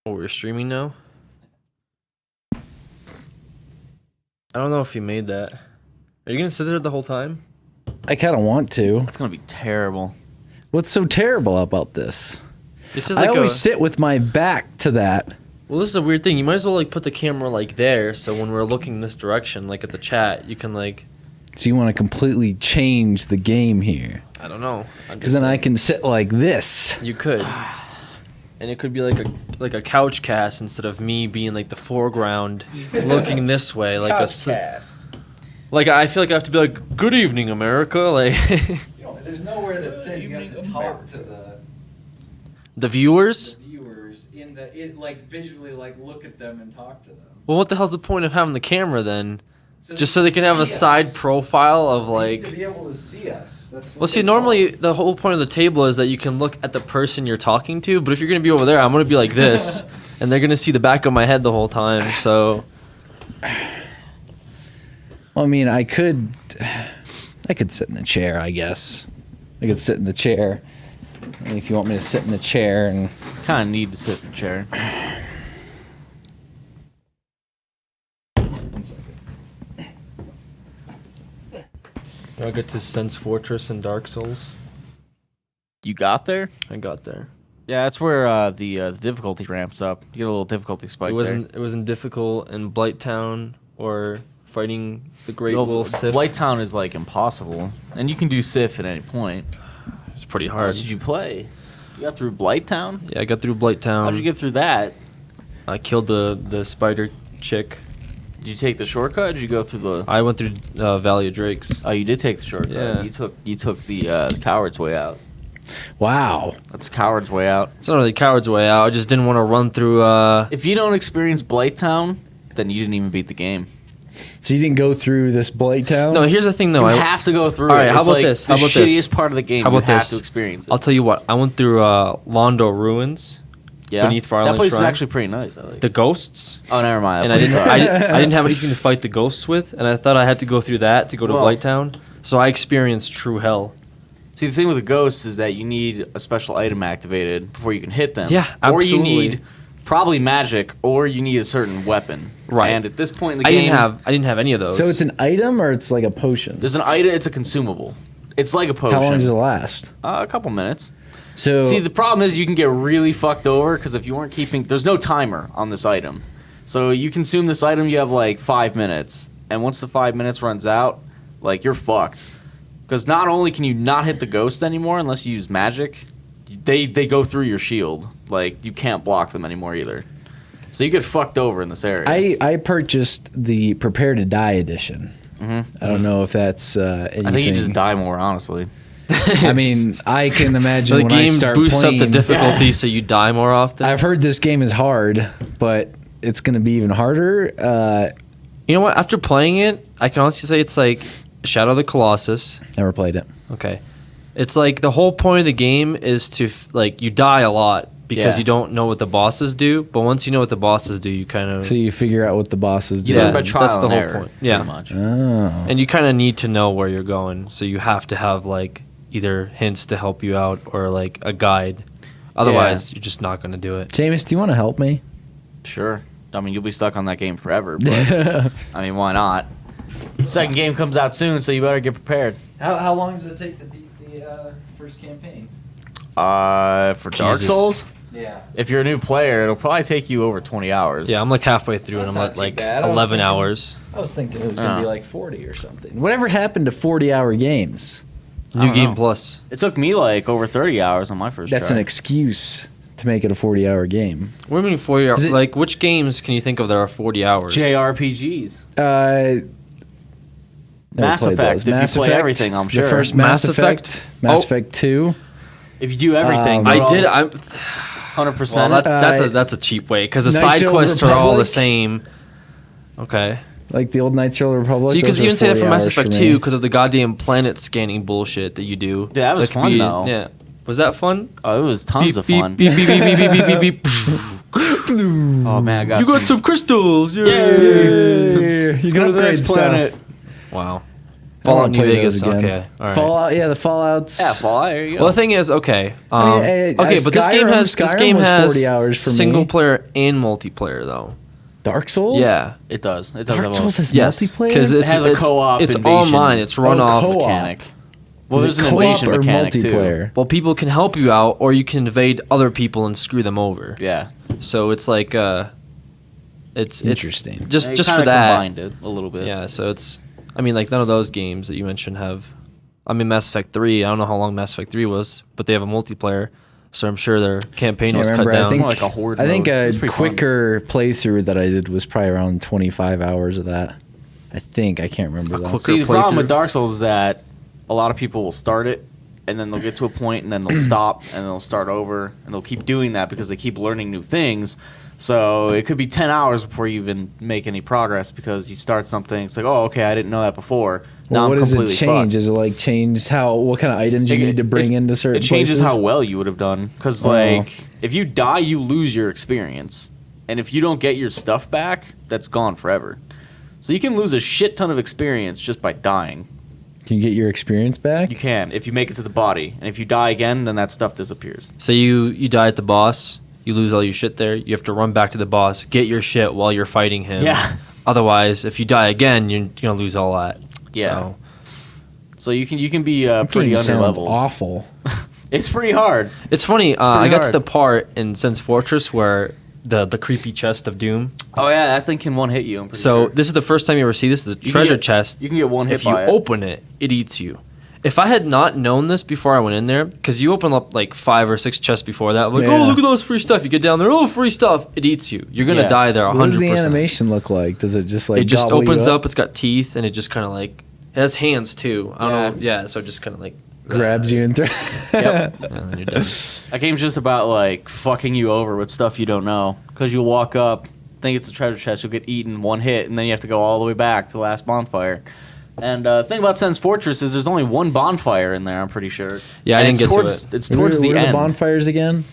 Oh, we're streaming now? I don't know if you made that. Are you gonna sit there the whole time? I kind of want to. It's gonna be terrible. What's so terrible about this? This is I like always sit with my back to that. Well, this is a weird thing. You might as well like put the camera like there, so when we're looking this direction, like at the chat, you can like. So you want to completely change the game here? I don't know. Because then I can sit like this. You could. And it could be like a couch cast instead of me being like the foreground, looking this way, like Couch cast. Like I feel like I have to be like, "Good evening, America." Like. There's nowhere that says you have to talk to The viewers. the viewers like visually like look at them and talk to them. Well, what the hell's the point of having the camera then? Just so they can have a side profile of like. To be able to see us. That's Well, see, normally the whole point of the table is that you can look at the person you're talking to, but if you're gonna be over there, I'm gonna be like this, and they're gonna see the back of my head the whole time. So. Well, I mean, I could sit in the chair, I guess. I could sit in the chair. And if you want me to sit in the chair and Kind of need to sit in the chair. 1 second. Do I get to Sense Fortress and Dark Souls? You got there? I got there. Yeah, that's where the difficulty ramps up. You get a little difficulty spike. It wasn't difficult in Blighttown or fighting the Great there. Wolf Sith. Blighttown is like impossible, and you can do Sif at any point. It's pretty How hard. did you play? You got through Blighttown? Yeah, I got through Blighttown. How'd you get through that? I killed the spider chick. Did you take the shortcut? Or did you go through the? I went through Valley of Drakes. Oh, you did take the shortcut. Yeah. You took the coward's way out. Wow. That's coward's way out. It's not really coward's way out. I just didn't want to run through. If you don't experience Blighttown, then you didn't even beat the game. So you didn't go through this Blighttown? No, here's the thing though. You have to go through All it. right, how It's about like this? The How about shittiest this? part of the game. How about you have this? to experience it. I'll tell you what. I went through Londo Ruins. Yeah, beneath Firelight that place is Shrine. actually pretty nice. I like The it. ghosts. Oh, never mind. And That I place didn't. sucks. I didn't have anything to fight the ghosts with, and I thought I had to go through that to go to Well- Blighttown. So I experienced true hell. See, the thing with the ghosts is that you need a special item activated before you can hit them. Yeah, Or you absolutely. need probably magic, or you need a certain weapon. Right. And at this point in the I game, didn't have any of those. So it's an item or it's like a potion? there's an item. It's a consumable. It's like a potion. How long does it last? A couple minutes. So See, the problem is you can get really fucked over because if you weren't keeping, there's no timer on this item. So you consume this item, you have like 5 minutes, and once the 5 minutes runs out, like you're fucked. Because not only can you not hit the ghost anymore unless you use magic, they go through your shield. Like you can't block them anymore either. So you get fucked over in this area. I purchased the Prepare to Die edition. I don't know if that's anything. I think you just die more, honestly. I mean, I can imagine So the when I game start boosts playing. up the difficulty so you die more often. I've heard this game is hard, but it's going to be even harder. You know what? After playing it, I can honestly say it's like Shadow of the Colossus. Never played it. Okay. It's like the whole point of the game is to like you die a lot because Yeah. you don't know what the bosses do, but once you know what the bosses do, you kind of So you figure out what the bosses do. You learn Yeah, by trial that's the and whole error, point. Yeah. pretty much. Oh. and you kind of need to know where you're going, so you have to have like either hints to help you out or like a guide. Otherwise, you're just not going to do it. Jameis, do you want to help me? Sure. I mean, you'll be stuck on that game forever, but I mean, why not? Second game comes out soon, so you better get prepared. How long does it take to beat the first campaign? For Dark Jesus. Souls, Yeah. if you're a new player, it'll probably take you over 20 hours. Yeah, I'm like halfway through and That's I'm not at too like bad. I was 11 thinking- hours. I was thinking it was going to Oh. be like 40 or something. Whatever happened to 40-hour games? I New don't Game know. Plus. It took me like over 30 hours on my first That's try. an excuse to make it a 40-hour game. What do you mean 40 hours? Is it- Like, which games can you think of that are 40 hours? JRPGs. Never Mass played Effect, those. if you Mass play Effect, everything, I'm sure. The first Mass Mass Effect, Effect? Mass Oh. Effect 2. If you do everything, I I did. I'm. 100%. Well, Uh, that's a cheap way because the Knights side of the quests are all the Republic? same. Okay. Like the old Knights of the Republic. So you could those are even say that for 40 Mass hours Effect me. 2 because of the goddamn planet scanning bullshit that you do. Yeah, that was could fun, though. Yeah. Was that fun? Oh, it was tons of Beep, fun. Beep, beep, beep, beep, beep, beep, beep, beep. Oh man, I got You got some crystals. Yay. Yay. You Let's can go to the upgrade next stuff. planet. Wow. Fallout wanna New play Vegas. those again. Okay, all right. Fallout, yeah, the Fallouts. Yeah, Fallout. There you go. Well, the thing is, okay, okay, but this game has Skyrim was 40 hours for me. single player and multiplayer though. Dark Souls. Yeah, it does. It does Dark have Souls has yes, multiplayer. because It has a co-op It's invasion. online. It's run off. co-op. mechanic. Well, Is there's it an co-op invasion or mechanic too. multiplayer? Well, people can help you out, or you can invade other people and screw them over. Yeah, So it's like, it's Interesting. It's just They just kinda for that. combined it a little bit. Yeah. So it's. I mean, like none of those games that you mentioned have. I mean, Mass Effect 3. I don't know how long Mass Effect 3 was, but they have a multiplayer, so I'm sure their campaign Can't was cut remember, down. I think, More like a horde I think mode. a It's pretty fun. quicker playthrough that I did was probably around 25 hours of that. I can't remember that. quicker See, the problem playthrough. with Dark Souls is that a lot of people will start it, and then they'll get to a point, and then they'll stop, and they'll start over, and they'll keep doing that because they keep learning new things. So it could be 10 hours before you even make any progress because you start something. It's like, oh, okay, I didn't know that before. Well, Now what I'm does it completely change? fucked. Is it like change what kind of items you need to bring into certain It changes places? how well you would have done. Because, Oh. like, if you die, you lose your experience. And if you don't get your stuff back, that's gone forever. So you can lose a shit ton of experience just by dying. Can you get your experience back? You can, if you make it to the body. And if you die again, then that stuff disappears. So you die at the boss, you lose all your shit there. You have to run back to the boss, get your shit while you're fighting him. Yeah. Otherwise, if you die again, you're gonna lose all that. Yeah. So, So you can be That pretty game under sounds level. awful. It's pretty hard. it's funny. pretty I got to hard. the part in Sense Fortress where the creepy chest of doom. Oh yeah, that thing can one hit you. I'm pretty So sure. this is the first time you ever see this. The You can treasure get- chest. You can get one hit If you by it. open it, it eats you. If I had not known this before I went in there, because you open up like 5 or 6 chests before that, like, Yeah. oh, look at those free stuff. You get down there, oh, free stuff. It eats you. You're gonna Yeah. die there 100%. What does the animation look like? Does it just like It just gobble you opens up. It's got teeth, and it just kind of like it has hands too. I don't know. Yeah, so it just kind of like grabs you and Yep. and then you're done. That game's just about like fucking you over with stuff you don't know. Because you'll walk up, think it's a treasure chest, you'll get eaten one hit, and then you have to go all the way back to the last bonfire. And the thing about Sense Fortress is there's only one bonfire in there, I'm pretty sure. Yeah, I And didn't it's get to towards, it. It's towards Where the are end. the bonfires again?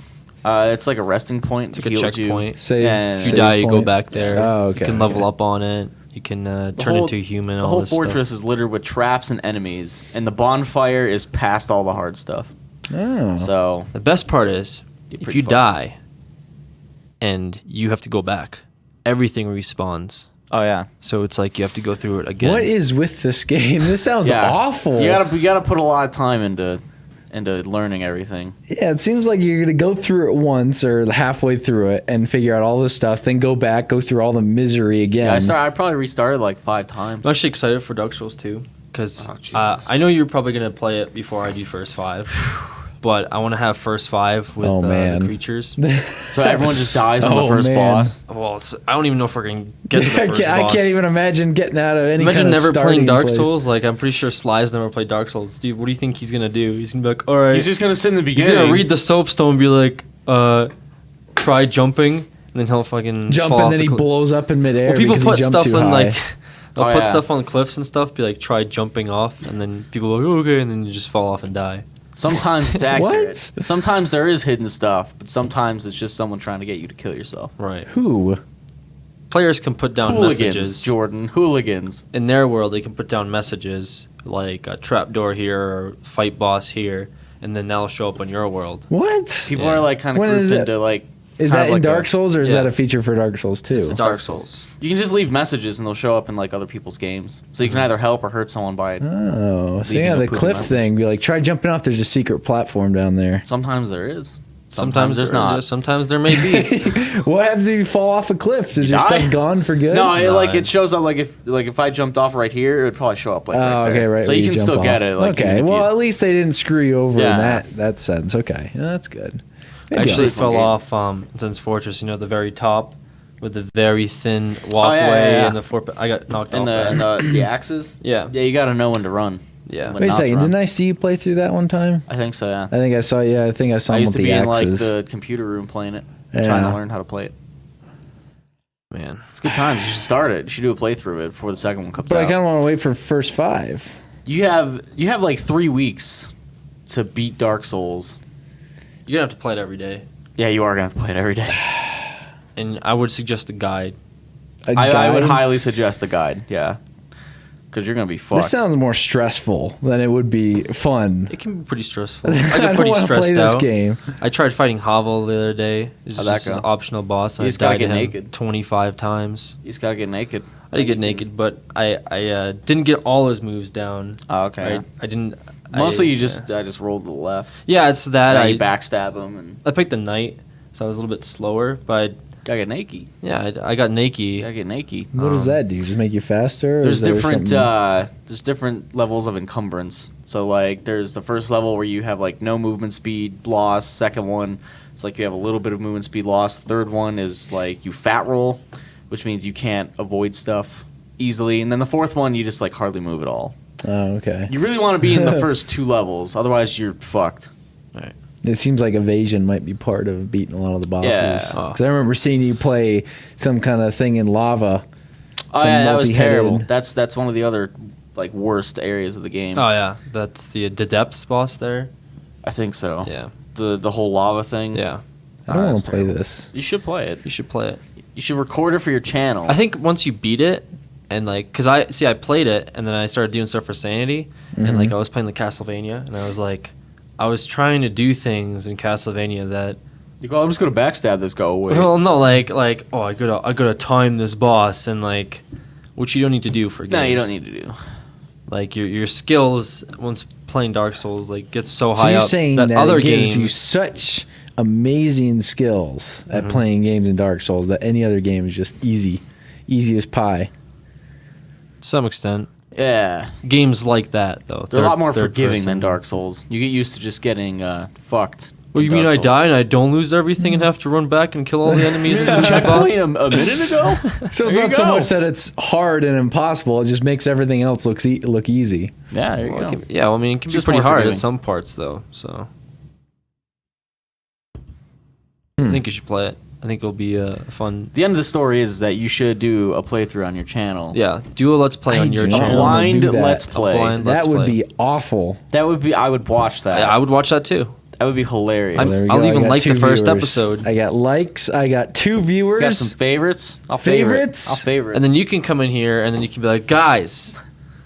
It's like a resting point. It's like a heals you. checkpoint. Save. And If you save die, you go point. back there. Oh, okay. You can level okay. up on it. You can turn whole- into a human. The all whole this fortress stuff. is littered with traps and enemies, and the bonfire is past all the hard stuff. Oh. So The best part is Get if pretty you fucked. die and you have to go back, everything respawns. oh yeah, So it's like you have to go through it again. What is with this game? This sounds yeah, awful. You gotta put a lot of time into learning everything. Yeah, it seems like you're gonna go through it once or halfway through it and figure out all this stuff, then go back, go through all the misery again. Yeah, I probably restarted like 5 times. I'm actually excited for Dark Souls 2 because Oh, Jesus. I know you're probably gonna play it before I do first 5, but I want to have first 5 with Oh, man. the creatures. So everyone just dies on the Oh, first man. boss. Well, I don't even know if we're gonna get to the first I boss. can't even imagine getting out of any Imagine kind of never playing starting Dark place. Souls. Like I'm pretty sure Sly's never played Dark Souls. Steve, what do you think he's gonna do? He's gonna be like, all right. He's just gonna sit in the He's beginning. gonna read the soapstone and be like, try jumping, and then he'll fucking Jump fall and off then the he cliff. blows up in midair. Well, people because he put jumped stuff too in high. like they'll Oh, put yeah. stuff on cliffs and stuff. Be like, try jumping off, and then people are like, oh, okay, and then you just fall off and die. Sometimes it's accurate. What? Sometimes there is hidden stuff, but sometimes it's just someone trying to get you to kill yourself. Right. Who? Players can put down Hooligans, messages. Jordan. Hooligans. In their world, they can put down messages like a trapdoor here or fight boss here, and then that'll show up in your world. What? People Yeah. are like kind of When grouped is that? into like. Is kind that of in like Dark a- Souls or is Yeah. that a feature for Dark Souls too? It's Dark Souls. You can just leave messages and they'll show up in like other people's games. So you can either help or hurt someone by it. Oh, so Leaving yeah, a the poop cliff message. thing. Be like, try jumping off. There's a secret platform down there. Sometimes there is. Sometimes there's there is, not. Sometimes there may be. What happens if you fall off a cliff? Is your die. stuff gone for good? No, No, like it shows up like if I jumped off right here, it would probably show up like Oh, right there. okay, right. So where you can jump still off. get it. Like, okay, even if well, you- at least they didn't screw you over Yeah. in that sense. Okay, yeah, that's good. I Maybe actually I'll- fun fell game. off Sense Fortress, the very top with the very thin walkway yeah. and the I got knocked and off the there. and the axes. Yeah. Yeah, you got to know when to run. Yeah. When Wait a not to second, run. didn't I see you play through that one time? I think so. Yeah. I think I saw. Yeah, I think I saw I him used with to the be in like axes. the computer room playing it, trying Yeah. to learn how to play it. Man. It's good times. You should start it. You should do a playthrough of it before the second one comes But I out. kind of want to wait for first 5. You have like 3 weeks to beat Dark Souls. You're going to have to play it every day. Yeah, you are gonna have to play it every day. And I would suggest a guide. I would highly suggest the guide. Yeah, because you're gonna be fucked. This sounds more stressful than it would be fun. It can be pretty stressful. I I get don't pretty want to stressed play this out. game. I tried fighting Havel the other day. It's How'd that just go? an optional boss. You And I just gotta died get to him naked. 25 times. You just gotta get naked. I did get naked, but I didn't get all his moves down. Oh, okay. I didn't. Mostly, I I just rolled to the left. Yeah, it's that. And I you backstab him and I picked the knight, so I was a little bit slower. But gotta get naked. I got naked. You gotta get naked. What does that do? Just make you faster? Or There's is there different something- there's different levels of encumbrance. So like there's the first level where you have like no movement speed loss. Second one, it's like you have a little bit of movement speed loss. Third one is like you fat roll, which means you can't avoid stuff easily. And then the fourth one, you just like hardly move at all. Oh, okay. You really want to be in the first two levels, otherwise you're fucked. Right. It seems like evasion might be part of beating a lot of the bosses. Yeah. Oh. 'Cause I remember seeing you play some kind of thing in lava. Oh Some yeah, that was multi-headed- terrible. That's one of the other like worst areas of the game. Oh yeah, that's the depths boss there. I think so. Yeah. The whole lava thing. Yeah. I don't want that's to play terrible. this. You should play it. You should play it. You should record it for your channel. I think once you beat it, and like, cause I played it, and then I started doing stuff for Sanity, and like I was playing the Castlevania, and I was like, I was trying to do things in Castlevania that, You go, I'm just gonna backstab this. Go away. well, no, like oh, I gotta time this boss, and like, which you don't need to do for games. No, you don't need to do. Like your skills once playing Dark Souls like gets so So high you're up saying that that other it gives you games. such amazing skills at playing games in Dark Souls that any other game is just easy as pie. To some extent, Yeah, games like that though. they're a lot more third forgiving person. than Dark Souls. You get used to just getting fucked. Well, you in mean Dark I Souls. die and I don't lose everything and have to run back and kill all the enemies and Yeah, the boss? checkpoint a minute ago. So There it's you not so go. much that it's hard and impossible. It just makes everything else look easy. Yeah, there you Well, go. yeah, well, I mean, it can Just be pretty more hard forgiving. at some parts though. So Hmm. I think you should play it. I think it'll be fun. The end of the story is that you should do a playthrough on your channel. Yeah, do a let's play I on your do not A channel. wanna blind do that. let's play. blind- That Let's would play. be awful. That would be. I would watch that. I would watch that too. That would be hilarious. I'm- There we I'll go. I even got like the 2 first viewers. episode. I got likes. I got 2 viewers. Got some favorites. I'll Favorites? I'll favorite. And then you can come in here and then you can be like, guys,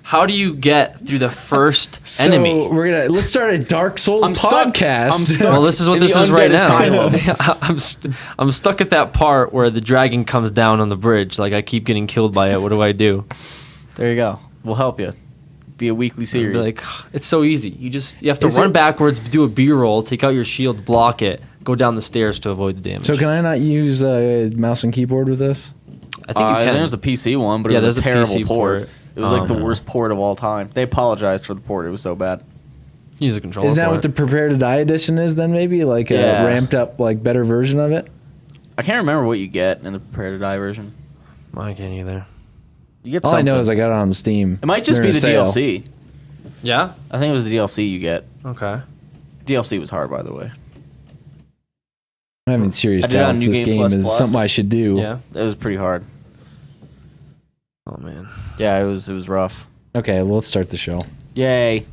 how do you get through the first So enemy? let's start a Dark Souls I'm stuck. podcast. I'm stuck. Well, this is what in this the is right undead now. asylum. I'm stuck at that part where the dragon comes down on the bridge. Like I keep getting killed by it. What do I do? There you go. We'll help you. Be a weekly I'd series. be like, it's so easy. You have to Is run it- backwards, do a B-roll, take out your shield, block it, go down the stairs to avoid the damage. So can I not use mouse and keyboard with this? I think you can. There's a PC one, but Yeah, it was there's a a terrible PC port. port. It was like the no. worst port of all time. They apologized for the port. It was so bad. Use a controller. Isn't that for what the it. Prepare to Die edition is then maybe? Like Yeah. a ramped up, like better version of it? I can't remember what you get in the Prepare to Die version. I can't either. You get All something. I know is I got it on Steam. It might just They're be in the a sale. DLC. Yeah. I think it was the DLC you get. Okay. DLC was hard, by the way. I'm having serious I did it on doubts New this Game game Plus is Plus. something I should do. Yeah. It was pretty hard. Oh man. Yeah, it was rough. Okay, well, let's start the show. Yay.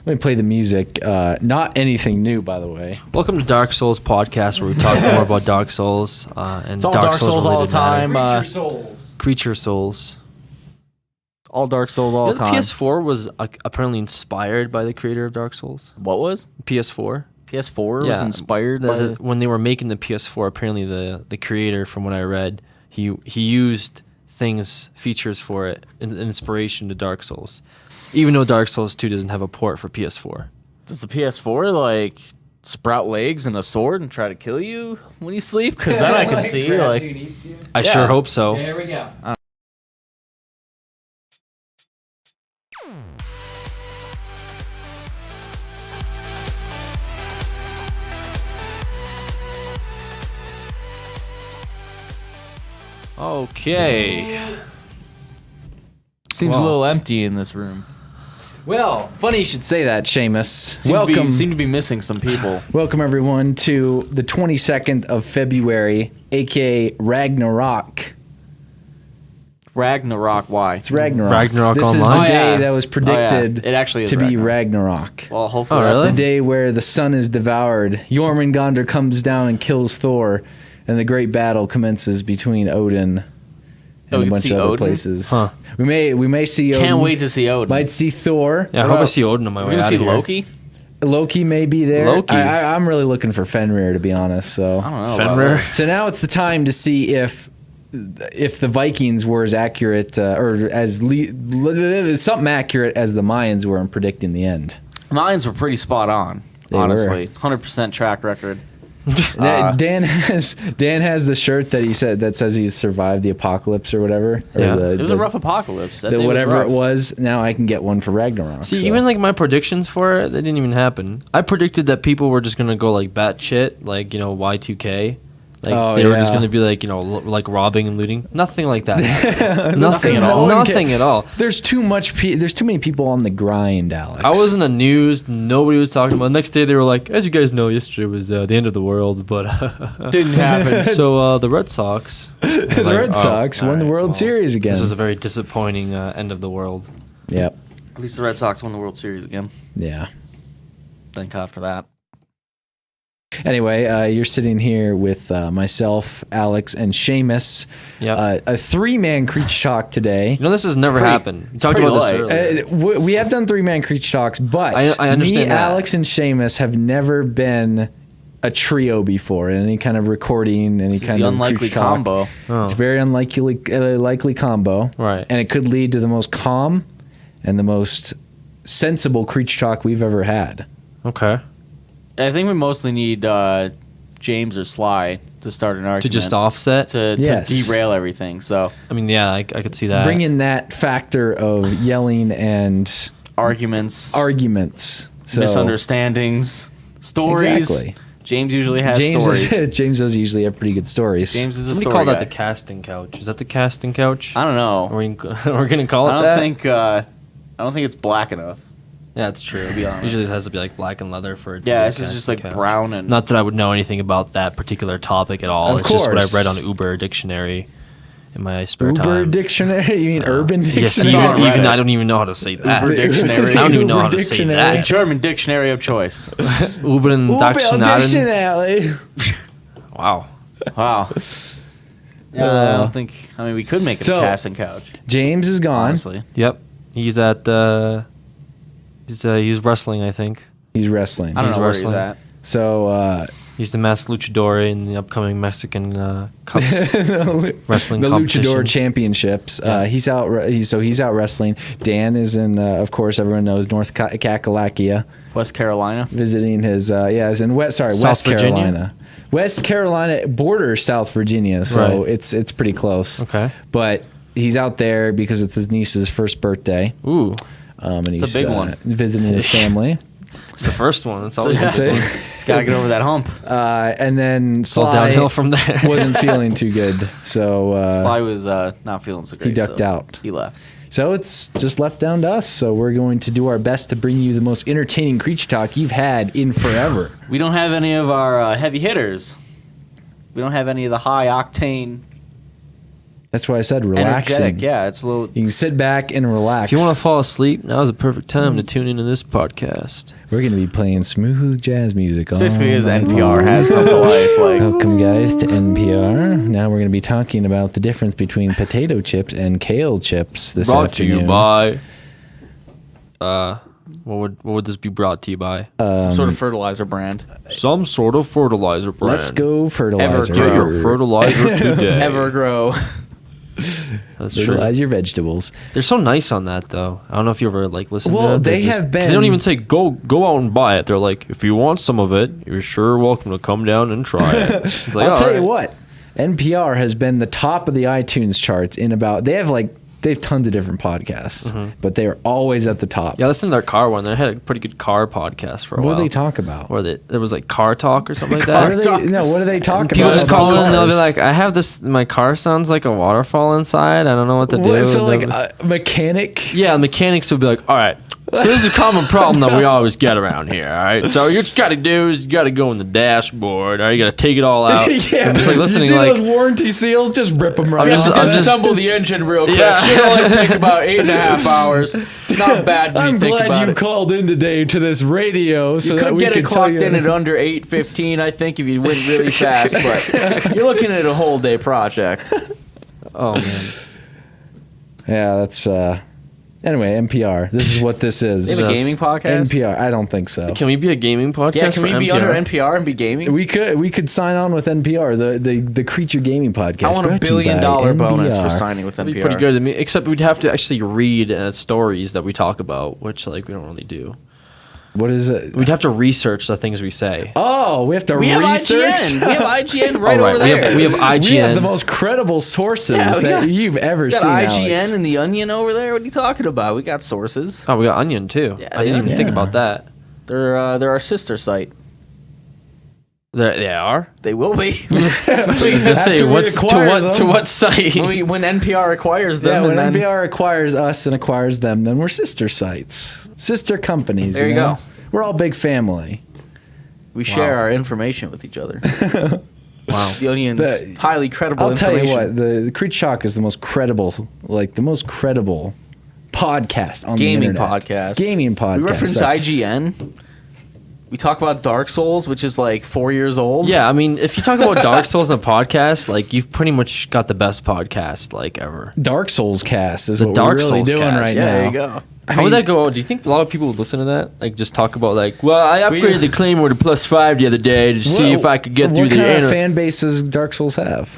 Let me play the music. Not anything new, by the way. Welcome to Dark Souls podcast, where we talk more about Dark Souls and It's all Dark Souls all the related matter. time. Creature souls. Creature Souls. All Dark Souls all You know, the the time. PS4 was apparently inspired by the creator of Dark Souls. What was? PS4. PS4 was inspired by the... when they were making the PS4. Apparently, the creator, from what I read, he used features for it, in inspiration to Dark Souls. Even though Dark Souls 2 doesn't have a port for PS4. Does the PS4, like, sprout legs and a sword and try to kill you when you sleep? Because then I can see, Grabs like... you and eats you. I Yeah. sure hope so. There we go. Okay. Seems Wow. a little empty in this room. Well, funny you should say that, Seamus. Seem to be missing some people. Welcome everyone to the 22nd of February, aka Ragnarok. Ragnarok, why? It's Ragnarok. Ragnarok this Online? is the day yeah. that was predicted It actually is to be Ragnarok. Ragnarok. Well, hopefully Oh, that's really? The day where the sun is devoured, Jormungandr comes down and kills Thor, and the great battle commences between Odin Oh, and we a can bunch see of other Odin? places. Huh. We may see Odin. Can't wait to see Odin. Might see Thor. Yeah, I hope I see Odin on my We're way gonna out see of here. Loki. Loki may be there. Loki. I'm really looking for Fenrir, to be honest. So I don't know. about Fenrir. this. So now it's the time to see if the Vikings were as accurate or as something accurate as the Mayans were in predicting the end. Mines were pretty spot on. They Honestly, 100% track record. Dan has the shirt that he said that says he's survived the apocalypse or whatever. Or Yeah. It was a rough apocalypse. That day was whatever rough. it was. Now I can get one for Ragnarok. See, so. even like my predictions for it, they didn't even happen. I predicted that people were just gonna go like batshit, like Y2K. Like they were just gonna be like like robbing and looting. Nothing like that. Nothing at all. Nothing at all. There's too much. There's too many people on the grind, Alex. I was in the news. Nobody was talking about it. Next day they were like, as you guys know, yesterday was the end of the world, but Didn't happen. So the Red Sox. The Red Sox won the World Series again. This was a very disappointing end of the world. Yep. At least the Red Sox won the World Series again. Yeah. Thank God for that. Anyway, you're sitting here with myself, Alex, and Seamus. Yep. A three-man Creech Talk today. This has never happened. We talked pretty about light. this earlier. We have done three-man Creech Talks, but I understand me, that. Alex, and Seamus have never been a trio before in any kind of recording, any This is kind the of unlikely Creech Talk. combo. Oh. It's a very likely combo. Right. And it could lead to the most calm and the most sensible Creech Talk we've ever had. Okay. I think we mostly need James or Sly to start an argument. To just offset. to Yes. derail everything. So I mean, yeah, I could see that. Bring in that factor of yelling and arguments, arguments. So, misunderstandings, stories. Exactly. James usually has James stories. James does usually have pretty good stories. James is a Somebody story called that guy. the casting couch. Is that the casting couch? I don't know. We're gonna call it I don't that. think. I don't think it's black enough. Yeah, it's true. To be honest. Usually it has to be like black and leather for it. To Yeah, be a this is just casting like couch. brown and. Not that I would know anything about that particular topic at all. Of It's just what course. I've read on Uber Dictionary in my spare Uber time. Dictionary? You mean Urban Yes, Dictionary? even I don't even know how to say that. Uber Dictionary. I don't even know Uber how to say Dictionary. the that. German dictionary of choice. Uber Dictionary. Dictionary. Wow. Wow. Yeah, I don't think. I mean, we could make it So- a casting couch. James is gone. Honestly, Yep. He's at. He's wrestling, I think. He's wrestling. I don't He's know wrestling. where he's So He's the masked luchador in the upcoming Mexican Cups wrestling the competition. Luchador Championships. He's out. He's out wrestling. Dan is in. Of course, everyone knows North Kakalaki, at. West Carolina. visiting his. He's in West Virginia? Carolina. West Carolina borders South Virginia, so Right. it's pretty close. Okay. But he's out there because it's his niece's first birthday, Ooh, and It's he's a big one. visiting his family. it's the first one. It's always yeah. the big one. He's got to get over that hump. And then It's all Sly downhill from there. wasn't feeling too good, so Sly was not feeling so great. he ducked so out. He left. So it's just left down to us. So we're going to do our best to bring you the most entertaining Creature Talk you've had in forever. We don't have any of our heavy hitters. We don't have any of the high octane, That's why I said relaxing. energetic. Yeah, it's a little. You can sit back and relax. If you want to fall asleep, now's a perfect time to tune into this podcast. We're going to be playing smooth jazz music. It's basically all as night NPR long. has come to life. Like Welcome, guys, to NPR. Now we're going to be talking about the difference between potato chips and kale chips this Brought afternoon. to you by. What would this be brought to you by? some sort of fertilizer brand. Some sort of fertilizer brand. Let's go fertilizer. Get your fertilizer today. Evergrow. That's true. Fertilize your vegetables. They're so nice on that, though. I don't know if you ever listen to Well, that. they They're have 'cause They don't been- even say go out and buy it. They're like, if you want some of it, you're sure welcome to come down and try it. It's like, I'll tell all you right. what, NPR has been the top of the iTunes charts in about. They have tons of different podcasts, but they are always at the top. Yeah, I listened to their car one. They had a pretty good car podcast for a What while. do they talk about? Or there was like car talk or something like What that. do they, no, what do they talk People about? just About call in and they'll be cars? like, I have this, my car sounds like a waterfall inside. I don't know what to do. What, so And like they'll a mechanic? yeah, the mechanics will be like, all right, so this is a common problem that we always get around here, all right? So you just got to do is you got to go in the dashboard, all right? You got to take it all out. Yeah, I'm just like listening, you see like, those warranty seals? Just rip them right just- off. I'm just- assemble the engine real quick. Yeah. Should only take about 8.5 hours. Not bad when I'm you think glad about you it. called in today to this radio so You that could we get could it tell clocked you. in at under 8:15, I think, if you went really fast. But you're looking at a whole day project. oh man. Yeah, that's anyway, NPR. This is what this is. They have a gaming podcast? NPR. I don't think so. Can we be a gaming podcast? Yeah, can we for be under NPR and be gaming? We could sign on with NPR, the Creature Gaming Podcast. I want a brought to you $1 billion by bonus for NPR. signing with That'd NPR. be pretty good. I mean, except we'd have to actually read stories that we talk about, which like we don't really do. What is it? We'd have to research the things we say. Oh, we have to We have research. IGN. We have IGN right Oh, right. over there. We have IGN. We have the most credible sources Yeah, we that got- you've ever We got seen. IGN Alex. and the Onion over there. What are you talking about? We got sources. Oh, we got Onion too. Yeah, I didn't yeah. even think about that. They're our sister site. They are. They will be. I was gonna say After we what's acquire to them. what site? when NPR acquires them, Yeah, when and then NPR acquires us and acquires them, then we're sister sites, sister companies. There you know? go. We're all big family. we share our information with each other. Wow. The Onion's The- highly credible I'll tell information. you what, the Creed Shock is the most credible podcast on Gaming the internet. podcast. Gaming podcast. We reference Sorry. IGN. We talk about Dark Souls, which is like 4 years old. Yeah, I mean, if you talk about Dark Souls in a podcast, like you've pretty much got the best podcast like ever. Dark Souls cast is The what Dark we're really Souls doing cast. right Yeah, now. there you go. How would that go? Do you think a lot of people would listen to that? Like, just talk about like, well, I upgraded the Claymore to +5 the other day to see if I could get through what the kind of internet. fan base does Dark Souls have?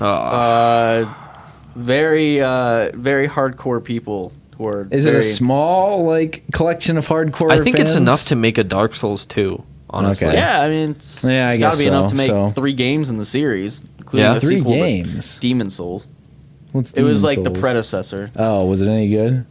Very hardcore people who are. Is it a small collection of hardcore? I think it's fans? enough to make a Dark Souls 2. Honestly, Okay. Yeah, I mean, it's I got guess to be enough to make so. 3 games in the series, including Yeah. the 3 sequel to games. Demon Souls. What's It was Demon like the Souls? predecessor. Oh, was it any good?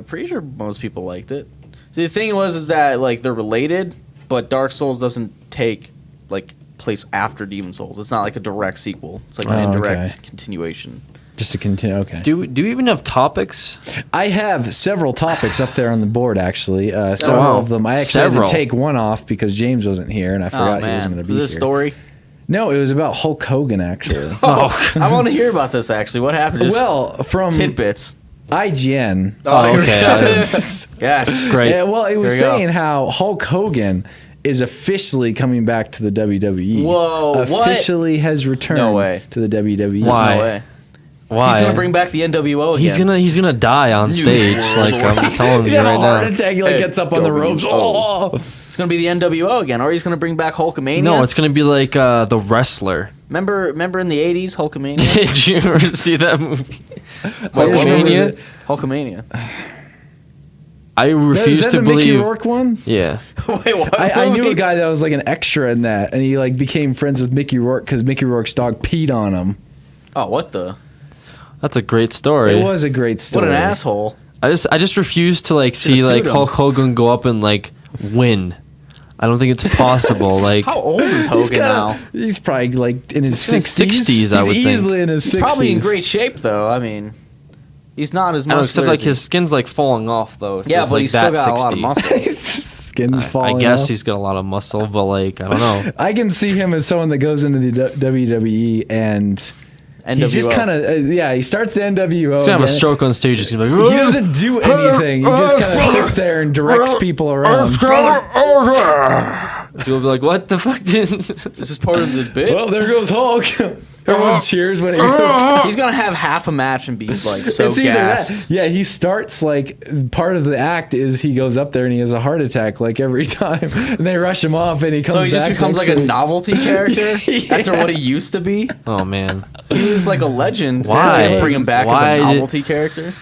Pretty sure most people liked it. So the thing is that like they're related, but Dark Souls doesn't take like place after Demon Souls. It's not like a direct sequel. It's like an Oh, indirect okay. continuation. Just to continue. Okay. Do we even have topics? I have several topics up there on the board, actually. Several wow. of them. I actually had Several. to take one off because James wasn't here, and I forgot he wasn't going to be Was this here. story? No, it was about Hulk Hogan, actually. Oh, I want to hear about this actually. What happened? Just Well, from tidbits. IGN. Oh, okay. Yes. Great. Yeah, well, it was Here we go. saying how Hulk Hogan is officially coming back to the WWE. Whoa, what? Officially has returned No way. to the WWE. Why? No way. Why? He's gonna bring back the NWO again. He's gonna die on stage. Like I'm telling He's you got right a heart now. attack. He gets up on the ropes. Oh. It's gonna be the NWO again, or he's gonna bring back Hulkamania. No, it's gonna be like the wrestler. remember in the '80s Hulkamania. Did you ever see that movie? I just remember Hulkamania? Hulkamania. I refuse Is that to the Mickey believe. Rourke one? Yeah. Wait, what? I knew movie? a guy that was like an extra in that, and he became friends with Mickey Rourke because Mickey Rourke's dog peed on him. Oh, what the? That's a great story. It was a great story. What an asshole! I just refuse to see Should've like sued him. Hulk Hogan go up and win. I don't think it's possible. Like How old is Hogan now? He's probably in his in his 60s. 60s, I would He's think. easily in his 60s. Probably in great shape though. I mean, he's not as I don't know, muscular. except his skin's falling off though. So yeah, it's but like he's that still got 60. a lot of muscle. His skin's I falling guess off. he's got a lot of muscle, but I don't know. I can see him as someone that goes into the WWE and he's just NWO. kind of he starts the NWO. He's gonna have a again. stroke on stage. He's gonna be like, He doesn't do anything. He just kind of sits there and directs people around. People will be like, "What the fuck?" Did Is this part of the bit? Well, there goes Hulk. Everyone cheers when he goes. He's gonna have half a match and be so It's either gassed. that. Yeah, he starts part of the act is he goes up there and he has a heart attack every time, and they rush him off, and he comes. So he just back becomes next like a week. novelty character Yeah. after what he used to be. Oh man, He was like a legend. Why? They can't bring him back Why as a did- novelty character.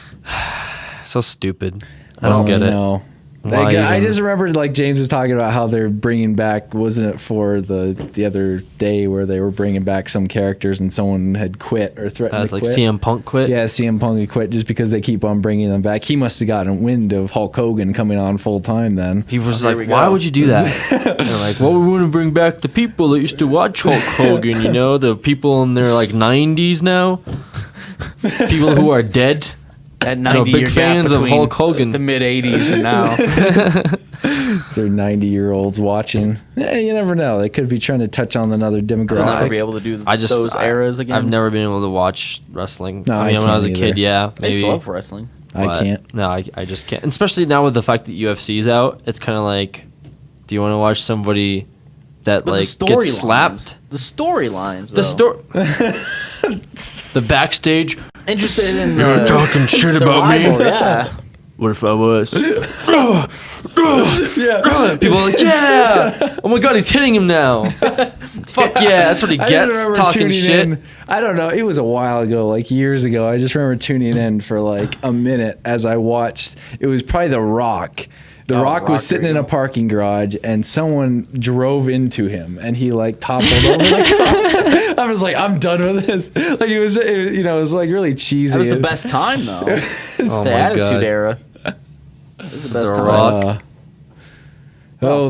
so stupid. I don't get it. No. Why I even? just remember James is talking about how they're bringing back. Wasn't it for the other day where they were bringing back some characters and someone had quit or threatened It's to like quit? CM Punk quit. Yeah, CM Punk had quit just because they keep on bringing them back. He must have gotten wind of Hulk Hogan coming on full time then. People was Here we like, "Why go. would you do that?" They're like, "Well, we want to bring back the people that used to watch Hulk Hogan. You know, the people in their 90s now, people who are dead." That No, 90-year big fans gap of between Hulk Hogan. the mid 80s and now. They're 90-year-olds watching. You never know. They could be trying to touch on another I'll never demographic. be able to do I just those eras again. I've never been able to watch wrestling. No, I I mean, when I was a can't kid, either. yeah, I used maybe. to love wrestling. I but can't. No, I just can't. And especially now with the fact that UFC's out, it's kind of like, do you want to watch somebody that But the gets storylines. slapped? The storylines. The though. the backstage. interested in You're talking shit the about me. rival, yeah. What if I was? Yeah. People are like, yeah. Oh my god, he's hitting him now. Fuck yeah, that's what he I just gets remember talking tuning shit. in. I don't know. It was a while ago, like years ago. I just remember tuning in for like a minute as I watched. It was probably The Rock. The Rock was sitting in a parking garage, and someone drove into him, and he like toppled over the car. I was like, I'm done with this. Like it was you know, it was like really cheesy. That was the best time, though. Oh The my Attitude God. Era. This is the best The time. Rock.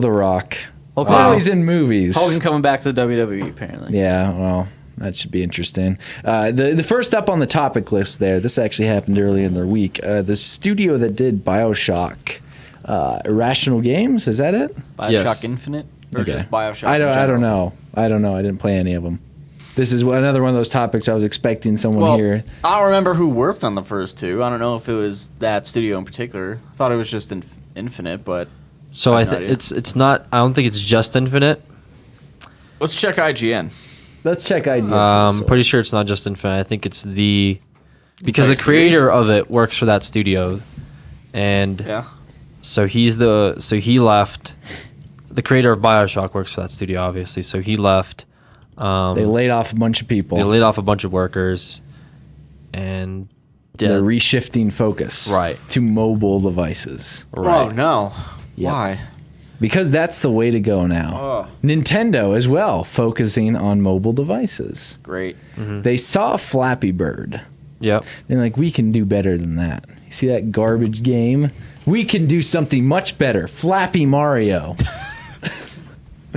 The Rock. Okay. Now he's in movies. Hogan coming back to the WWE, apparently. Yeah, well, that should be interesting. The first up on the topic list there, this actually happened early in the week. The studio that did BioShock, Irrational Games, is that it? BioShock Yes. Infinite? Or Okay. just BioShock I in don't general? know. I don't know. I didn't play any of them. This is another one of those topics I was expecting someone here. I don't remember who worked on the first two. I don't know if it was that studio in particular. I thought it was just Infinite, but So I I have no think idea. it's not. I don't think it's just Infinite. let's check IGN. Let's check ideas. Pretty sure it's not just Infinite. I think it's the because the Entire creator of it works for that studio, and Yeah. so he left. The creator of BioShock works for that studio, obviously. So he left. They laid off a bunch of people. They laid off a bunch of workers, and They're reshifting focus Right. to mobile devices. Oh, no. Yep. Why? Because that's the way to go now. Oh. Nintendo as well, focusing on mobile devices. Great. They saw Flappy Bird. Yep. They're like, we can do better than that. You see that garbage game? We can do something much better. Flappy Mario.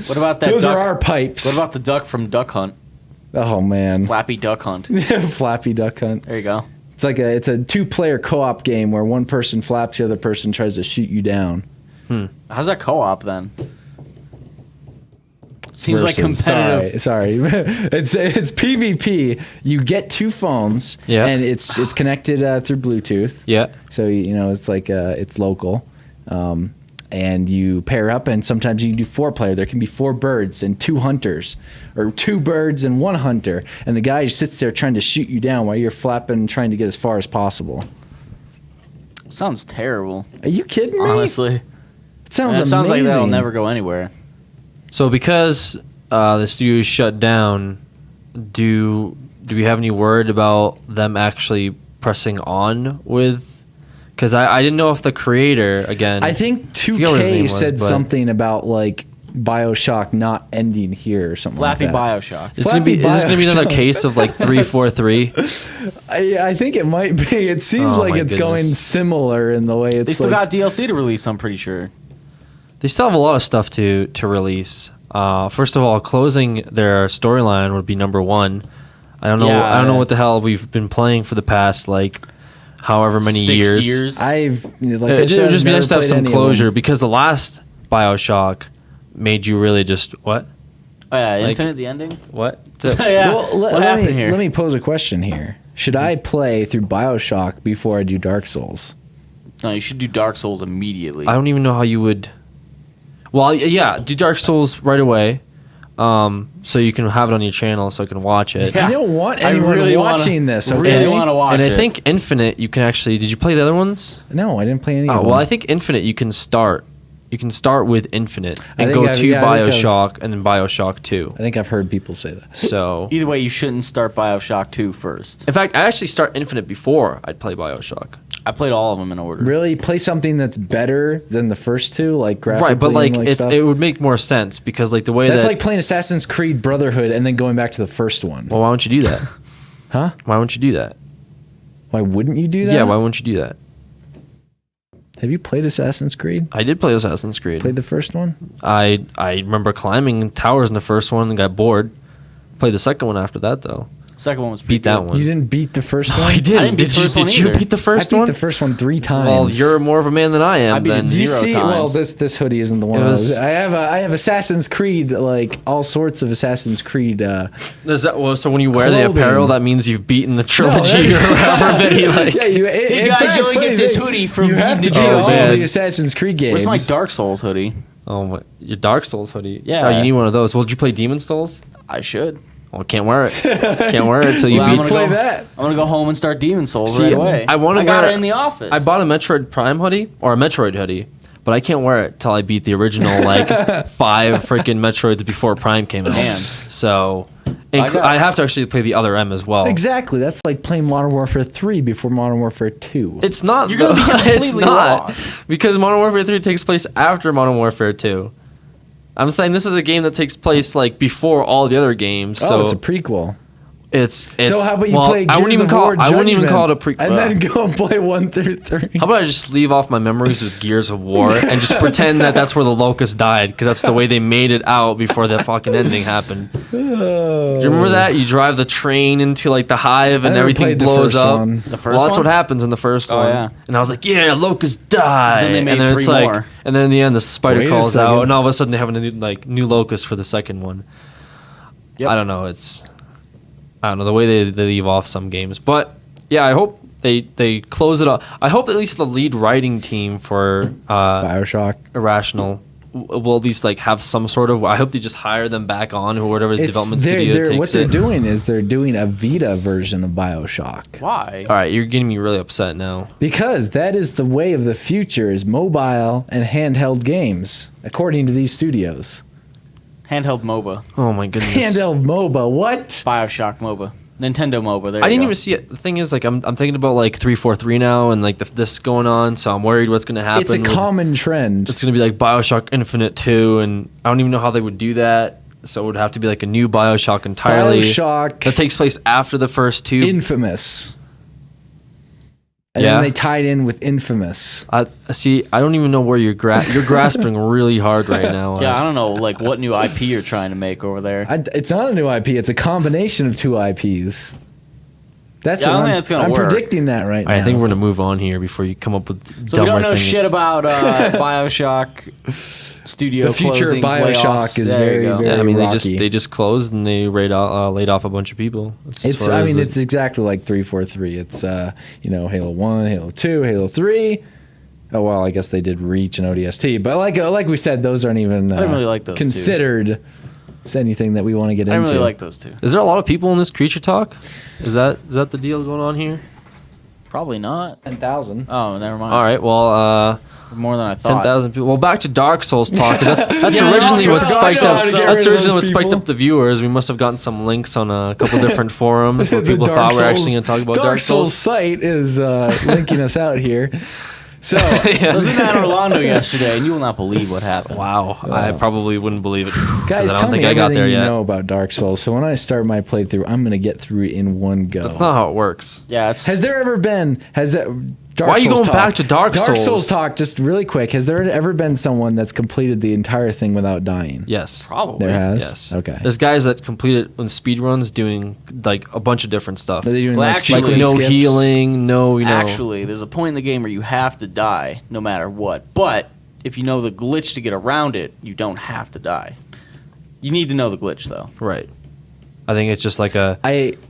What about that Those duck? are our pipes. What about the duck from Duck Hunt? Oh man, Flappy Duck Hunt. Flappy Duck Hunt. There you go. It's a 2-player co-op game where one person flaps, the other person tries to shoot you down. How's that co-op then? Seems like Versus- competitive. Sorry. it's PvP. You get 2 phones, Yeah. and it's connected through Bluetooth. Yeah. So you know it's like it's local, and you pair up, and sometimes you can do 4-player. There can be 4 birds and 2 hunters, or 2 birds and 1 hunter, and the guy just sits there trying to shoot you down while you're flapping, trying to get as far as possible. Sounds terrible. Are you kidding me? Honestly. it sounds It amazing. sounds like that'll never go anywhere. So because the studio is shut down, do we have any word about them actually pressing on with? Because I didn't know if the creator again. I think forget what his name 2K was, said but- something about like BioShock not ending here or something Flappy like that. BioShock. Is this gonna be another BioShock. case of like 343? I think it might be. It seems Oh like my it's going goodness. similar in the way it's They still like, got DLC to release, I'm pretty sure. They still have a lot of stuff to release. First of all, closing their storyline would be number 1. I don't know. Yeah, I don't know yeah. what the hell we've been playing for the past like however many 6 years. I've like I It would said, just be never nice to have played some any of them. closure because the last BioShock made you really just what? Oh, yeah, Like- Infinite, the ending? What? Yeah. Well, what let happened me, here? Let me pose a question here. Should I play through BioShock before I do Dark Souls? No, you should do Dark Souls immediately. I don't even know how you would. Well, yeah, do Dark Souls right away, so you can have it on your channel, so I can watch it. Yeah. I don't want I anyone really wanna- watching this. Okay? really wanna watch and it. I think Infinite, you can actually. Did you play the other ones? No, I didn't play any Oh of them. well, I think Infinite you can start. You can start with Infinite and think go I've- to yeah, I think I've- BioShock and then BioShock 2. I think I've heard people say that. So, Either way, you shouldn't start BioShock 2 first. in fact, I actually start Infinite before I'd play BioShock. I played all of them in order. Really, play something that's better than the first two, like graphically. Right, but like and, it's stuff? it would make more sense because like the way That's that. like playing Assassin's Creed Brotherhood and then going back to the first one. well, why won't you do that? Huh? Why won't you do that? Why wouldn't you do that? Yeah, why won't you do that? Have you played Assassin's Creed? I did play Assassin's Creed. Played the first one? I remember climbing towers in the first one and got bored. Played the second one after that though. Second one was Beat that one. You didn't beat the first No, one? I didn't. didn't beat Did the you? first one Did you either. beat the first I beat one? the first one 3 times. Well, you're more of a man than I am. I beat it then. zero See, times. well, this hoodie isn't the one. It was- I have Assassin's Creed, like all sorts of Assassin's Creed. Is that, well, so when you wear the Clothing. apparel, that means you've beaten the trilogy that- or however many like. Yeah, you. Hey in guys, fact, you only funny get this thing, hoodie from You have to beating beat the all trilogy. the Assassin's Creed games. Where's my Dark Souls hoodie? Oh my! Your Dark Souls hoodie. Yeah. Oh, you need one of those. Well, did you play Demon Souls? I should. Well, can't wear it. Can't wear it till you Well, I'm beat. gonna Play that. I'm gonna go home and start Demon Souls See, right away. I wanna got wear it it- in the office. I bought a Metroid Prime hoodie or a Metroid hoodie, but I can't wear it till I beat the original like 5 freaking Metroids before Prime came out. Man. So I got- I have to actually play the other M as well. Exactly. That's like playing Modern Warfare 3 before Modern Warfare 2. It's not. You're gonna be it's completely not lost. because Modern Warfare 3 takes place after Modern Warfare 2. I'm saying this is a game that takes place like before all the other games. Oh, So it's a prequel. it's So how about you well, play Gears I wouldn't even of call War I wouldn't even Judgment call it a prequel. and then go and play 1 through 3. How about I just leave off my memories with Gears of War and just pretend that that's where the Locust died because that's the way they made it out before the fucking ending happened. Do you remember that? You drive the train into like the hive and never everything played the blows first up. one. The first Well, that's one? what happens in the first Oh, one. yeah. And I was like, yeah, Locust died. Then they made and then 3 it's like, more. and then in the end, the spider Wait a crawls second. out, and all of a sudden they have a new Locust for the second one. Yep. I don't know. I don't know the way they leave off some games, but yeah, I hope they close it up. I hope at least the lead writing team for BioShock. Irrational will at least like have some sort of. I hope they just hire them back on, or whatever the development studio takes what they're it. doing is they're doing a Vita version of BioShock. Why? All right, you're getting me really upset now. Because that is the way of the future is mobile and handheld games, according to these studios. Handheld MOBA. Oh my goodness. Handheld MOBA, what? BioShock MOBA. Nintendo MOBA. There I you didn't go. even see it. The thing is, like, I'm thinking about like 343 now, and like this going on, so I'm worried what's gonna happen. It's a with- common trend. It's gonna be like BioShock Infinite 2, and I don't even know how they would do that. So it would have to be like a new BioShock entirely. BioShock That takes place after the first 2. Infamous. And Yeah. then they tied in with Infamous. I see. I don't even know where you're grasping really hard right now. Yeah, I don't know, like what new IP you're trying to make over there. It's not a new IP. It's a combination of 2 IPs. That's Yeah, I what don't I'm, think that's gonna I'm work. predicting that right now. I think we're gonna move on here before you come up with So we dumber don't know things. shit about BioShock studio The future of closings, BioShock layoffs. is There you very, go. very- Yeah, I mean rocky. they just closed and they laid off a bunch of people. That's as It's far I as mean it- it's exactly like 343. It's Halo 1, Halo 2, Halo 3. Oh well, I guess they did Reach and ODST, but like we said, those aren't even I didn't really like those two. considered as anything that we want to get I into. didn't really like those two. Is there a lot of people in this creature talk? Is that the deal going on here? Probably not. 10,000. Oh, never mind. All right, well, More than I thought. 10,000 people. Well, back to Dark Souls talk, 'cause that's Yeah, originally I what forgot spiked how up. to get rid That's of originally what those spiked people. up the viewers. We must have gotten some links on a couple different forums where The people Dark thought we were actually Souls- going to talk about Dark Souls site is linking us out here. So I was in Orlando yesterday, and you will not believe what happened. Wow, I probably wouldn't believe it. 'Cause guys, I tell don't me think I got everything there you yet. know about Dark Souls. So when I start my playthrough, I'm going to get through it in one go. That's not how it works. Yeah, it's Has there ever been? Has that? Dark Why are you Souls going back to Dark Dark Souls? Souls talk, just really quick. Has there ever been someone that's completed the entire thing without dying? Yes. probably. There has. Yes. Okay. There's guys that complete it on speed runs doing like a bunch of different stuff. Are they doing Well, like, actually- Like sequence no skips? healing, no, Actually, there's a point in the game where you have to die no matter what. But if you know the glitch to get around it, you don't have to die. You need to know the glitch, though. Right. I think it's just like a.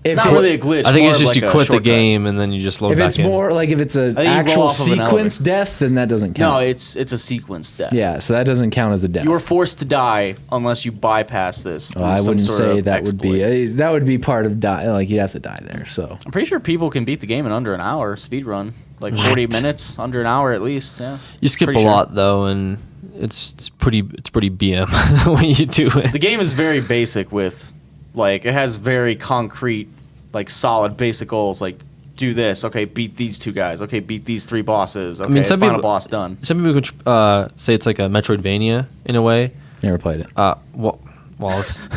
If Not it- really a glitch. I think more it's of just like you a quit the shortcut. game and then you just load if back it's in. more like if it's an think you roll actual off of an sequence death, then that doesn't No, count. it's a sequence death. Yeah, so that doesn't count as a death. You are forced to die unless you bypass this. Oh, through I some wouldn't sort say of that would exploit. be that would be part of die. Like you'd have to die there. So I'm pretty sure people can beat the game in under an hour speed run, like 40 minutes, under an hour at least. Yeah. You skip a Pretty sure. lot though, and it's pretty BM when you do it. The game is very basic with, like, it has very concrete, like, solid basic goals. Like, do this. Okay, beat these 2 guys. Okay, beat these 3 bosses. Okay, some final people- boss done. Some people could say it's like a Metroidvania in a way. never played it. Well,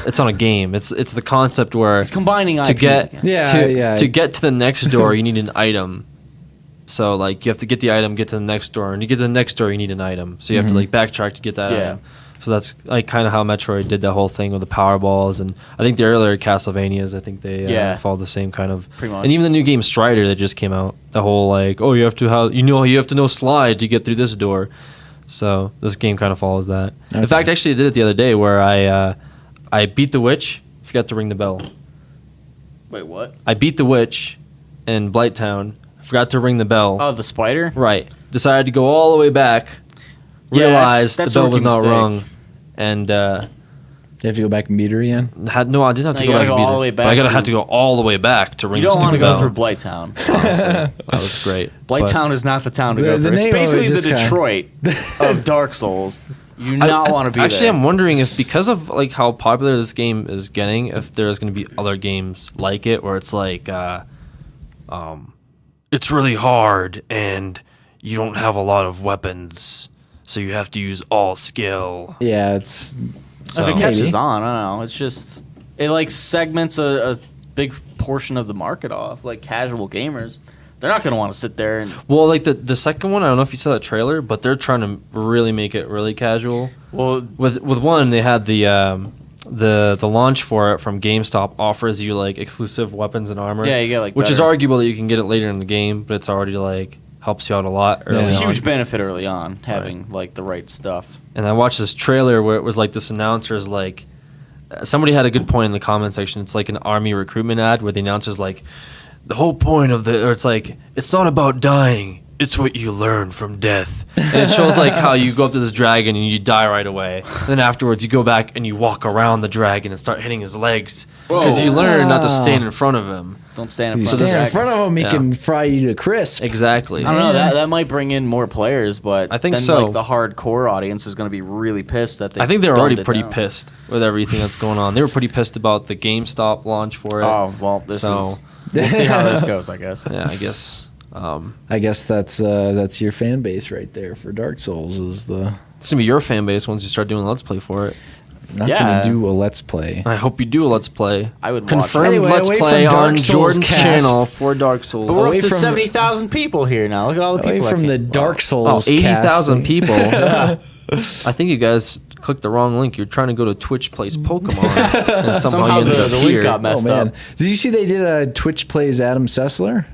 it's on a game. It's the concept where It's combining to IPs get again. to get to the next door you need an item. So like you have to get the item, get to the next door, and you get to the next door you need an item. So you have to like backtrack to get that Yeah. item. So that's like kind of how Metroid did that whole thing with the power balls, and I think the earlier Castlevanias, I think they Yeah. followed the same kind of. Pretty much. And even the new game Strider that just came out, the whole like, oh, you have to know slide to get through this door. So this game kind of follows that. Okay. In fact, actually, I did it the other day where I beat the witch, forgot to ring the bell. Wait, what? I beat the witch in Blighttown, forgot to ring the bell. Oh, the spider? Right. Decided to go all the way back. Yeah, Realized that's the bell a was rookie not mistake. rung. And You have to go back and beat her again? No, I didn't have to No, go you back gotta and go beat all her. the way But I back had to go all the way back to ring You don't want to stupid go through bell. Blighttown, honestly. That was great. Blighttown is not the town to The- go the through. It's name of it basically the just kinda- Detroit of Dark Souls. You do not want to be Actually, there. I'm wondering if because of like how popular this game is getting, if there's going to be other games like it where it's like, it's really hard and you don't have a lot of weapons, so you have to use all skill. Yeah, it's... So, if it catches Maybe. on, I don't know. It's just it like segments a big portion of the market off, like casual gamers. They're not gonna want to sit there and well, like the second one, I don't know if you saw that trailer, but they're trying to really make it really casual. well, With one, they had the launch for it from GameStop offers you like exclusive weapons and armor. Yeah, you get, like, which is better- arguable that you can get it later in the game, but it's already like helps you out a lot. Early it's a Yeah. huge on. benefit early on having like the right stuff. And I watched this trailer where it was like this announcer's like, somebody had a good point in the comment section. It's like an army recruitment ad where the announcer's like, the whole point of or it's like, it's not about dying. It's what you learn from death. And it shows like how you go up to this dragon and you die right away. Then afterwards you go back and you walk around the dragon and start hitting his legs. Because you learn not to stand in front of him. Don't stand in You front of the stand in dragon. front of him, he Yeah. can fry you to crisp. Exactly. I don't know. That might bring in more players, but I think then, so. Like the hardcore audience is going to be really pissed that they. I think they're already dumbed it pretty down. pissed with everything that's going on. They were pretty pissed about the GameStop launch for it. Oh well, this So- is. We'll see how this goes, I guess. Yeah, I guess. I guess that's your fan base right there for Dark Souls. Is the It's gonna be your fan base once you start doing Let's Play for it. not Yeah. gonna do a Let's Play. I hope you do a Let's Play. I would watch Confirmed it. Anyway, Let's away Play from Dark on Souls Jordan's cast. channel for Dark Souls. But we're Away up to from- 70,000 people here now. Look at all the Away people. that from the came- Dark Wow. Souls. 80,000 cast. people. I think you guys clicked the wrong link. You're trying to go to Twitch Plays Pokemon, and somehow you ended up the link here. got Oh messed man, up. did you see they did a Twitch plays Adam Sessler?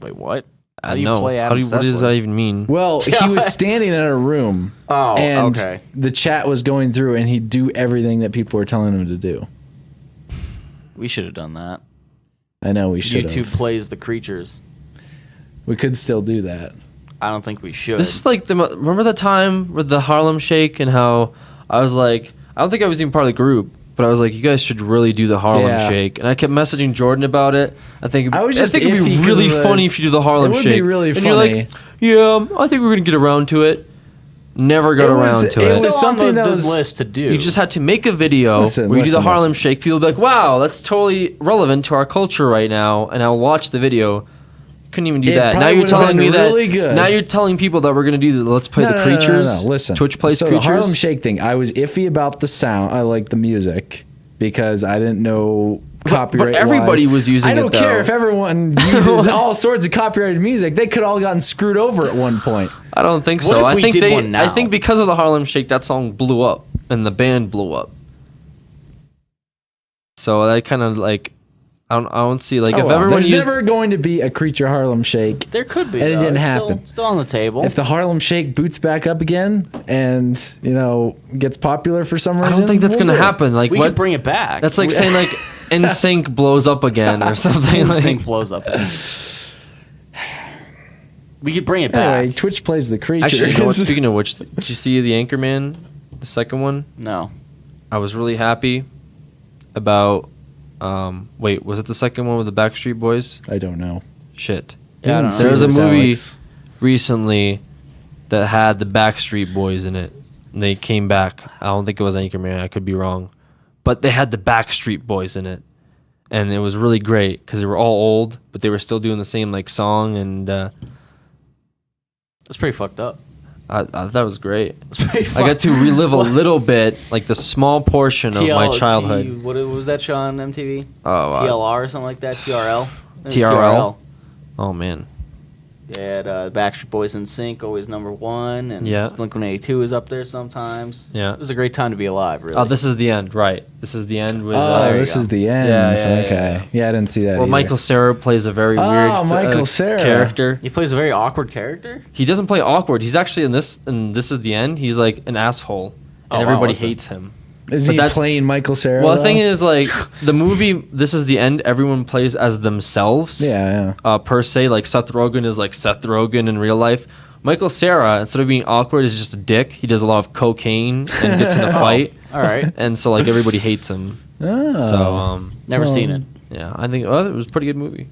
Wait, what? I How do you know. play How Adam do you, what does Sessler? that even mean? Well, he was standing in a room. Oh, and okay. the chat was going through, and he'd do everything that people were telling him to do. We should have done that. I know we should YouTube have. plays the creatures. We could still do that. I don't think we should. This is like remember the time with the Harlem Shake and how I was like, I don't think I was even part of the group, but I was like, you guys should really do the Harlem Yeah. Shake, and I kept messaging Jordan about it. I think I was just it'd iffy be 'cause really of the- funny if you do the Harlem It would Shake. be really and funny. You're like, yeah, I think we're gonna get around to it. Never got It was- around to it it. It's was still something on that the was- list to do. You just had to make a video Listen, where you do the listen, Harlem listen. Shake. People would be like, wow, that's totally relevant to our culture right now, and I'll watch the video. Couldn't even do It that. Now probably you're would've telling been me really that. good. Now you're telling people that we're gonna do the Let's Play the Creatures. No. Listen, Twitch plays so Creatures. the Harlem Shake thing. I was iffy about the sound. I like the music because I didn't know copyright. everybody was using I don't it, though. care if everyone uses all sorts of copyrighted music. They could all gotten screwed over at one point. I don't think What so. if I we think did they. one now? I think because of the Harlem Shake, that song blew up and the band blew up. So that kind of like, I don't see like if Oh, well, everyone there's used. never going to be a Creature Harlem Shake. There could be. And it though. didn't It's happen. Still on the table. If the Harlem Shake boots back up again and gets popular for some reason, I don't think that's we'll gonna do it. happen. Like we what? could bring it back. That's like saying like NSYNC blows up again or something. Sync Like, blows up. We could bring it back. Anyway, Twitch plays the Creature. actually, you know what? Speaking of which, did you see the Anchorman, the second one? No. I was really happy about. Wait, was it the second one with the Backstreet Boys? I don't know. Shit. Yeah, I don't know. There was a See this, movie Alex. recently that had the Backstreet Boys in it. And they came back. I don't think it was Anchorman. I could be wrong. But they had the Backstreet Boys in it. And it was really great because they were all old, but they were still doing the same like song. And That's pretty fucked up. I thought it was great. That's pretty I got to relive a little bit, like the small portion of my childhood. What was that show on MTV? Oh, TLR or something like that? TRL? It was TRL? Oh, man. Yeah, Backstreet Boys in Sync, always number one, and Yeah. Blink-182 is up there sometimes. Yeah. It was a great time to be alive, really. Oh, this is the end, right? This is the end with. Oh, there you this go. is the end. Yeah, yeah, okay. Yeah, I didn't see that. Well, either. Michael Cera plays a very Oh, weird Michael Cera. character. He plays a very awkward character. He doesn't play awkward. He's actually in this. And this is the end. He's like an asshole, and Oh, wow, everybody what the- hates him. Is but he that's- playing Michael Cera? Well, the thing though? is, like the movie. This is the end. Everyone plays as themselves. yeah. Per se, like Seth Rogen is like Seth Rogen in real life. Michael Cera, instead of being awkward, is just a dick. He does a lot of cocaine and gets in a fight. All right. And so like everybody hates him. Oh. So Never seen it. yeah, I think it was a pretty good movie.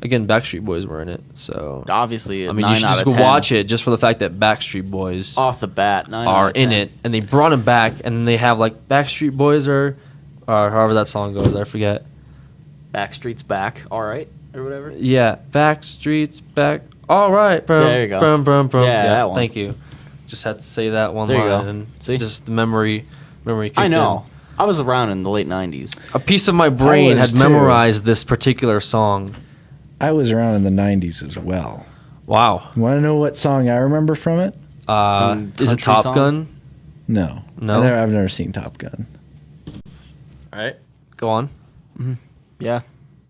Again, Backstreet Boys were in it, so Obviously, I mean, 9 you should out just of go 10. watch it just for the fact that Backstreet Boys Off the bat, 9 are out of in 10. it, and they brought him back, and then they have like Backstreet Boys or however that song goes, I forget. Backstreet's back. All right, or whatever. Yeah, Backstreet's back. All right, brum, There you go. Brum, brum, brum. Yeah, that one. Thank you. Just had to say that one There you line, go. and See? just the memory kicked I know. in. I was around in the late 90s. A piece of my brain was had too. memorized this particular song. I was around in the 90s as well. Wow. You want to know what song I remember from it? Some Is it country Top song? Gun? No. No? I've never seen Top Gun. All right. Go on. Yeah.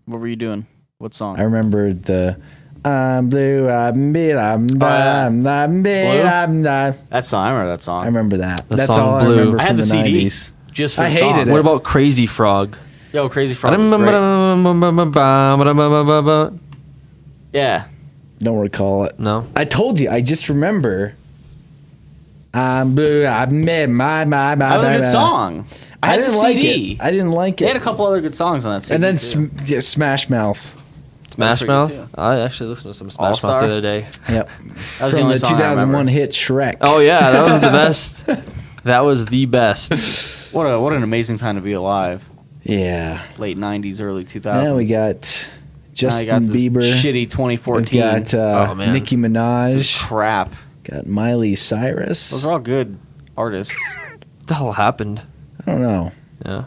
What were you doing? What song? I remember the I'm blue, I'm beat, I'm yeah. I'm beat, Blue? I'm That song. I remember that song. I remember that. The That's song all Blue. I remember I had from the the CD. 90s. Just for I the hated song. it. What about Crazy Frog? Yo, Crazy Frog was great. Yeah. Don't recall it. No. I told you. I just remember. I'm blue. I'm mid. That was a good song. I had didn't the like CD. it. I didn't like They it. had a couple other good songs on that CD. And then too. Smash Mouth. Smash pretty Mouth? good, too. I actually listened to some Smash Mouth All-Star? the other day. Yep. That was From the only the song I 2001 remember. hit Shrek. Oh, yeah. That was the best. That was the best. What an amazing time to be alive. Yeah. Late 90s, early 2000s. Now we got Now you Justin got this Bieber. shitty We've 2014. got Oh, man. Nicki This is Minaj. crap. Got Miley Cyrus. Those are all good artists. What the hell happened? I don't know. Yeah.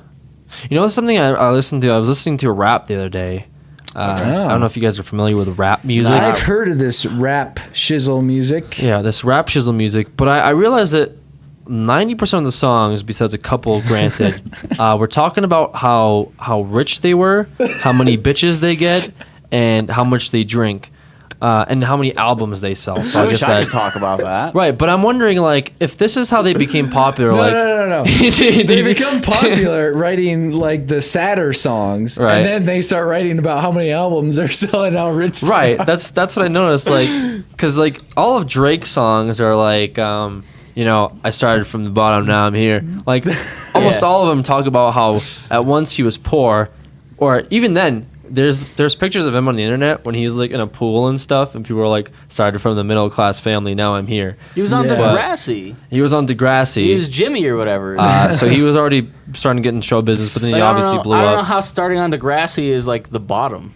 You know, something I listened to? I was listening to a rap the other day. I don't know if you guys are familiar with rap music. I've heard of this rap shizzle music. Yeah, this rap shizzle music. But I realized that 90% of the songs, besides a couple granted, we're talking about how rich they were, how many bitches they get, and how much they drink, and how many albums they sell. So I I wish guess I that. could talk about that. Right, but I'm wondering, like, if this is how they became popular, like, No. They become popular writing like the sadder songs, Right. and then they start writing about how many albums they're selling, how rich. they Right, are. that's what I noticed. Like, because like all of Drake's songs are like, you know, I started from the bottom, now I'm here. Like, almost Yeah. all of them talk about how at once he was poor, or even then, there's pictures of him on the internet when he's like in a pool and stuff, and people are like, started from the middle class family, now I'm here. He was on Yeah. Degrassi. He was on Degrassi, He was Jimmy or whatever. so he was already starting to get in show business, but then Like, he obviously blew I don't know up. how starting on Degrassi is like the bottom.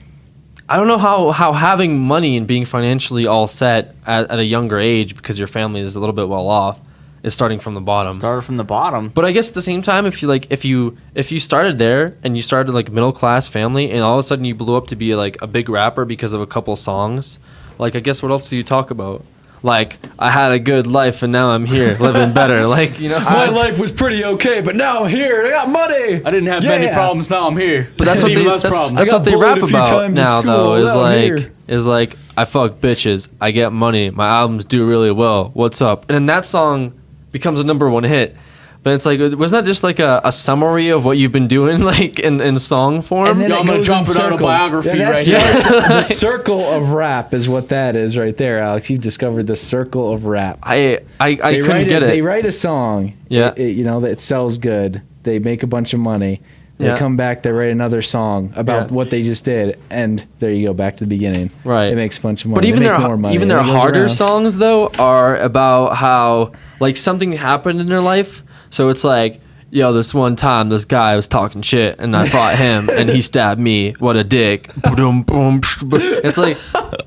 I don't know how having money and being financially all set at a younger age because your family is a little bit well off is starting from the bottom. Started from the bottom. But I guess at the same time, if you started there and you started like middle class family and all of a sudden you blew up to be like a big rapper because of a couple songs, like I guess what else do you talk about? Like, I had a good life and now I'm here living better. Like, you know, My life was pretty okay, but now I'm here. I got money. I didn't have many problems. Now I'm here. But that's what Even they less problems. that's I got what they bullied rap a few about times at now school, though now I'm here. is like I fuck bitches, I get money, my albums do really well. What's up? And then that song becomes a #1 hit. But it's like, wasn't that just like a summary of what you've been doing, like in song form? And then Yo, it I'm gonna goes drop in an circle. autobiography that's right the circle of rap is what that is right there, Alex. You've discovered the circle of rap. I They couldn't write get They it. write a song. Yeah. You know, that sells good. They make a bunch of money. They Yeah. come back. They write another song about Yeah. what they just did, and there you go, back to the beginning. Right. It makes a bunch of money. But even They make more money. even their and it goes harder around. songs though are about how like something happened in their life. So it's like, yo, this one time this guy was talking shit and I fought him and he stabbed me. What a dick. Boom, boom. It's like,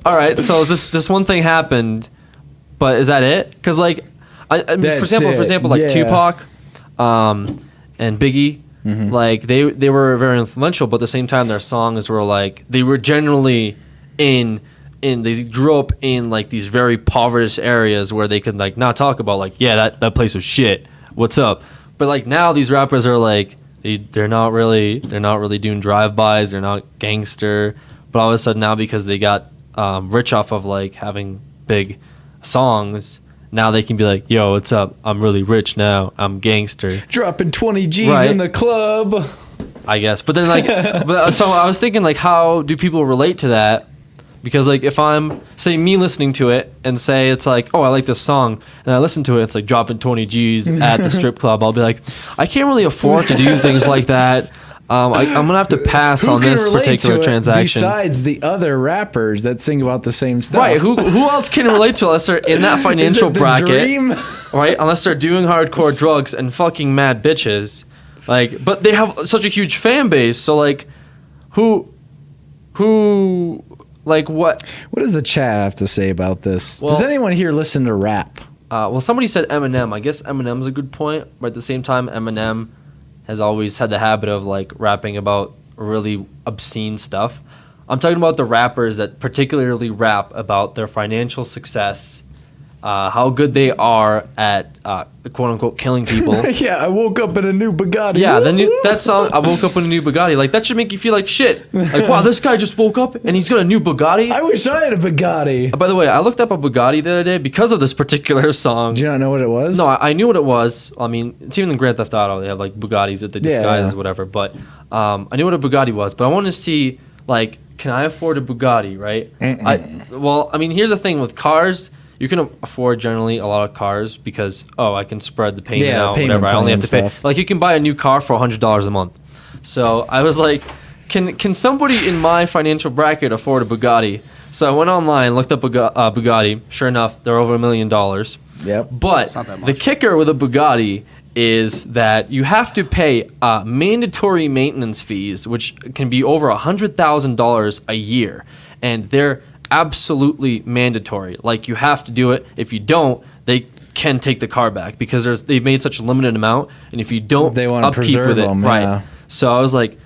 all right, so this one thing happened, but is that it? Because like, I mean, for That's example, like yeah. Tupac, and Biggie. Mm-hmm. Like they were very influential, but at the same time their songs were like they were generally in they grew up in like these very impoverished areas where they could like not talk about like, yeah, that place was shit, what's up. But like now these rappers are like they're not really doing drive-bys, they're not gangster, but all of a sudden now because they got rich off of like having big songs, now they can be like, yo, what's up, I'm really rich now, I'm gangster, Dropping 20 G's Right. in the club. I guess. But then like so I was thinking like, how do people relate to that? Because like if I'm say me listening to it and say it's like, oh, I like this song, and I listen to it, it's like dropping 20 G's at the strip club. I'll be like, I can't really afford to do things like that. I'm gonna have to pass Who on can this relate particular to it transaction. besides the other rappers that sing about the same stuff? Right? Who else can relate to it unless they're in that Is financial it the bracket? dream? Right? Unless they're doing hardcore drugs and fucking mad bitches. Like, but they have such a huge fan base. So like, who, like what? What does the chat have to say about this? Well- Does anyone here listen to rap? Well, somebody said Eminem. I guess Eminem's a good point, but at the same time, Eminem has always had the habit of like rapping about really obscene stuff. I'm talking about the rappers that particularly rap about their financial success, how good they are at quote unquote killing people. Yeah, I woke up in a new Bugatti. Yeah, that song, I woke up in a new Bugatti. Like that should make you feel like shit. Like wow, this guy just woke up and he's got a new Bugatti. I wish I had a Bugatti. By the way, I looked up a Bugatti the other day because of this particular song. Do you not know what it was? No, I knew what it was. I mean, it's even in Grand Theft Auto. They have like Bugattis that they disguise as whatever. But I knew what a Bugatti was. But I wanted to see like, can I afford a Bugatti? Right? Well, I mean, here's the thing with cars. You can afford generally a lot of cars because I can spread the payment out. Payment Whatever. I only have to pay. stuff. Like you can buy a new car for $100 a month. So I was like, can somebody in my financial bracket afford a Bugatti? So I went online, looked up Bugatti. Sure enough, they're over $1 million. Yep. But not that much. the kicker with a Bugatti is that you have to pay mandatory maintenance fees, which can be over $100,000 a year, and they're absolutely mandatory. Like you have to do it. If you don't, they can take the car back because they've made such a limited amount, and if you don't, They wanna upkeep preserve with it, them, right? yeah. So I was like,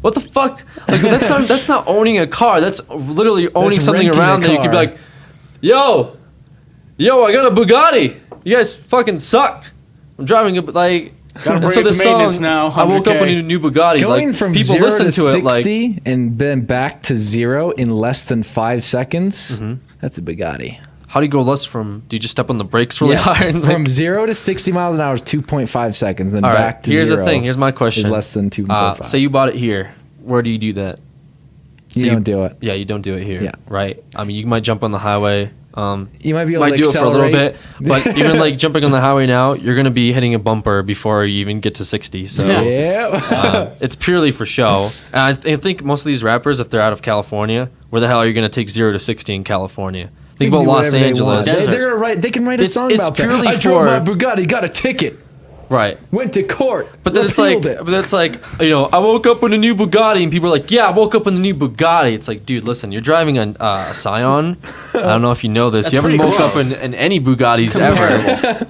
what the fuck? Like that's not owning a car. That's literally owning That's something renting a around that you could be car. like, yo, I got a Bugatti. You guys fucking suck. I'm driving a like. Gotta and bring it to this maintenance now, I woke up 100K. and need a new Bugatti. Going like from people 0 listen to to it like 60 and then back to 0 in less than 5 seconds. Mm-hmm. That's a Bugatti. how do you go less from? Do you just step on the brakes really Yes, hard? and, from like, 0 to 60 miles an hour is 2.5 seconds. Then all back right. to Here's 0 the thing. Here's my question. is less than 2.5. Say you bought it here. Where do you do that? you So don't do it. Yeah, you don't do it here. Yeah. Right. I mean, you might jump on the highway. You might be able Might to do it for a little bit, accelerate. but even like jumping on the highway now, you're gonna be hitting a bumper before you even get to 60. So Yeah. it's purely for show. And I think most of these rappers, if they're out of California, where the hell are you gonna take 0 to 60 in California? Think about do Los whatever they Angeles. want. They're gonna write. They can write a It's- song it's about that. purely I drove my for- Bugatti, got a ticket, Right. went to court, But then repealed it. it's like, I woke up in a new Bugatti, and people are like, yeah, I woke up in the new Bugatti. It's like, dude, listen, you're driving a Scion. I don't know if you know this. That's you haven't pretty woke up close. in any Bugattis ever.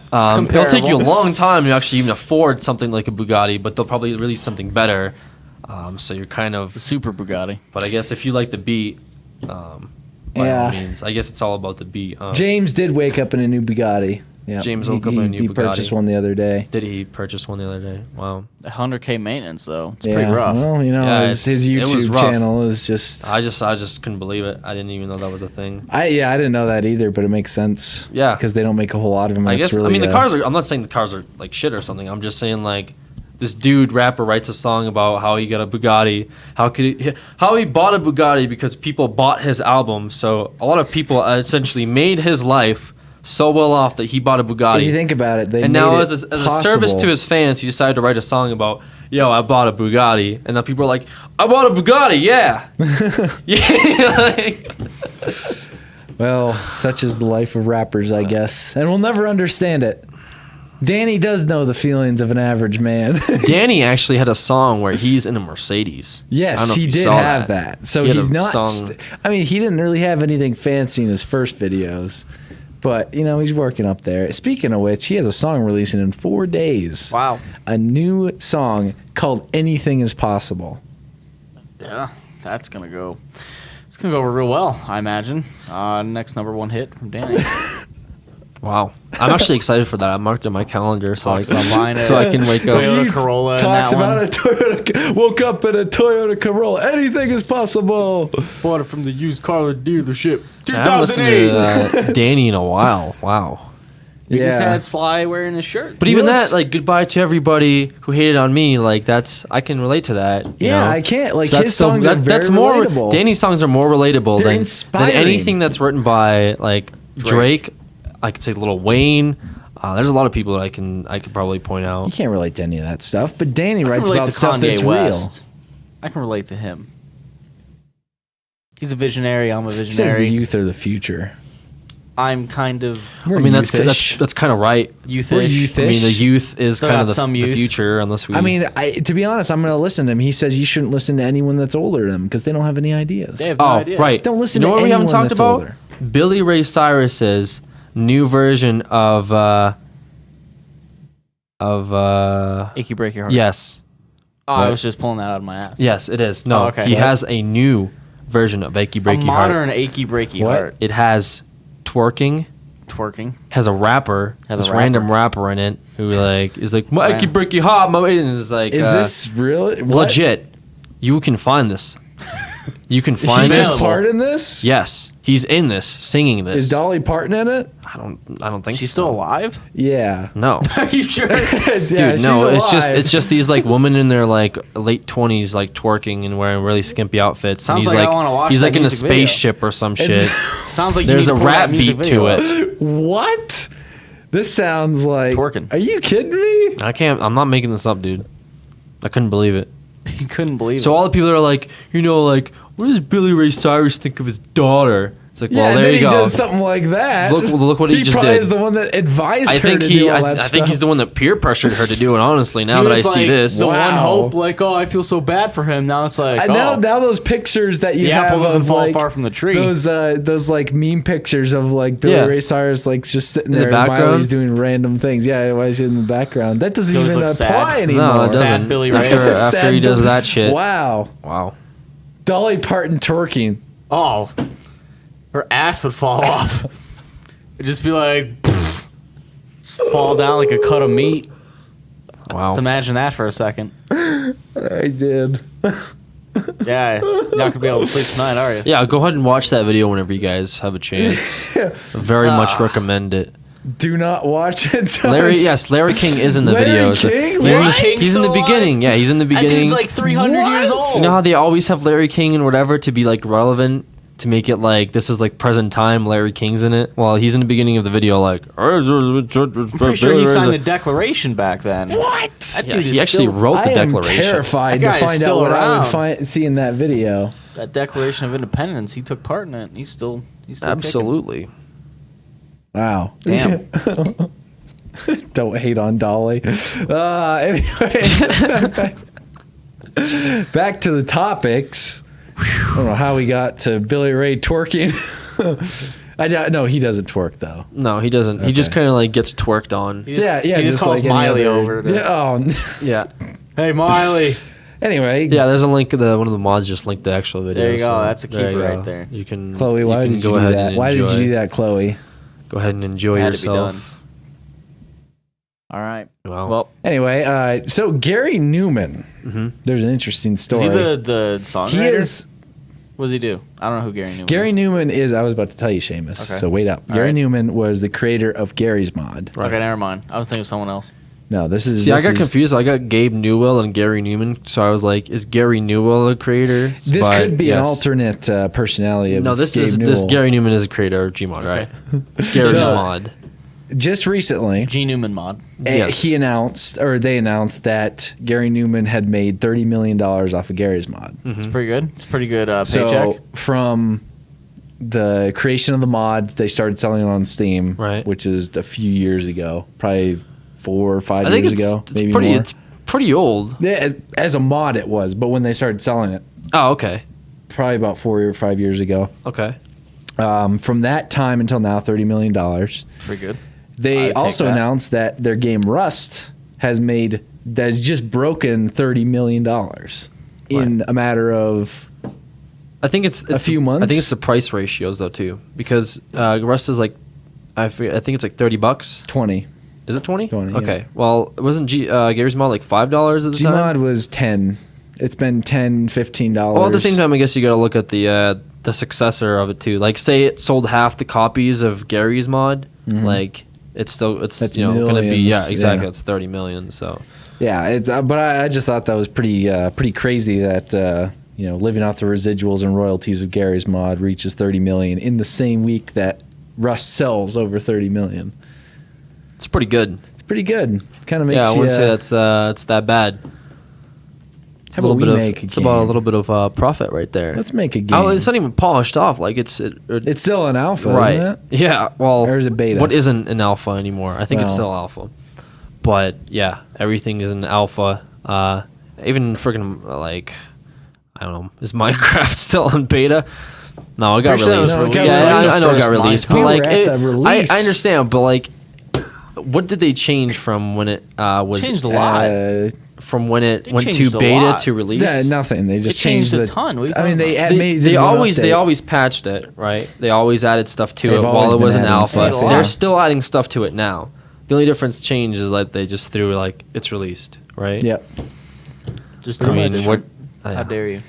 It'll take you a long time to actually even afford something like a Bugatti, but they'll probably release something better. So you're kind of, Super Bugatti. but I guess if you like the beat, by Yeah. all means, I guess it's all about the beat. James did wake up in a new Bugatti. Yeah, James woke up in a new He Bugatti. purchased one the other day. Did he purchase one the other day? Wow. 100K maintenance though. It's Yeah, pretty rough. well, Yeah, his it was YouTube rough. channel is just. I just couldn't believe it. I didn't even know that was a thing. I didn't know that either, but it makes sense. Yeah. because they don't make a whole lot of them. I and it's guess really, the cars are. I'm not saying the cars are like shit or something. I'm just saying like this dude rapper writes a song about how he got a Bugatti. How he bought a Bugatti because people bought his album. So a lot of people essentially made his life so well off that he bought a Bugatti. If you think about it, they and made now it as a service to possible. his fans, he decided to write a song about, I bought a Bugatti. And then people are like, I bought a Bugatti, yeah. Yeah. like- Well, such is the life of rappers, I guess, and we'll never understand it. Danny does know the feelings of an average man. Danny actually had a song where he's in a Mercedes. I don't Yes, know if he you did saw have that. So He had he's a not. song- I mean, he didn't really have anything fancy in his first videos, but he's working up there. Speaking of which, he has a song releasing in 4 days. Wow. A new song called "Anything Is Possible." Yeah, that's gonna go. It's gonna go over real well, I imagine. Next #1 hit from Danny. Wow. I'm actually excited for that. I marked it on my calendar so I Talks about buying so I can wake up. Toyota Corolla. in Talks that about one. a Toyota. Woke up in a Toyota Corolla. Anything is possible. Bought it from the used car dealership. I haven't listened to Danny in a while. Wow. We just Yeah. had Sly wearing his shirt. But You even know that, what's- like, goodbye to everybody who hated on me. Like, I can relate to that. you Yeah, know? I can't. Like, So his songs are very that's more. relatable. Danny's songs are more relatable They're than inspiring. anything that's written by like Drake. I could say Lil Wayne. There's a lot of people that I could probably point You out. can't relate to any of that stuff, but Danny I can writes relate about to stuff Kanye that's West. I can relate to him. He's a visionary. I'm a real. He says visionary. the youth are the future. I'm kind of We're I mean, that's youthish. kind of right. youthish. We're youth-ish. I mean, the youth is Still kind got of the, some the youth. future, unless we. I mean, to be honest, I'm going to listen to him. He says you shouldn't listen to anyone that's older than him because they don't have any ideas. They have no oh, idea. right. Don't listen you know to what we haven't anyone talked that's about? older. Billy Ray Cyrus's new version of Achy break your heart. yes, Oh, I was just pulling that out of my ass. yes, it is. No, Oh, okay. he What? has a new version of Achy A Breaky modern Heart. achy breaky What? heart. It has twerking. Twerking. Has a rapper, Has a this rapper. random rapper in it who like is like my achy breaky heart, my and is like Is this really what? legit. You can find this. You can Is he find He's this. just part in this? Yes, he's in this, singing this. Is Dolly Parton in it? I don't think She's so. still alive? Yeah. No. Are you sure? Yeah, Dude, she's no, it's alive. just these like women in their like late 20s like twerking and wearing really skimpy outfits. Sounds and like I wanna watch he's that like in a music video. spaceship or some shit. Sounds like There's you a need to pull rap that music beat to video it. up. What? This sounds like Twerking. Are you kidding me? I'm not making this up, dude. I couldn't believe it. He couldn't believe So it. all the people are like, like, what does Billy Ray Cyrus think of his daughter? It's like, Yeah, well, and there then you he go. does something like that. Look what he just probably did. is the one that advised I her think to he, do all I that stuff. think he's the one that peer pressured her to do it. Honestly, now He that I was see like this, the one Wow. hope, like, oh, I feel so bad for him. Now it's like, I oh, now those pictures that you the have apple doesn't of fall like far from the tree. those like meme pictures of like Billy Yeah. Ray Cyrus like just sitting In the there and background? Miley's doing random things. Yeah, why is he in the background? That doesn't He always even looks apply sad. anymore. no, it Sad doesn't. Billy Ray. After Sad he does Bill- that shit, Wow. wow. Dolly Parton twerking. oh, her ass would fall off. It'd just be like, poof, just fall down like a cut of meat. Wow. Just imagine that for a second. I did. Yeah, you're not gonna be able to sleep tonight, are you? Yeah, go ahead and watch that video whenever you guys have a chance. Very much recommend it. Do not watch it. Larry King is in the Larry video. King? He's, in Larry the, King's he's in the still alive? beginning. Yeah, he's in the That beginning. dude's like 300 years What? old. You know how they always have Larry King and whatever to be like relevant, to make it like this is like present time. Larry King's in it. Well, he's in the beginning of the video like. I'm pretty sure he signed the Declaration back then. What? That Yeah, dude is he actually still, wrote the I am Declaration. terrified That to guy is find out still what I would around. see in that video. that Declaration of Independence. He took part in it. He's still kicking. Absolutely. Wow. Damn. Don't hate on Dolly. Anyway, back to the topics. I don't know how we got to Billy Ray twerking. No, he doesn't twerk though. No, he doesn't. He just Okay. kind of like gets twerked on. He just, He just calls like any Miley other- over. To, Yeah, oh, Yeah. Hey, Miley. anyway, Yeah, there's a link. One of the mods just linked the actual video. There you go. so That's a there keeper you right go. there. You can. Chloe, why can did you go do ahead that? and Why did you enjoy- do that, Chloe? Go ahead and enjoy Had to be done. yourself. All right. Wow. Well, Anyway, so Gary Newman. Mm-hmm. There's an interesting is story. he the songwriter? He is. What does he do? I don't know who Gary Newman Gary is. Newman is. I was about to tell you, Seamus. Okay. So wait up. All Gary right. Newman was the creator of Gary's Mod. Right. Okay, never mind. I was thinking of someone else. No, this is. See, I this got is- confused. I got Gabe Newell and Gary Newman, so I was like, "Is Gary Newell a creator?" This But could be an yes. alternate personality of No, this Gabe is Newell. this Gary Newman is a creator of Gmod, right? Gary's So- mod. Just recently, G Newman mod. Yes. they announced that Gary Newman had made $30 million off of Gary's Mod. It's pretty good. It's a pretty good So paycheck. from the creation of the mod, they started selling it on Steam, Right. which is a few years ago, probably 4 or 5 I think years it's, ago, it's maybe pretty. more. It's pretty old. Yeah, as a mod, it was, but when they started selling it, Oh, okay. probably about 4 or 5 years ago. Okay. From that time until now, $30 million. Pretty good. They I'd take also that. announced that their game Rust has just broken $30 million in a matter of. I think it's A few months? I think it's the price ratios though too, because Rust is like, I think it's like $30. 20. Is it 20? 20, Okay. yeah. Well, wasn't Gary's mod like $5 at the time? Gmod was 10. It's been $10, $15. Well, at the same time, I guess you got to look at the successor of it too. Like, say it sold half the copies of Gary's mod, Mm-hmm. like it's That's going to be millions, exactly. yeah. It's 30 million. So Yeah, it's but I just thought that was pretty crazy that living off the residuals and royalties of Gary's mod reaches 30 million in the same week that Rust sells over 30 million. it's pretty good. It's pretty good. Kind of makes Yeah, I you. wouldn't say it's that bad. It's How about we make a it's about a game? little bit of profit right there. Let's make a game. Oh, it's not even polished off. Like it's still an alpha, right. isn't it? Yeah. Well, Or is it beta? What isn't an alpha anymore? I think it's Well. still alpha. But yeah, everything is an alpha. Even freaking like, I don't know, is Minecraft still in beta? No, it got Pretty sure it was released. released. Yeah, I know it got First released, Minecraft. but We like, were at the release. I understand, but like, what did they change from when it was Changed a lot. from when it They went to changed a beta lot. to release? Yeah, nothing. They just It changed a the ton. What are you I mean, talking about? They always patched it, right? They always added stuff to They've it always while it been was an adding alpha. stuff, yeah. They're still adding stuff to it now. The only difference change is like they just threw like it's released, right? Yep. Just I tell me mean, what? How dare you?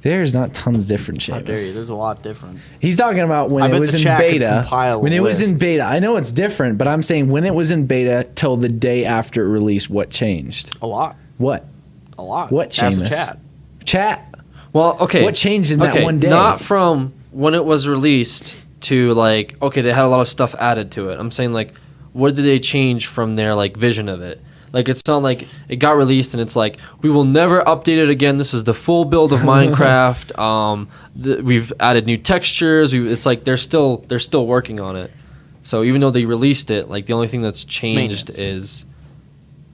There's not tons different How dare you? shapes. There's a lot different. He's talking about when I it bet was the in chat could beta. compile a When it was in list. beta, I know it's different, but I'm saying when it was in beta till the day after it released, what changed? A lot. What? A lot. What, Ask the Seamus? chat. Chat. Well, okay. What changed in that one day? Not from when it was released to like okay, they had a lot of stuff added to it. I'm saying like, what did they change from their like vision of it? Like it's not like it got released and it's like we will never update it again. This is the full build of Minecraft. We've added new textures. It's like they're still working on it. So even though they released it, like the only thing that's changed maintenance. is,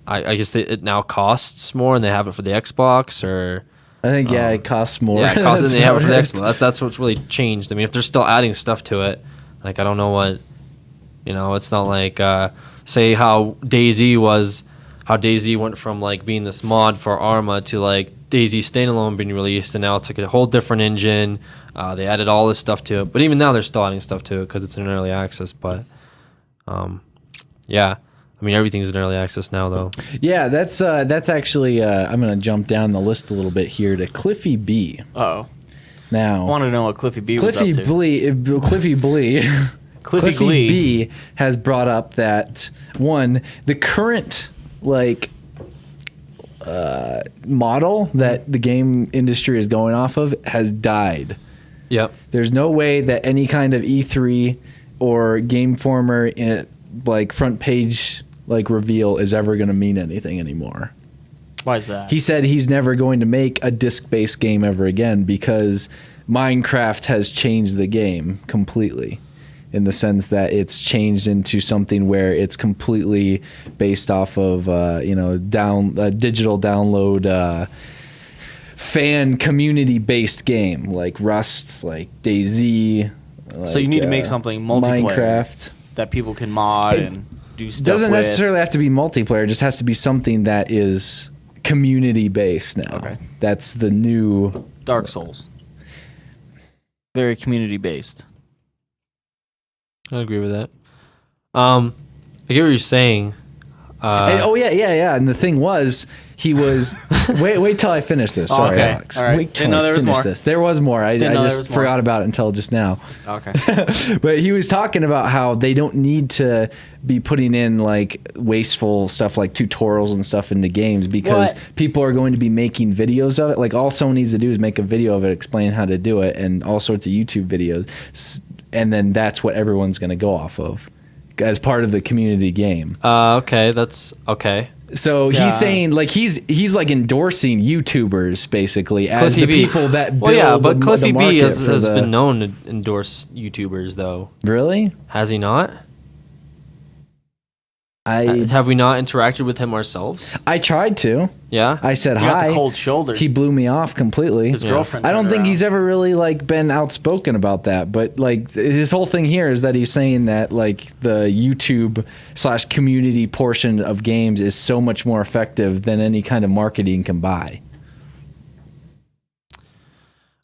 I guess it now costs more and they have it for the Xbox or. I think it costs more. Yeah, it costs and That's they have it for the about Xbox. That's what's really changed. I mean, if they're still adding stuff to it, like I don't know what, it's not like say how DayZ went from like being this mod for Arma to like DayZ standalone being released, and now it's like a whole different engine. They added all this stuff to it, but even now they're still adding stuff to it because it's in early access. But yeah, I mean everything's in early access now though. Yeah, that's actually. I'm gonna jump down the list a little bit here to Cliffy B. Uh-oh. Now, I want to know what Cliffy B was up to. Cliffy Glee. B has brought up that the current model that the game industry is going off of has died. Yep. There's no way that any kind of E3 or Game Informer in like front page reveal is ever going to mean anything anymore. Why is that? He said he's never going to make a disc-based game ever again because Minecraft has changed the game completely, in the sense that it's changed into something where it's completely based off of digital download fan community based game like Rust, like DayZ. So you need to make something multiplayer Minecraft. that people can mod and do stuff Doesn't with. necessarily have to be multiplayer. It just has to be something that is community based now. Okay. That's the new Dark Souls. Very community based. I agree with that. I get what you're saying. And the thing was, he was wait till I finish this. Sorry, okay. Alex. All right. Wait till Didn't know I there was finish more. this. There was more. I Didn't know there just was more. forgot about it until just now. Okay. But he was talking about how they don't need to be putting in like wasteful stuff like tutorials and stuff into games because What? people are going to be making videos of it. Like all someone needs to do is make a video of it, explain how to do it, and all sorts of YouTube videos, and then that's what everyone's going to go off of as part of the community game. Okay, that's okay. So Yeah. he's saying like he's like endorsing YouTubers basically as Cliffy the B. people that build Well, yeah, but the Cliffy B market has for the- been known to endorse YouTubers, though. Really? Has he not? I Have we not interacted with him ourselves? tried to. Yeah. I said You got hi. the cold shoulder. He blew me off completely. His girlfriend. I don't turned think he's around. ever really like been outspoken about that, but like his whole thing here is that he's saying that like the YouTube / community portion of games is so much more effective than any kind of marketing can buy.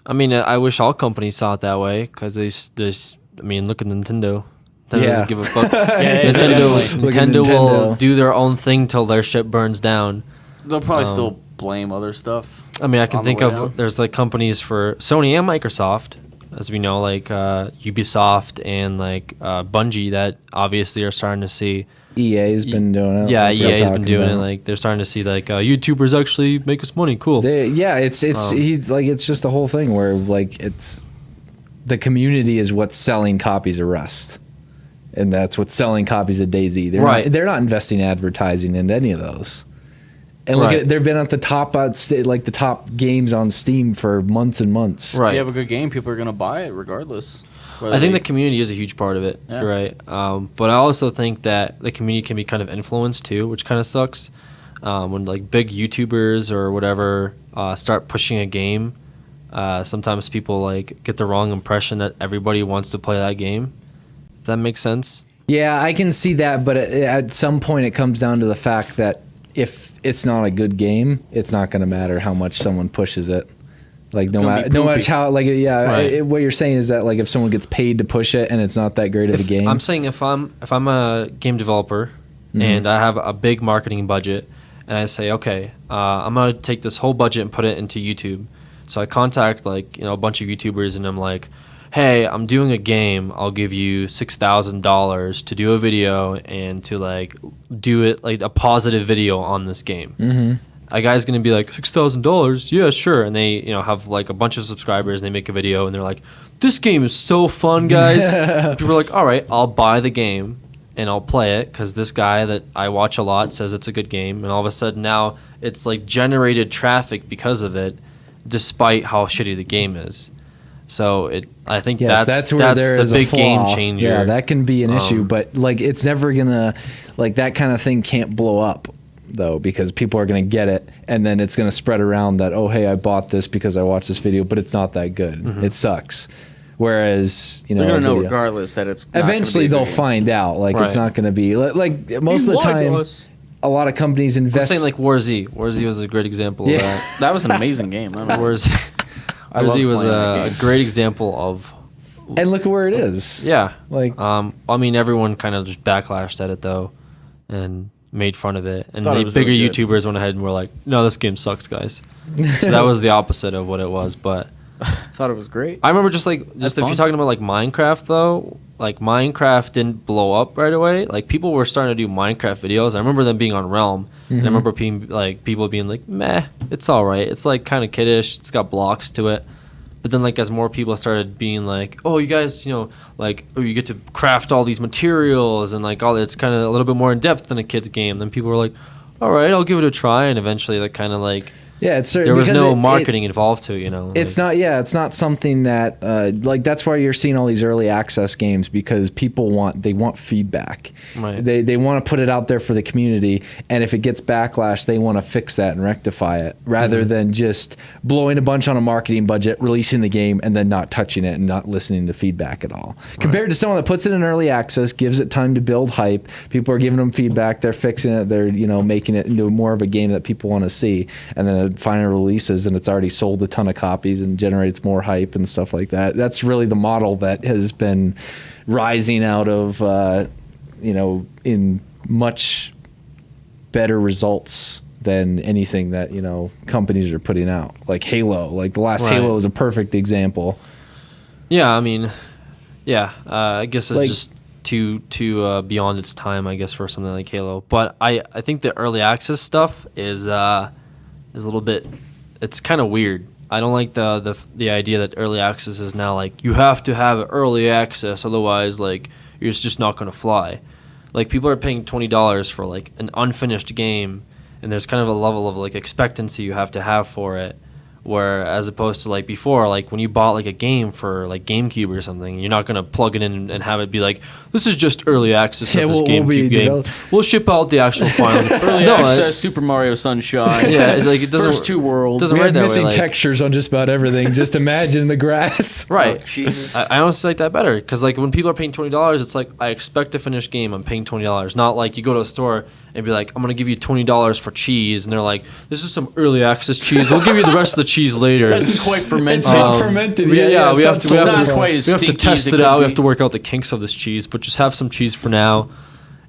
I mean, I wish all companies saw it that way because I mean, look at Nintendo. Nintendo Yeah. doesn't give a fuck. Yeah, Nintendo, Look at Nintendo will Nintendo. do their own thing till their ship burns down. They'll probably still blame other stuff. I mean, I can On the think way of down. there's like companies for Sony and Microsoft. as we know, like Ubisoft and like Bungie that obviously are starting to see. EA's been doing it. Yeah, like we're EA's been talking doing it. about. Like they're starting to see like YouTubers actually make us money. Cool. He's like it's just the whole thing where like it's the community is what's selling copies of Rust, and that's what's selling copies of DayZ. They're not investing advertising into any of those. And look at they've been at the top like the top games on Steam for months and months. If you have a good game, people are gonna buy it regardless. I think the community is a huge part of it. Yeah. You're right. But I also think that the community can be kind of influenced too, which kind of sucks. When like big YouTubers or whatever start pushing a game, sometimes people like get the wrong impression that everybody wants to play that game. If that makes sense? Yeah, I can see that, but at some point it comes down to the fact that if it's not a good game, it's not going to matter how much someone pushes it. Like no matter how what you're saying is that like if someone gets paid to push it and it's not that great of a game. I'm saying if I'm a game developer and I have a big marketing budget and I say, okay, I'm gonna take this whole budget and put it into YouTube. So I contact like a bunch of YouTubers and I'm like, hey, I'm doing a game. I'll give you $6,000 to do a video and to like do it like a positive video on this game. Mm-hmm. A guy's gonna be like $6,000, yeah, sure, and they have like a bunch of subscribers and they make a video and they're like, this game is so fun, guys. People are like, all right, I'll buy the game and I'll play it because this guy that I watch a lot says it's a good game, and all of a sudden now it's like generated traffic because of it, despite how shitty the game is. So I think that's where there is the big a flaw. game changer. Yeah, that can be an issue, but like it's never gonna like that kind of thing can't blow up though, because people are gonna get it and then it's gonna spread around that, oh hey, I bought this because I watched this video, but it's not that good. Mm-hmm. It sucks. Whereas they're gonna know regardless that it's not eventually they'll find out like it's not gonna be like most of the time. A lot of companies invest. I'm saying like War Z. War Z was a great example of that. That was an amazing game. War Z was a great example of. And look at where it is. Yeah. Like, I mean, everyone kind of just backlashed at it though, and made fun of it. And the bigger YouTubers went ahead and were like, "No, this game sucks, guys." So that was the opposite of what it was. But I thought it was great. I remember just if you're talking about like Minecraft though, like Minecraft didn't blow up right away. Like people were starting to do Minecraft videos. I remember them being on Realm, and I remember people being like, "Meh, it's all right. It's like kind of kiddish. It's got blocks to it." But then like as more people started being like, "Oh, you guys, you get to craft all these materials and like all it's kind of a little bit more in depth than a kid's game." Then people were like, "All right, I'll give it a try." And eventually, that kind of like. Yeah, it's there was no marketing involved to it, It's not. Yeah, it's not something that like that's why you're seeing all these early access games, because people want feedback. Right. They want to put it out there for the community, and if it gets backlash, they want to fix that and rectify it, rather than just blowing a bunch on a marketing budget, releasing the game, and then not touching it and not listening to feedback at all. Right. Compared to someone that puts it in early access, gives it time to build hype, people are giving them feedback, they're fixing it, they're making it into more of a game that people want to see, and then it finally releases and it's already sold a ton of copies and generates more hype and stuff like that. That's really the model that has been rising out of in much better results than anything that companies are putting out, like Halo. Like the last Halo is a perfect example. Yeah, I mean, I guess it's just too beyond its time, I guess, for something like Halo. But I think the early access stuff is a little bit, it's kind of weird. I don't like the idea that early access is now like you have to have early access, otherwise like it's just not going to fly. Like people are paying $20 for like an unfinished game, and there's kind of a level of like expectancy you have to have for it. Where as opposed to like before, like when you bought like a game for like GameCube or something, you're not gonna plug it in and have it be like, this is just early access of this GameCube game. We'll ship out the actual final early access Super Mario Sunshine. Yeah, like it doesn't. First two worlds. Doesn't we work have that missing way, like, textures on just about everything. Just imagine the grass. Right. Oh, Jesus. I honestly like that better because like when people are paying $20, it's like I expect a finished game. I'm paying $20, not like you go to a store and be like, I'm gonna give you $20 for cheese, and they're like, this is some early access cheese. We'll give you the rest of the cheese later. That's quite fermented. It's not fermented. We have to quite as we have to stinky test as it it out. could We have be. to work out the kinks of this cheese, but just have some cheese for now.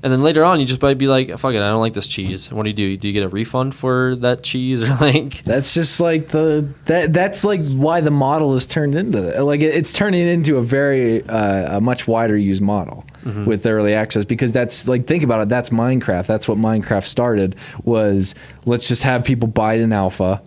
And then later on, you just might be like, fuck it, I don't like this cheese. What do? Do you get a refund for that cheese? Or like, That's just like that's like why the model is turned into that. Like it's turning into a very a much wider used model with early access, because that's like, think about it, that's Minecraft. That's what Minecraft started, was let's just have people buy it in alpha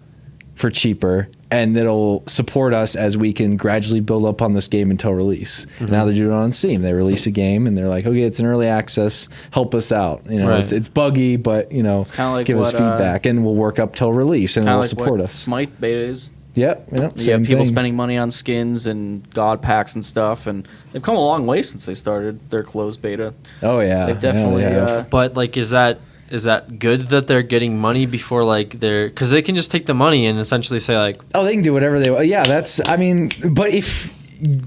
for cheaper, and it'll support us as we can gradually build up on this game until release. And now they're doing it on Steam. They release a game and they're like, okay, it's an early access, help us out. You know, Right. it's buggy, but you know, like give us what, feedback, and we'll work up till release, and it'll support us. Smite beta is. Yep. You Same have people thing. spending money on skins and god packs and stuff, and they've come a long way since they started their closed beta. Oh yeah, They've definitely. Yeah, they have. but like, is that good that they're getting money before like they're, because they can just take the money and essentially say like, Oh, they can do whatever they want. Yeah, that's. I mean, but if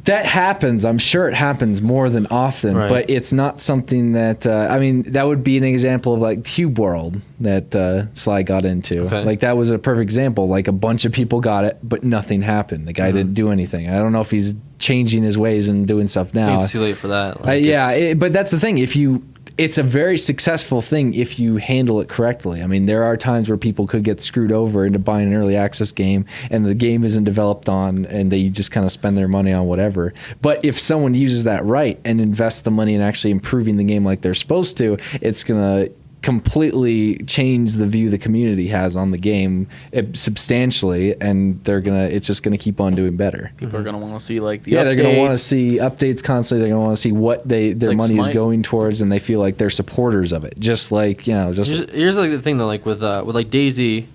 that happens, I'm sure it happens more than often. Right. But it's not something that. I mean, that would be an example of like Cube World that Sly got into. Okay. Like that was a perfect example. Like a bunch of people got it, but nothing happened. The guy didn't do anything. I don't know if he's changing his ways and doing stuff I now. think it's too late for that. Like, But that's the thing. It's a very successful thing if you handle it correctly. I mean, there are times where people could get screwed over into buying an early access game, and the game isn't developed on, and they just kind of spend their money on whatever. But if someone uses that right and invests the money in actually improving the game like they're supposed to, it's gonna completely change the view the community has on the game substantially, and it's just gonna keep on doing better. People are gonna want to see like the Yeah, updates. they're going to want to see updates constantly. They're going to want to see what their like money is Smite. going towards, and they feel like they're supporters of it. Just like, you know, here's like the thing though, like with like DayZ,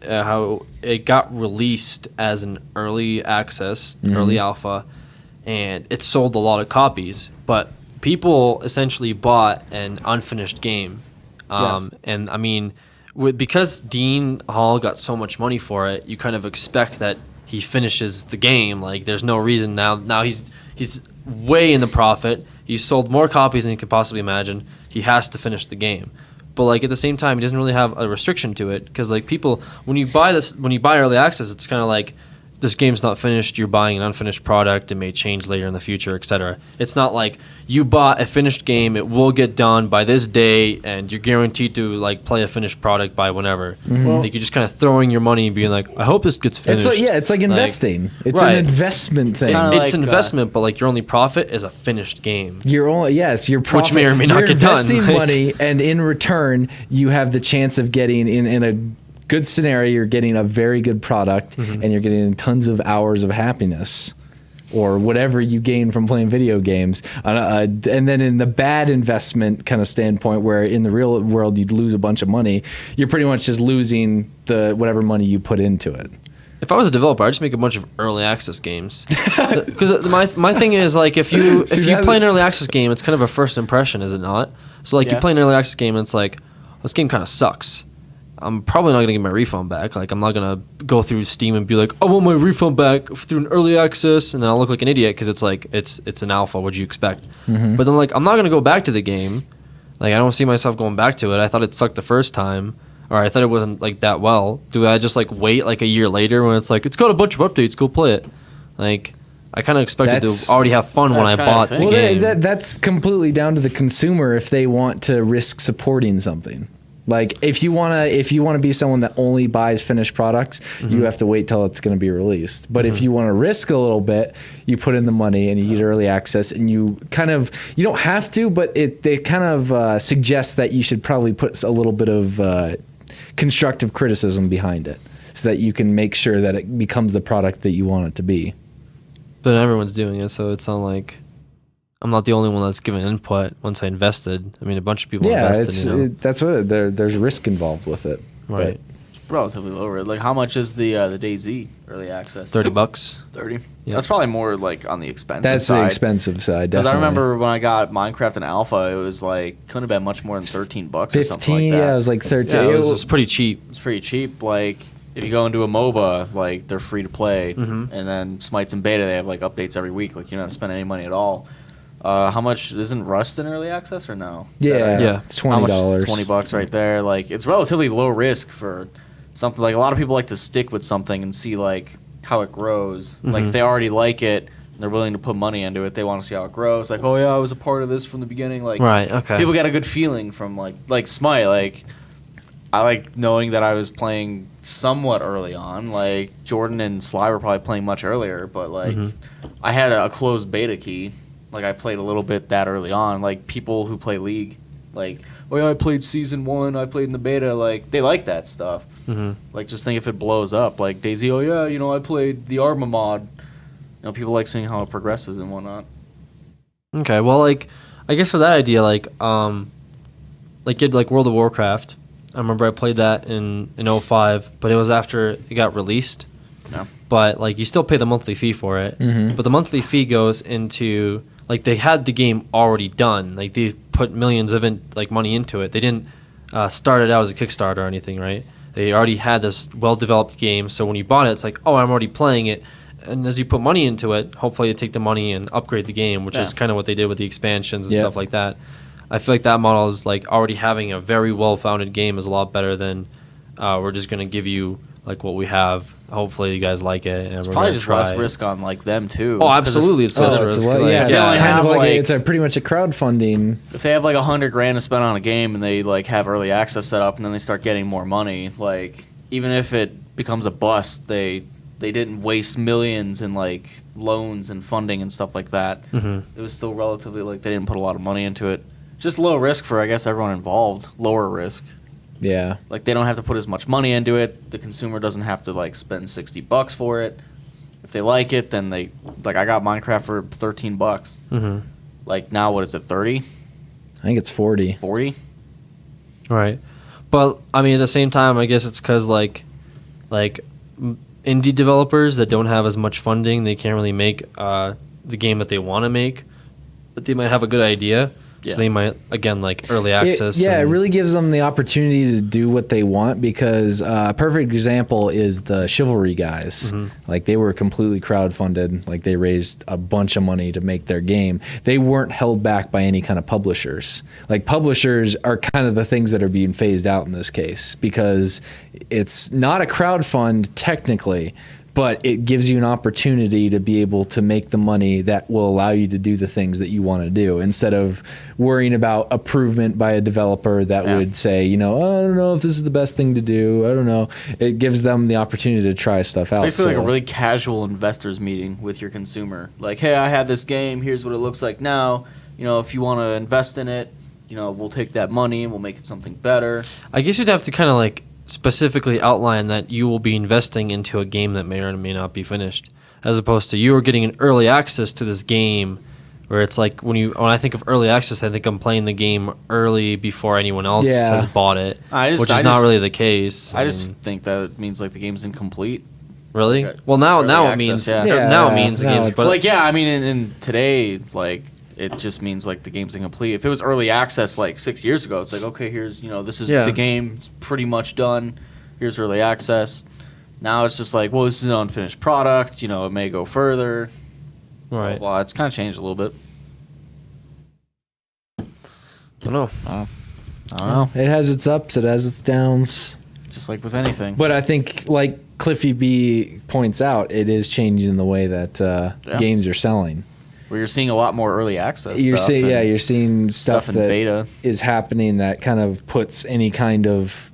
how it got released as an early access, early alpha, and it sold a lot of copies, but people essentially bought an unfinished game. Yes. And I mean, because Dean Hall got so much money for it, you kind of expect that he finishes the game. Like, there's no reason now he's way in the profit. He's sold more copies than you could possibly imagine. He has to finish the game. But like at the same time, he doesn't really have a restriction to it, because like people, when you buy early access, it's kind of like, this game's not finished, you're buying an unfinished product, it may change later in the future, etc. It's not like you bought a finished game, it will get done by this day, and you're guaranteed to like play a finished product by whenever. Like, you're just kind of throwing your money and being like, I hope this gets finished. it's like investing. It's right. an investment thing. kinda It's like, an investment, but like your only profit is a finished game. You're profit, may or may not you're get done, investing like- money, and in return, you have the chance of getting in a good scenario, you're getting a very good product, and you're getting tons of hours of happiness, or whatever you gain from playing video games. And then in the bad investment kind of standpoint, where in the real world you'd lose a bunch of money, you're pretty much just losing the whatever money you put into it. If I was a developer, I'd just make a bunch of early access games. Because my thing is, like, if you play an early access game, it's kind of a first impression, is it not? So like, you play an early access game, and it's like, this game kind of sucks. I'm probably not gonna get my refund back. Like, I'm not gonna go through Steam and be like, I want my refund back through an early access, and then I'll look like an idiot because it's like it's an alpha. What'd you expect? But then like, I'm not gonna go back to the game. Like, I don't see myself going back to it. I thought it sucked the first time, or I thought it wasn't like that well. Do I just like wait like a year later when it's like, it's got a bunch of updates, go play it? Like, I kind of expected to already have fun when I that's kinda bought the the thing. game. That's completely down to the consumer if they want to risk supporting something. Like, if you wanna be someone that only buys finished products, you have to wait till it's going to be released. But if you want to risk a little bit, you put in the money and you get early access, and you don't have to, but they kind of suggest that you should probably put a little bit of constructive criticism behind it, so that you can make sure that it becomes the product that you want it to be. But everyone's doing it, so it's not like I'm not the only one that's given input once I invested. I mean, a bunch of people invested. That's what there's risk involved with it. Right. It's relatively low. Like, how much is the DayZ early access? $30. 30. Yeah. That's probably more like on the expensive That's side. the expensive side. Because I Definitely. remember when I got Minecraft in alpha, it was like couldn't have been much more than $13 or 15. something like that. Yeah, it was like 13. Yeah, it was pretty cheap. It's pretty cheap. Like, if you go into a MOBA, like, they're free to play, and then Smites and Beta, they have like updates every week. Like, you don't have to spend any money at all. How much isn't Rust in early access or no? Yeah. It's How much? $20. $20 right there. Like, it's relatively low risk for something. Like, a lot of people like to stick with something and see like how it grows. Like, if they already like it, They're willing to put money into it. They want to see how it grows. Like, oh yeah, I was a part of this from the beginning. Like, Right. Okay. people get a good feeling from like Smite. Like, I like knowing that I was playing somewhat early on. Like Jordan and Sly were probably playing much earlier, but like I had a closed beta key. Like I played a little bit that early on. Like people who play League, like, oh yeah, I played season 1. I played in the beta. Like they like that stuff. Like just think if it blows up. Like DayZ, oh yeah, you know I played the Arma mod. You know people like seeing how it progresses and whatnot. Okay. Well, like I guess for that idea, like you had like World of Warcraft. I remember I played that in 05, but it was after it got released. No. But like you still pay the monthly fee for it. But the monthly fee goes into like they had the game already done. Like they put millions of money into it. They didn't start it out as a Kickstarter or anything, right? They already had this well-developed game. So when you bought it, it's like, oh, I'm already playing it. And as you put money into it, hopefully you take the money and upgrade the game, which is kind of what they did with the expansions and stuff like that. I feel like that model is like already having a very well-founded game is a lot better than we're just going to give you like what we have. Hopefully you guys like it. And It's we're probably gonna just try less it. risk on like them too. Oh, absolutely, it's less risk. Yeah, Yeah, it's like, kind have, of like like- it's a pretty much a crowdfunding. If they have like $100,000 to spend on a game and they like have early access set up and then they start getting more money, like even if it becomes a bust, they didn't waste millions in like loans and funding and stuff like that. It was still relatively like they didn't put a lot of money into it. Just low risk for I guess everyone involved. Lower risk. Yeah. Like they don't have to put as much money into it. The consumer doesn't have to like spend $60 for it. If they like it, then they like I got Minecraft for $13. Like now, what is it? 30? I think it's 40. 40? Right. But I mean, at the same time, I guess it's because like indie developers that don't have as much funding, they can't really make the game that they want to make, but they might have a good idea. Yeah. So they might, again, like early access. It really gives them the opportunity to do what they want because a perfect example is the Chivalry guys. Like they were completely crowdfunded. Like they raised a bunch of money to make their game. They weren't held back by any kind of publishers. Like publishers are kind of the things that are being phased out in this case because it's not a crowdfund technically, but it gives you an opportunity to be able to make the money that will allow you to do the things that you want to do instead of worrying about approval by a developer that would say, you know, oh, I don't know if this is the best thing to do. I don't know. It gives them the opportunity to try stuff out. Basically like a really casual investors meeting with your consumer. Like, hey, I have this game. Here's what it looks like now. You know, if you want to invest in it, you know, we'll take that money and we'll make it something better. I guess you'd have to kind of like specifically outline that you will be investing into a game that may or may not be finished, as opposed to you are getting an early access to this game, where it's like when I think of early access, I think I'm playing the game early before anyone else has bought it, which is not really the case. I just think that it means like the game's incomplete. Really? Okay. Well, now Early it access, means yeah. now it means the now game's. it's- But Like, yeah, I mean, in today, like, it just means like the game's incomplete. If it was early access like 6 years ago, it's like, okay, here's, you know, this is the game. It's pretty much done. Here's early access. Now it's just like, well, this is an unfinished product. You know, it may go further. right. Well, it's kind of changed a little bit. I don't know. I don't know. It has its ups, it has its downs. Just like with anything. But I think, like Cliffy B points out, it is changing the way that games are selling. Where you're seeing a lot more early access You're stuff. seeing, and you're seeing stuff in that beta. is happening that kind of puts any kind of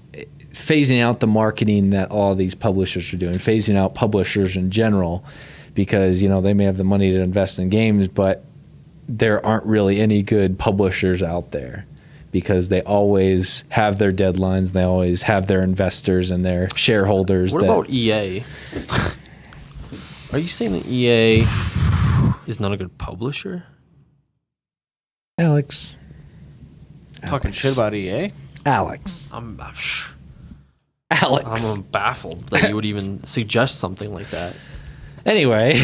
phasing out the marketing that all these publishers are doing, phasing out publishers in general, because you know they may have the money to invest in games, but there aren't really any good publishers out there because they always have their deadlines, they always have their investors and their shareholders. What about EA? Are you saying that EA is not a good publisher? Alex? Talking shit about EA? Alex. I'm Alex. baffled that you would even suggest something like that. Anyway,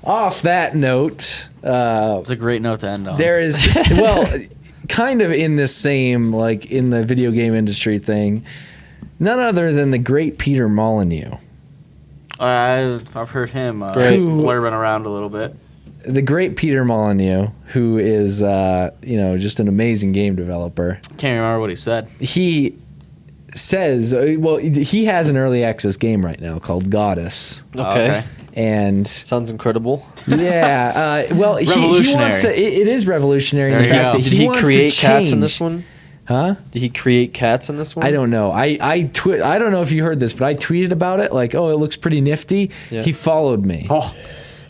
off that note, It's a great note to end on. there is, well, kind of in this same, like in the video game industry thing, none other than the great Peter Molyneux. I've heard him blurbing around a little bit. The great Peter Molyneux, who is, just an amazing game developer. Can't remember what he said. He says, well, he has an early access game right now called Goddess. Okay. And Sounds incredible. yeah, well, he wants to. It is revolutionary. There The you fact go. that Did he wants create to cats in change. this one? Huh? Did he create cats in this one? I don't know. I don't know if you heard this, but I tweeted about it. Like, oh, it looks pretty nifty. Yeah. He followed me. Oh,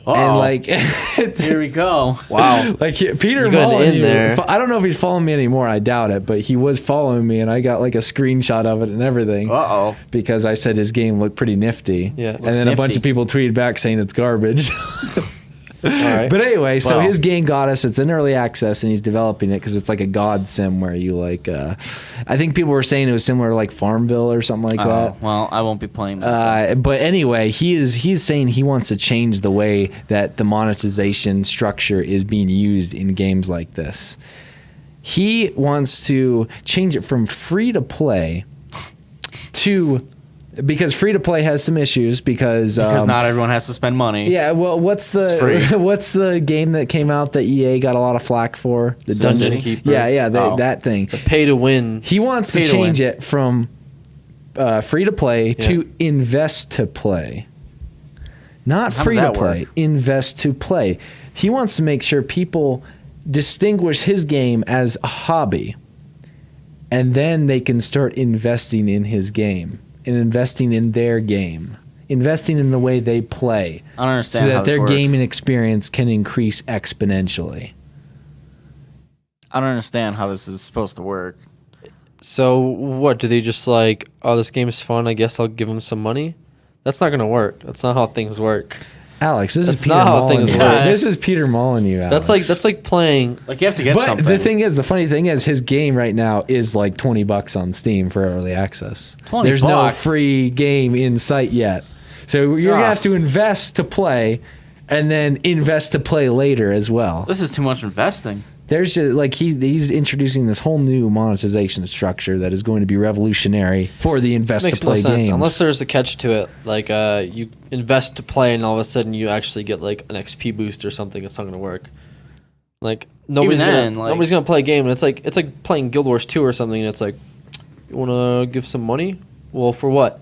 And like, here we go. Wow. like Peter You got an in Molyneux. there. I don't know if he's following me anymore. I doubt it, but he was following me, and I got like a screenshot of it and everything. Uh-oh. Because I said his game looked pretty nifty. Yeah, it and looks then a bunch nifty. of people tweeted back saying it's garbage. All right. But anyway, so Wow. his game got us. It's in early access, and he's developing it because it's like a god sim where you like. I think people were saying it was similar to like Farmville or something like Oh, that. well, I won't be playing that. But anyway, he's saying he wants to change the way that the monetization structure is being used in games like this. He wants to change it from free to play to, because free to play has some issues because not everyone has to spend money. yeah, well, what's free. the what's the game that came out that EA got a lot of flack for? The Dungeon dungeon Keeper. Yeah, Oh. that thing. Pay to win. He wants to Pay to change win. it from free to play to invest to play. Not How free does to that play, work? invest to play. He wants to make sure people distinguish his game as a hobby, and then they can start investing in his game and investing in their game, investing in the way they play, I don't understand so how that this their works. gaming experience can increase exponentially. I don't understand how this is supposed to work. So what? Do they just like, oh, this game is fun, I guess I'll give them some money? That's not gonna work. That's not how things work. Alex, this That's is Peter not how things Molyneux. work. This is Peter Molyneux, Alex. That's like playing. Like, you have to get But something. the thing is, the funny thing is, his game right now is like $20 on Steam for early access. 20 There's no bucks? free game in sight yet, so you're gonna Ah. have to invest to play, and then invest to play later as well. This is too much investing. There's just, like he's introducing this whole new monetization structure that is going to be revolutionary for the This invest makes to play no sense games. unless there's a catch to it. Like you invest to play, and all of a sudden you actually get like an XP boost or something. It's not gonna work. Like nobody's then, gonna like- nobody's gonna play a game, and it's like playing Guild Wars 2 or something. And it's like, you wanna give some money? Well, for what?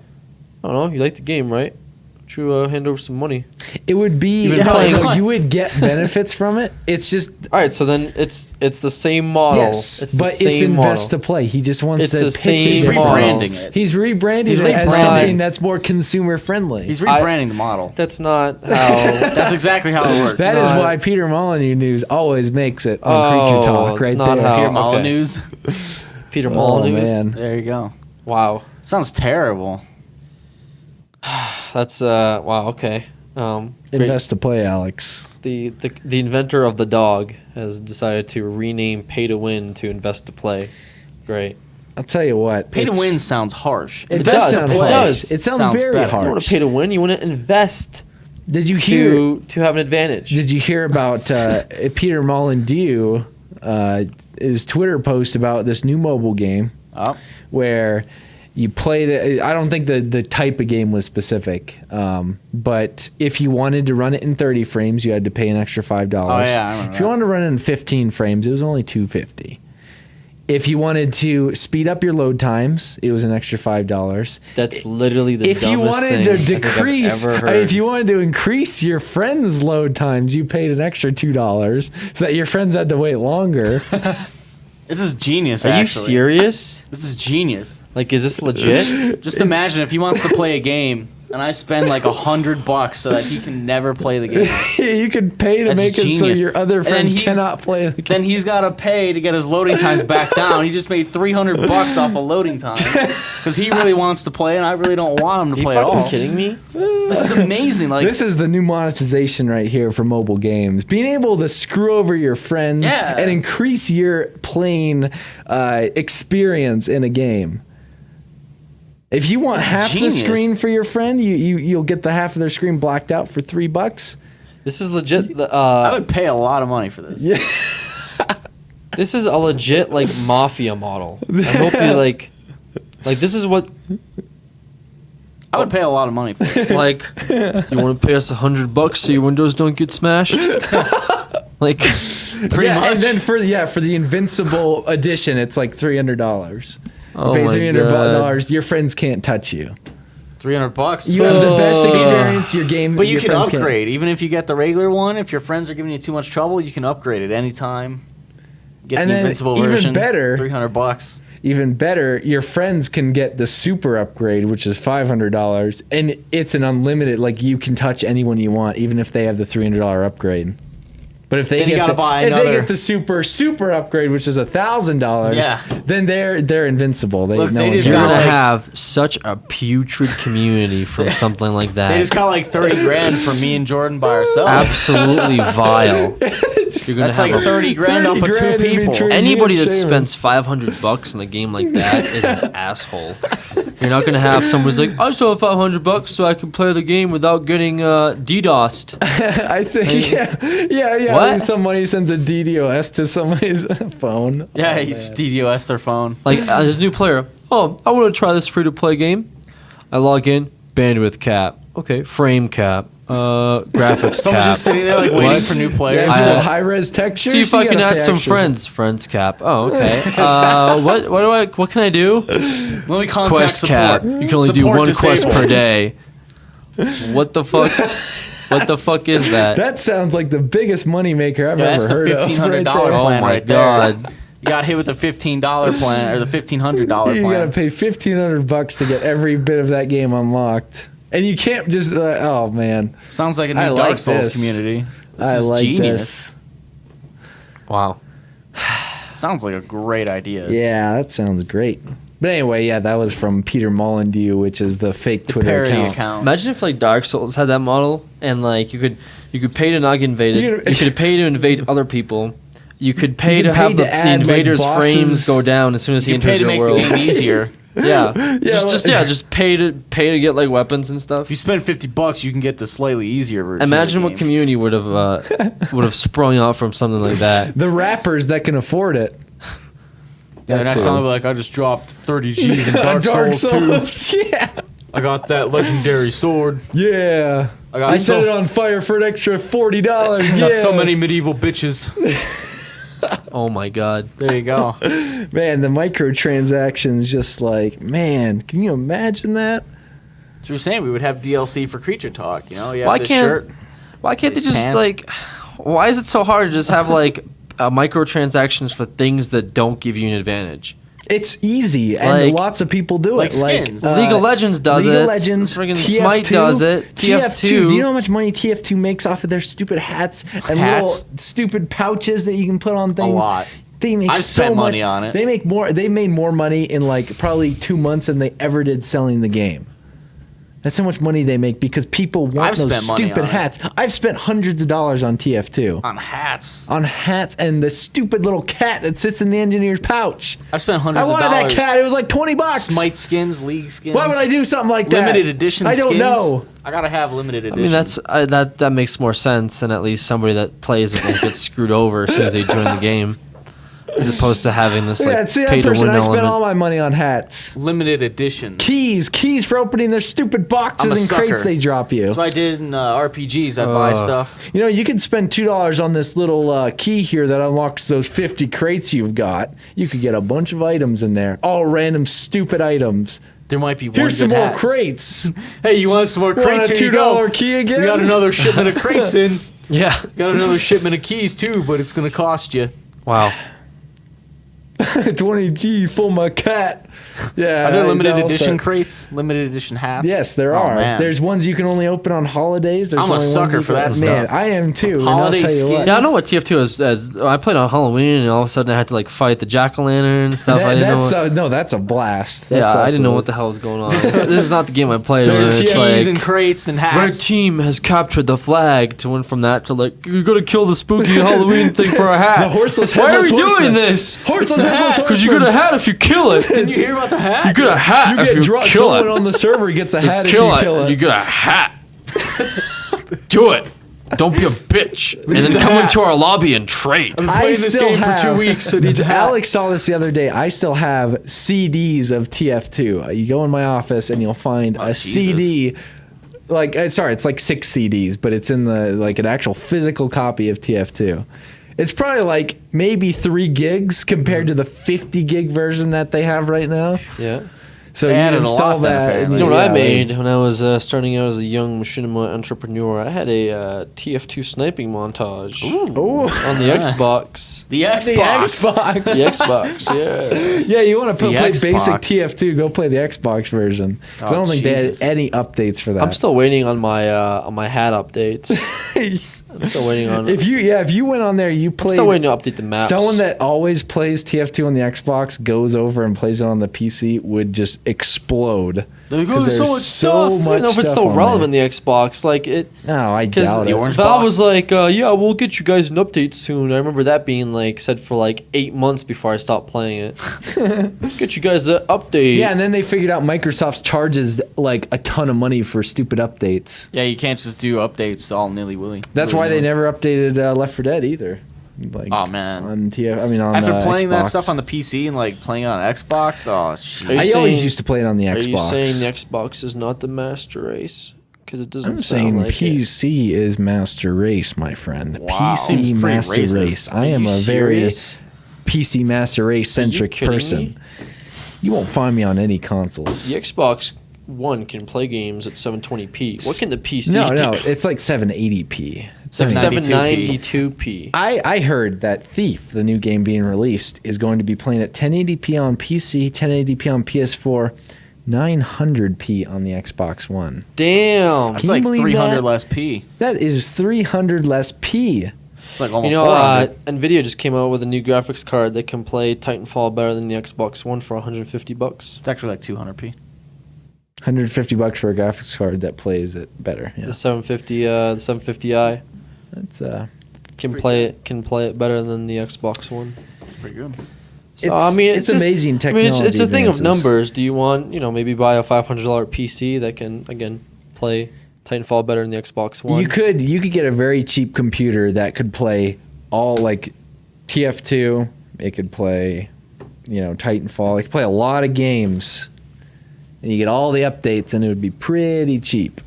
I don't know. You like the game, right? Why don't you hand over some money? It would be You've been playing- like, you would get benefits from it. It's just All right, so then it's the same model. yes, it's the but same it's invest model. to play. He just wants It's to the pitch same his He's model. rebranding it. He's rebranding He's it as rebranding. something that's more consumer friendly. He's rebranding the model. That's not how. That's exactly how it works. That is not- why Peter Molyneux news always makes it on Oh, Creature Talk it's right not there. how- Here, okay. Molyneux. Peter Oh Molyneux. man, There you go. Wow. Sounds terrible. That's wow. Okay. Great. invest to play, Alex. The inventor of the dog has decided to rename Pay to Win to Invest to Play. Great. I'll tell you what. Pay to it's- win sounds harsh. It Invest does to sound play. harsh. It does. It sounds, Sounds very better. You don't want harsh. to pay to win. You want to invest Did you hear? to have an advantage. Did you hear about Peter Molyneux? His Twitter post about this new mobile game Oh, where you play the. I don't think the type of game was specific, but if you wanted to run it in 30 frames, you had to pay an extra $5. Oh, yeah, I remember If you that. wanted to run it in 15 frames, it was only $2.50. If you wanted to speed up your load times, it was an extra $5. That's literally the If you dumbest wanted thing to I think I've decrease, ever heard. if you wanted to increase your friends' load times, you paid an extra $2 so that your friends had to wait longer. this is genius. Are you actually. serious? This is genius. Like, is this legit? Just imagine if he wants to play a game and I spend like $100 so that he can never play the game. You could pay to That's make it so genius. your other And then friends he's- cannot play the game. Then he's got to pay to get his loading times back down. He just made $300 off of loading time because he really wants to play and I really don't want him Are to you play at fucking all. kidding me? This is amazing. Like, This is the new monetization right here for mobile games. Being able to screw over your friends Yeah. and increase your playing experience in a game. If you want This is half genius. the screen for your friend, you'll get the half of their screen blacked out for $3. This is legit. I would pay a lot of money for this. Yeah. This is a legit like mafia model. I hope you like this is what I would pay a lot of money for it. like. You want to pay us $100 so your windows don't get smashed? Like, Pretty Yeah, much. and then for the Invincible edition, it's like $300. oh Pay my $300, God. your friends can't touch you. $300. You have the best experience your game. But you your can friends upgrade. Even if you get the regular one, if your friends are giving you too much trouble, you can upgrade it anytime. Get And the then invincible even version. better- $300. Even better, your friends can get the super upgrade, which is $500, and it's an unlimited. Like you can touch anyone you want, even if they have the $300 upgrade. But if they Then you gotta buy if they another- get the super upgrade, which is $1,000, Yeah. then they're invincible. Look, no they one just can- You're got gonna like- have such a putrid community from something like that. They just got like 30 grand from me and Jordan by ourselves. Absolutely vile. You're gonna That's have like 30 grand off of 2 grand in people. between. anybody Me and that Seamus. spends $500 in a game like that is an asshole. You're not gonna have somebody's like, I still have $500 so I can play the game without getting DDoSed. I think, yeah. What? When somebody sends a DDoS to somebody's phone. Yeah, Oh, you man. just DDoS their phone. Like as a new player, oh, I want to try this free-to-play game. I log in, bandwidth cap. Okay, frame cap. Graphics Someone's cap. just sitting there like waiting for new Yeah, players. some I- high res textures. See if I you can gotta add pay some extra. friends cap. Oh, okay. What can I do? Let me contact Quest support. cap. You can only do Support one quest disabled. per day. What the fuck? What the fuck is that? That sounds like the biggest moneymaker I've Yeah, ever that's the heard of. $1,500 right there. Oh plan my right there. god. You got hit with the $15 plan or the $1,500 You gotta plan. pay $1,500 to get every bit of that game unlocked, and you can't just. Oh man, Sounds like a new I Dark like Souls this. community. This I is like genius. this. Wow. Sounds like a great idea. Yeah, that sounds great. But anyway, yeah, that was from Peter Molyneux, which is the fake Twitter Parody account. account. Imagine if like Dark Souls had that model and like you could pay to not get invaded. You You could pay to invade other people. You could pay You to could have pay the, to add, like, invader's bosses. frames go down as soon as he You pay enters to your make world. the game easier. Yeah. just well- just pay to get like weapons and stuff. If you spend $50, you can get the slightly easier version. Imagine of the what game. community would have sprung out from something like that. The rappers that can afford it. Yeah, That's next it. time they'll be like, I just dropped 30 G's in On Dark, Souls 2. yeah, I got that legendary sword. yeah. I got I so- set it on fire for an extra $40. I Yeah, got so many medieval bitches. Oh my god. There you go. Man, the microtransactions, just like, man, can you imagine that? So we're saying we would have DLC for Creature Talk. You know, you have Why this can't- shirt. Why can't they These just pants. like? Why is it so hard to just have like microtransactions for things that don't give you an advantage? It's easy, and Like- lots of people do like it. Like skins. League of Legends does League it. of Legends, Friggin' TF2, Smite does it. TF2. Do you know how much money TF2 makes off of their stupid hats and Hats? little stupid pouches that you can put on things? lot. They make I've so spent much money on it. They make more. They made more money in like probably 2 months than they ever did selling the game. That's how much money they make because people want I've those spent money stupid on it. hats. I've spent hundreds of dollars on TF2. On hats. On hats and the stupid little cat that sits in the engineer's pouch. I've spent hundreds I of wanted dollars. that cat. It was like $20. Smite skins, League skins. Why would I do something like that? limited edition I don't skins? know. I gotta have limited edition. I mean, that's that makes more sense than at least somebody that plays it won't get screwed over as soon as they join the game, as opposed to having this Yeah, like see pay that to person. win I spent all element. my money on hats. limited edition. Keys for opening their stupid I'm a boxes and crates sucker. they drop you. That's what I did in RPGs. I'd buy stuff. You know, you can spend $2 on this little key here that unlocks those 50 crates you've got. You could get a bunch of items in there, all random stupid items. There might be one Here's some good more hat. crates. Hey, you want some more Want crates? a Here you go. $2 key again? We got another shipment of crates in. Yeah. Got another shipment of keys too, but it's gonna cost you. Wow. 20G for my cat. Yeah. Are there limited that'll edition start- crates? Limited edition hats? Yes, there Oh, are. man. There's ones you can only open on holidays. There's I'm a only ones sucker you for can- that Man, stuff. I am too. Holiday and I'll tell you what. skins. Yeah, I know what TF2 is. As I played on Halloween, and all of a sudden I had to like fight the jack-o'-lantern and stuff. I didn't know. No, that's a blast. Yeah, That's I didn't know what absolute- the hell was going on. This is not the game I played. There's Where just it's keys like and crates and red hats. team has captured the flag. To went from that to like you're gonna kill the spooky Halloween thing for a hat. The horseless Why are headless we horseman. doing this? Horseless headless Because you get a hat if you kill it. Did you hear about the hat? You get a hat You if get you drunk. kill Someone it. on the server gets a hat if you kill it. You get a hat. Do it. Don't be a bitch. And then come into our lobby and trade. I've been I playing this still game have, for 2 weeks. I need a hat. Alex saw this the other day. I still have CDs of TF2. You go in my office and you'll find a CD. Like, sorry, it's like 6 CDs, but it's in the like an actual physical copy of TF2. It's probably like maybe 3 gigs compared to the 50 gig version that they have right now. Yeah. So They you added a install lot then, that. apparently. You know what I yeah, made when I was starting out as a young machinima entrepreneur? I had a TF2 sniping montage Ooh. on the Xbox. The Xbox. The Xbox. The Xbox, yeah. Yeah, you want to The play basic Xbox. TF2? Go play the Xbox version. 'Cause I Oh, don't think Jesus. they had any updates for that. I'm still waiting on my hat updates. I'm still waiting on. if you went on there, you I'm played. still waiting to update the maps. Someone that always plays TF2 on the Xbox goes over and plays it on the PC would just explode. There Because goes there's so I much don't know if it's stuff still on relevant in the Xbox. Like it. No, I Because doubt it. orange Valve box. was like, yeah, we'll get you guys an update soon. I remember that being like said for like 8 months before I stopped playing it. Get you guys an update. Yeah, and then they figured out Microsoft charges like a ton of money for stupid updates. Yeah, you can't just do updates all nilly-willy. That's why they never updated Left 4 Dead either. Like, Oh, man. on on After playing that Xbox. stuff on the PC and like playing it on Xbox, oh shit. Are you I always saying- used to play it on the Xbox. Are you saying the Xbox is not the master race? Because it doesn't I'm sound saying like it. PC is master race, my friend. Wow. PC Seems pretty master racist. race. I Are am you a very serious? PC master race centric kidding person. me? You won't find me on any consoles. The Xbox One can play games at 720p. What can the PC No, do? no, it's like 780p. It's like 792p. 792p. I heard that Thief, the new game being released, is going to be playing at 1080p on PC, 1080p on PS4, 900p on the Xbox One. Damn. That's Can you like believe 300 that? less P. That is 300 less P. It's like You almost know, 400. Nvidia just came out with a new graphics card that can play Titanfall better than the Xbox One for $150. It's actually like 200p. 150 bucks for a graphics card that plays it better. Yeah. The 750i That's can play it better than the Xbox One. It's pretty good. So, I mean, it's just- amazing I mean, technology. it's a thing of advances. numbers. Do you want, maybe buy a $500 PC that can again play Titanfall better than the Xbox One? You could get a very cheap computer that could play all like TF2. It could play, Titanfall. It could play a lot of games, and you get all the updates, and it would be pretty cheap.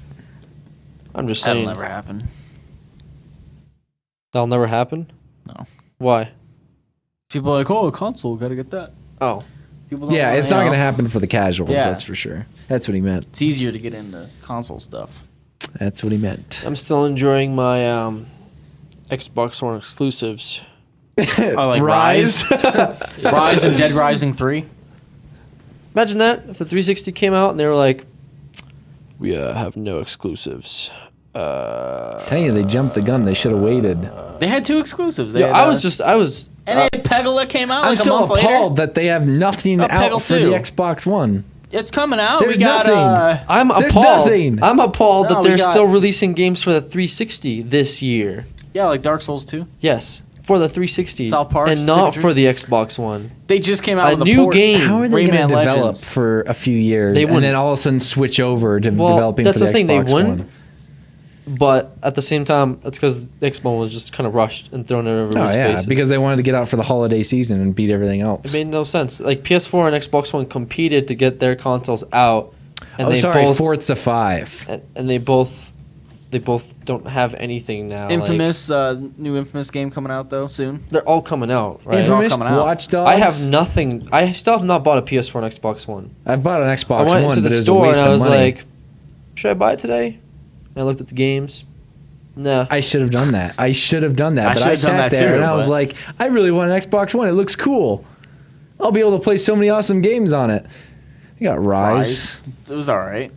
I'm just That'll saying never happen. that'll never happen. No. Why? People are like, oh, a console, gotta get that. Oh, People don't Yeah, wanna, it's not you going to know, happen for the casuals. Yeah. That's for sure. That's what he meant. It's easier to get into console stuff. That's what he meant. I'm still enjoying my Xbox One exclusives. Oh, like Rise? Rise and Dead Rising 3? Imagine that if the 360 came out and they were like, "We have no exclusives." Tell you, they jumped the gun. They should have waited. They had 2 exclusives. They Yeah, had, I was. And they had Peggle came out I'm like a still month appalled later. that they have nothing Oh, out Peggle for the 2. Xbox One. It's coming out. There's we got nothing. I'm There's appalled. nothing. I'm appalled No, that we they're got- still releasing games for the 360 this year. yeah, like Dark Souls 2. Yes, for the 360, South Park, and not Stick for the Xbox One. They just came out A with a new port. game. How are they going Rayman to develop Legends. for a few years They and wouldn't. then all of a sudden switch over to Well, developing that's for the the thing, they Xbox wouldn't. One? But at the same time, that's because the Xbox was just kind of rushed and thrown in Oh everybody's yeah, faces. because they wanted to get out for the holiday season and beat everything else. It made no sense. Like PS4 and Xbox One competed to get their consoles out, and oh, they sorry, both Forza 5. and they both don't have anything now. like- Infamous, new Infamous game coming out though soon. they're all coming out, right? They're all Infamous, coming out. Watch Dogs. I have nothing. I still have not bought a PS4 and Xbox One. I've bought an Xbox I went One, into the but it was a store and waste I of was money. like, "Should I buy it today?" And I looked at the games. Nah. I should have done that. I should have done that. I But should I have done sat that there too, and I was but- like, I really want an Xbox One. It looks cool. I'll be able to play so many awesome games on it. You got Rise. It was all right.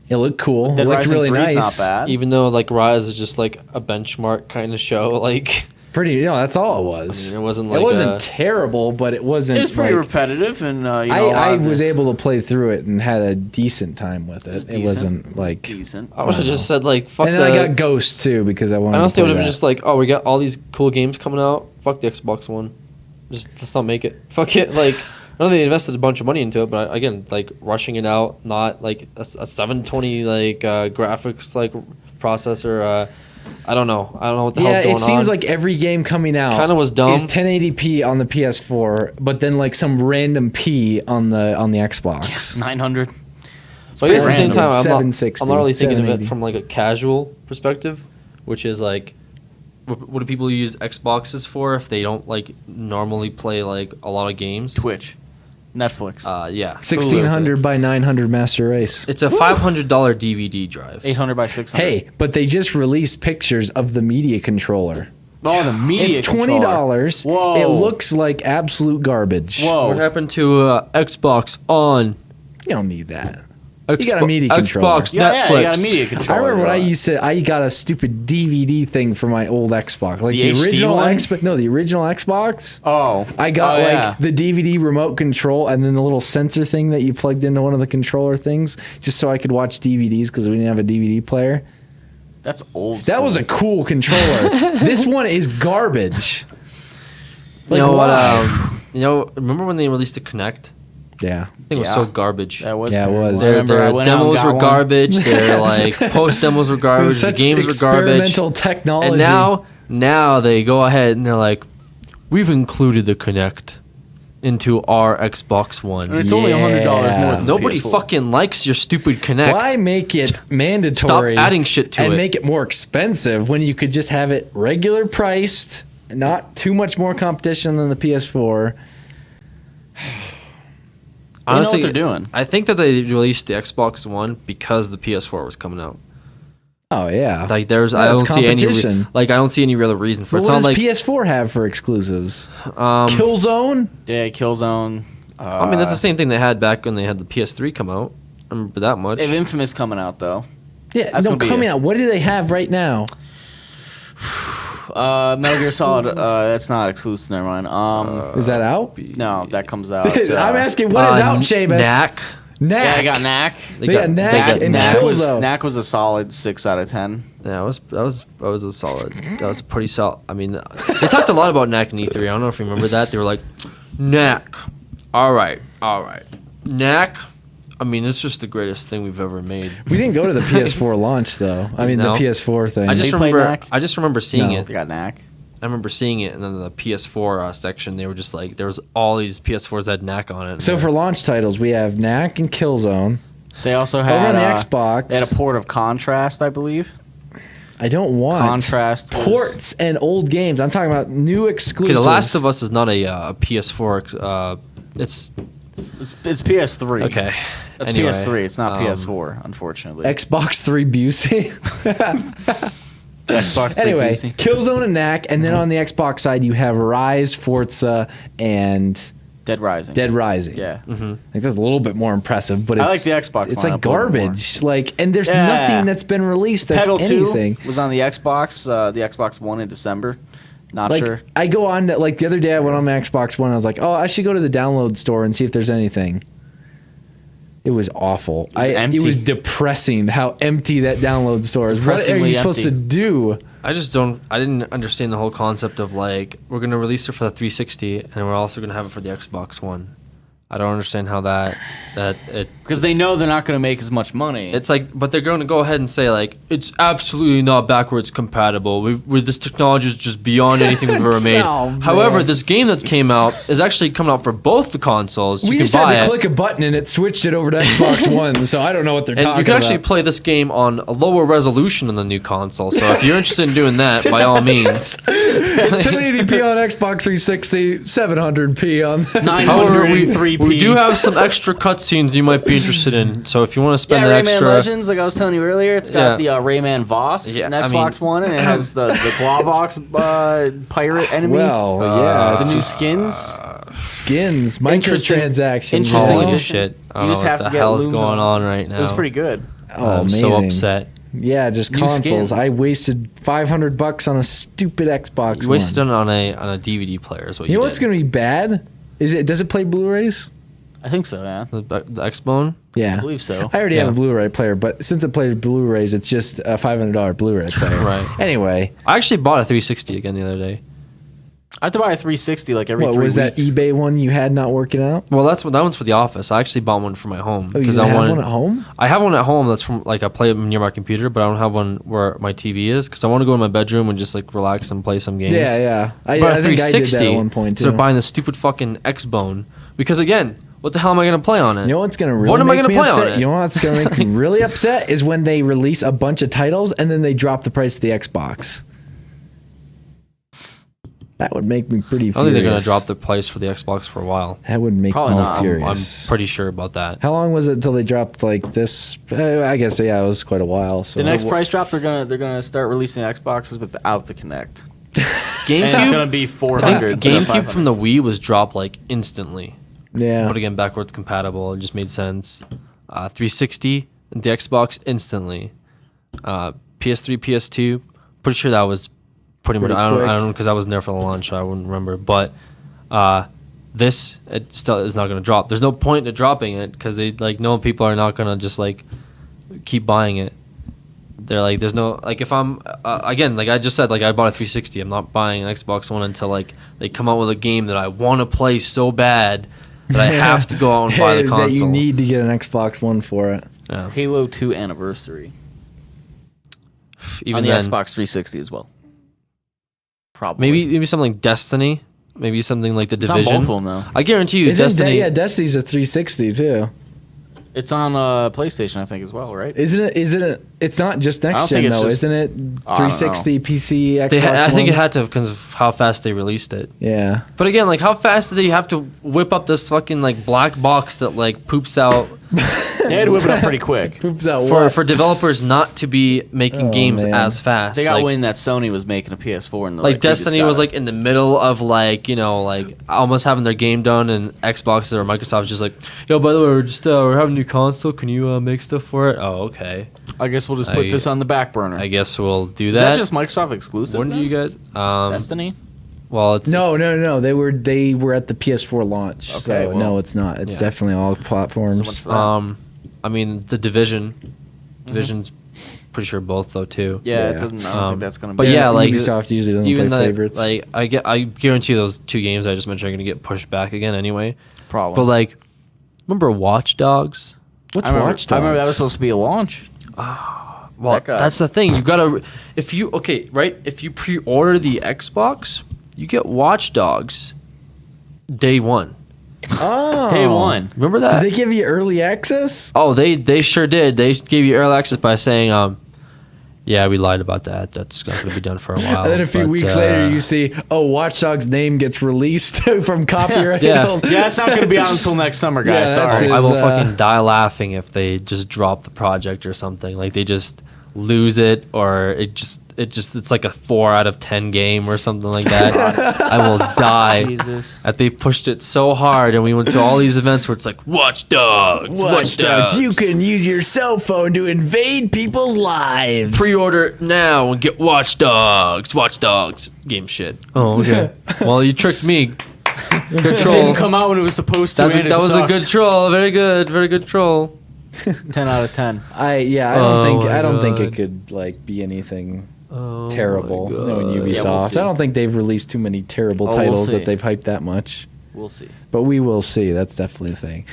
It looked cool. Dead It looked Rising really 3 's nice. not bad. Even though like Rise is just like a benchmark kind of show, like Pretty. That's all it was. I mean, it wasn't like it wasn't a- terrible, but it wasn't. It was pretty like, repetitive, and I was able to play through it and had a decent time with it. was It decent. wasn't like. decent. I would have just said like fuck And the. then I got Ghost too because I wanted. I honestly to would play have been that. just like, oh, we got all these cool games coming out. Fuck the Xbox One. Just let's not make it. Fuck it. Like I know they invested a bunch of money into it, but again, like rushing it out, not like a 720 like graphics like processor. I don't know. I don't know what the hell's Yeah, going it on. seems like every game coming out Kinda was dumb. is 1080p on the PS4, but then like some random P on the Xbox. 900. But I guess at the same random. time, I'm 760, not really thinking of it 780. from like a casual perspective, which is like, what do people use Xboxes for if they don't like normally play like a lot of games? Twitch. Netflix. Yeah. 1600 by 900 Master Race. It's a $500 DVD drive. 800 by 600. Hey, but they just released pictures of the media controller. Oh, the media It's controller. $20. Whoa. It looks like absolute garbage. Whoa. What happened to Xbox on? You don't need that. You got a media controller. Xbox, Yeah, Netflix. you got a media controller. I remember when I used to. I got a stupid DVD thing for my old Xbox, like The the HD original one? Xbox. No, the original Xbox. Oh. I got yeah. the DVD remote control and then the little sensor thing that you plugged into one of the controller things, just so I could watch DVDs because we didn't have a DVD player. That's old. That was a cool controller. This one is garbage. You know what? why? Remember when they released the Kinect? Yeah. It was Yeah. so garbage. That was Yeah, it terrible. was. I remember I Their went out and demos got were one. garbage. Their like post demos were It garbage. was The such games were garbage. experimental technology. And now they go ahead and they're like, we've included the Kinect into our Xbox One. And it's only $100 more than the Nobody PS4. fucking likes your stupid Kinect. why make it mandatory? Stop adding shit to and it. make it more expensive when you could just have it regular priced, not too much more competition than the PS4. Honestly, what they're doing. I think that they released the Xbox One because the PS4 was coming out. Oh yeah, Like I it's don't see any competition. I don't see any real reason for it. But It's what not does like PS4 have for exclusives? Killzone. Yeah, Killzone. I mean that's the same thing they had back when they had the PS3 come out. I remember that much. They have Infamous coming out though. Yeah, That's no, gonna be coming it. out. What do they have right now? Metal Gear Solid. That's not exclusive. Never mind. Is that out? No, that comes out. I'm asking, what is out, Seamus? Knack. Knack. Yeah, I got Knack. They got Knack and Knack was Killzone. Knack was a solid 6 out of 10. Yeah, that was a solid. That was a pretty solid. I mean, they talked a lot about Knack in E3. I don't know if you remember that. They were like, Knack. All right. Knack. I mean, it's just the greatest thing we've ever made. We didn't go to the PS4 launch though. I mean, No. the PS4 thing. I just you play remember. Knack? I just remember seeing No. it. They got Knack. I remember seeing it, and then the PS4 section, they were just like, there was all these PS4s that had Knack on it. So for launch titles, we have Knack and Killzone. They also had Over on the Xbox. They had a port of Contrast, I believe. I don't want Contrast was- ports and old games. I'm talking about new okay, exclusives. The Last of Us is not a PS4. It's It's PS3. okay. That's Anyway, PS3. It's not PS4, unfortunately. Xbox 3 Busey. Xbox 3 Anyway, PC. Killzone and Knack, and then on the Xbox side you have Rise, Forza, and Dead Rising. Dead Rising. Yeah. I think that's a little bit more impressive, but it's, I like the Xbox It's lineup like a little more. garbage. Like, and there's Yeah. nothing that's been released that's Pedal anything. 2 was on the Xbox One in December. Not Like, sure. I go on that. Like the other day, I went on my Xbox One. I was like, oh, I should go to the download store and see if there's anything. It was awful. empty. It was depressing how empty that download store is. What are Depressingly you supposed to empty. do? I didn't understand the whole concept of like, we're going to release it for the 360 and we're also going to have it for the Xbox One. I don't understand how Because they know they're not going to make as much money. it's like, but they're going to go ahead and say like, it's absolutely not backwards compatible. This technology is just beyond anything we've ever made. Oh, man. However, this game that came out is actually coming out for both the consoles. We You just can buy had to it. click a button and it switched it over to Xbox One. So I don't know what they're And talking you can actually about. play this game on a lower resolution on the new console. So if you're interested in doing that, by all means. 1080p on Xbox 360, 700p on. However, 903p. we do have some extra cutscenes you might be interested in. So if you want to spend the Rayman extra, Legends, like I was telling you earlier, it's got the Rayman Voss Yeah, in I Xbox One, and it has the Glawbox pirate enemy. Well, yeah, the it's new just skins. skins, Interesting- microtransactions. interesting holy edition. shit! I You don't just know have what to the get hell is looms going on. on right now. It was pretty good. Oh, I'm amazing. so upset. Yeah, just New consoles. skins. I wasted $500 on a stupid Xbox. You wasted One. it on a DVD player. Is what You you know did. what's going to be bad? Is it? Does it play Blu-rays? I think so, yeah. the X-Bone? Yeah, I believe so. I already have Yeah. a Blu-ray player, but since it plays Blu-rays, it's just a $500 Blu-ray player. Right. Anyway, I actually bought a 360 again the other day. I have to buy a 360 like every what 3 was that weeks. eBay one you had not working out? Well, that one's for the office. I actually bought one for my home Oh, you I didn't have wanted. one at home? I have one at home that's from like I play it near my computer, but I don't have one where my TV is because I want to go in my bedroom and just like relax and play some games. Yeah, yeah. I But a think I did that 360, at one point too. so buying the stupid fucking X-Bone because again, what the hell am I gonna play on it? You know what's gonna really What am I make gonna me play on upset? it? You know what's gonna make me really upset is when they release a bunch of titles and then they drop the price of the Xbox. That would make me pretty I furious. don't think they're gonna drop the price for the Xbox for a while. That would make Probably me not. I'm furious. pretty sure about that. How long was it until they dropped like this? I guess yeah, it was quite a while. So The next price drop, they're gonna start releasing Xboxes without the Kinect. And it's GameCube, gonna be I 400. think GameCube from the Wii was dropped like instantly. yeah, But again, backwards compatible. It just made sense. 360, the Xbox instantly. PS3, PS2. Pretty sure that was pretty much. Pretty I don't quick. know because I wasn't there for the launch, so I wouldn't remember. But this it still is not going to drop. There's no point in dropping it because they like no people are not going to just like keep buying it. They're like, there's no like if I'm again like I just said like I bought a 360. I'm not buying an Xbox One until like they come out with a game that I want to play so bad that I have to go out and buy the console. that you need to get an Xbox One for it. Yeah. Halo 2 anniversary Even on the then, Xbox 360 as well. Probably. maybe something like Destiny. Maybe something like the It's on Division. both of them though. I guarantee you, Isn't Destiny. yeah, Destiny's a 360 too. It's on PlayStation, I think, as well, right? Isn't it? Isn't it? It's not just I next don't think gen it's though, just- isn't it? I don't 360, PC, Xbox I think it One? had to because of how fast they released it. Yeah. But again, like how fast did they have to whip up this fucking like black box that like poops out They had to whip it up pretty quick. Poops out for what? for developers not to be making Oh, games man. as fast? They got like, wind that Sony was making a PS4 in the like Destiny was like in the middle of like like almost having their game done, and Xbox or Microsoft was just like, yo, by the way, we're having a new console. Can you make stuff for it? Oh, okay. I guess we'll just put I- this on the back burner. I guess we'll do Is that. that just Microsoft exclusive? when do then? you guys? Destiny? Well, it's No. They were at the PS4 launch. Okay, So, well, no, it's not. It's yeah. definitely all So platforms. much for that. I mean, the Division's pretty sure both though too. Yeah, yeah. it doesn't. I don't think that's gonna. but be yeah, like Ubisoft usually doesn't even play the, favorites. like I guarantee those two games I just mentioned are gonna get pushed back again anyway. problem. But like, remember Watch Dogs? What's I remember, Watch Dogs? I remember that was supposed to be a launch. Well, That guy- that's the thing. You gotta if you pre-order the Xbox, you get Watch Dogs day one. Oh. Day one. Remember Did that? they give you early access? Oh, they sure did. They gave you early access by saying, yeah, we lied about that. That's not going to be done for a while. And then a few but, weeks later, you see, Watch Dogs' name gets released from copyright. Yeah. Yeah, it's not gonna be out until next summer, Yeah, guys. that's Sorry. it. I will is, fucking die laughing if they just drop the project or something. Like they just lose it, or it's like a 4 out of 10 game or something like that. I will die. Jesus. That they pushed it so hard, and we went to all these events where it's like Watch Dogs, Watch Dogs. You can use your cell phone to invade people's lives. pre-order it now and get Watch Dogs. Watch Dogs game shit. Oh, okay. Well, you tricked me. Good troll. Didn't come out when it was supposed to. and it That was a sucked. good troll. Very good troll. 10 out of 10. I Oh don't my think God. it could like be anything Oh terrible. my Knowing God. Ubisoft, Yeah, we'll see. I don't think they've released too many terrible Oh, we'll titles see. that they've hyped that much. We'll see. But we will see. That's definitely a thing.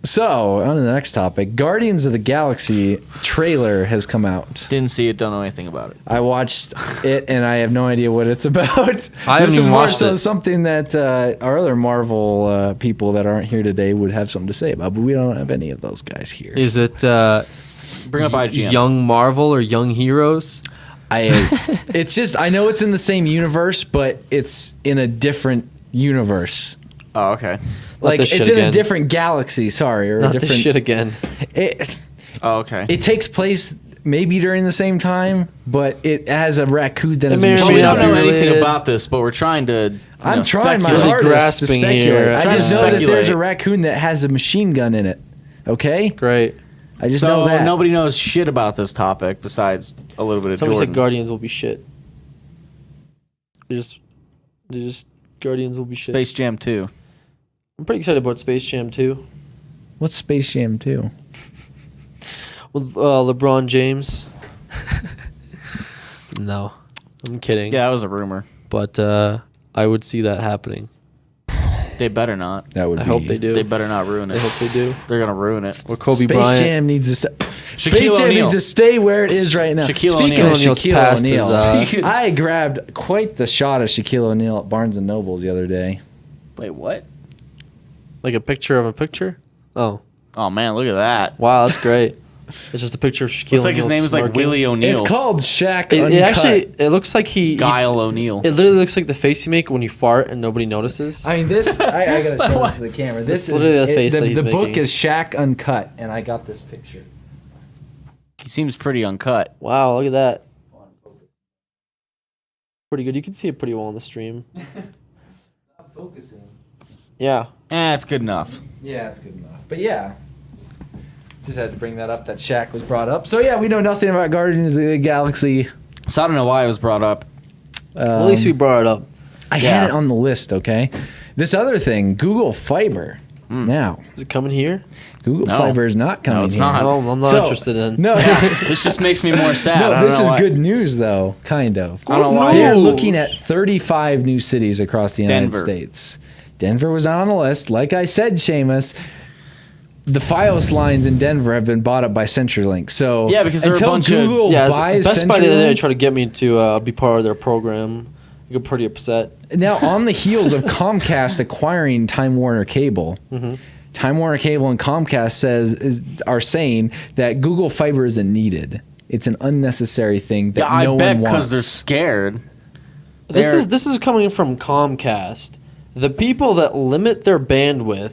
So on to the next topic. Guardians of the Galaxy trailer has come out. Didn't see it. Don't know anything about it. I watched it and I have no idea what it's about. I haven't This is even more watched so it. something that our other Marvel people that aren't here today would have something to say about, but we don't have any of those guys here. Is it Bring up IGN. Young Marvel or Young Heroes? It's just I know it's in the same universe, but it's in a different universe. Oh, okay. Like this it's shit in a again. different galaxy. Sorry, or a Not different. this shit again. It, Oh, okay. it takes place maybe during the same time, but it has a raccoon that It is a may or Well, machine we may don't not know be gun. anything related. about this, but we're trying to. I'm trying my speculate. hardest to grasping speculate. here. I Trying just to know that there's a speculate. raccoon that has a machine gun in it. Okay, Great. I just So know that. nobody knows shit about this topic besides a little bit of Somebody Jordan. said Guardians will be shit. They just Guardians will be shit. Space Jam 2. I'm pretty excited about Space Jam 2 What's Space Jam 2? with LeBron James. No, I'm kidding. Yeah, that was a rumor. But I would see that happening. They better not. That would I be. hope they do. They better not ruin I it. hope they do. They're gonna ruin it. Or Kobe Space Bryant. Jam needs to stay. Shaquille Space Jam O'Neal. needs to stay where it is right now. Shaquille Speaking O'Neal. of O'Neal's Shaquille past is, O'Neal, I grabbed quite the shot of Shaquille O'Neal at Barnes and Nobles the other day. Wait, what? Like a picture of a picture? Oh, Oh man, look at that. wow, that's great. It's just a picture of Shaquille Looks like his O'Neal name is like smirking. Willie O'Neal. It's called Shaq It Uncut. actually, it looks like he Guile O'Neal. It literally looks like the face you make when you fart and nobody notices. I mean, this. I gotta show this to the camera. This is literally the face that he's the book making. is Shaq Uncut, and I got this picture. He seems pretty uncut. Wow, look at that. Pretty good. You can see it pretty well on the stream. Not focusing. Yeah. It's good enough. Yeah, it's good enough. But yeah, just had to bring that up. That Shaq was brought up. So yeah, we know nothing about Guardians of the Galaxy. So I don't know why it was brought up. Well, at least we brought it up. I had it on the list. Okay, this other thing, Google Fiber. Now, Is it coming here? Google No. Fiber is not coming it's here. not. No, I'm not So, interested in. No, This just makes me more sad. I no, don't this know is why. good news though, kind of. I don't know why. They're news. looking at 35 new cities across the United Denver. States. Denver was not on the list. Like I said, Seamus, the FiOS lines in Denver have been bought up by CenturyLink. So Yeah, because they're a until bunch of- Google Yeah, buys Best Buy the other day CenturyLink, tried to get me to be part of their program. I got pretty upset. now on the heels of Comcast acquiring Time Warner Cable, Time Warner Cable and Comcast are saying that Google Fiber isn't needed. It's an unnecessary thing that Yeah, no I bet one because wants. they're scared. This They're- is coming from Comcast. The people that limit their bandwidth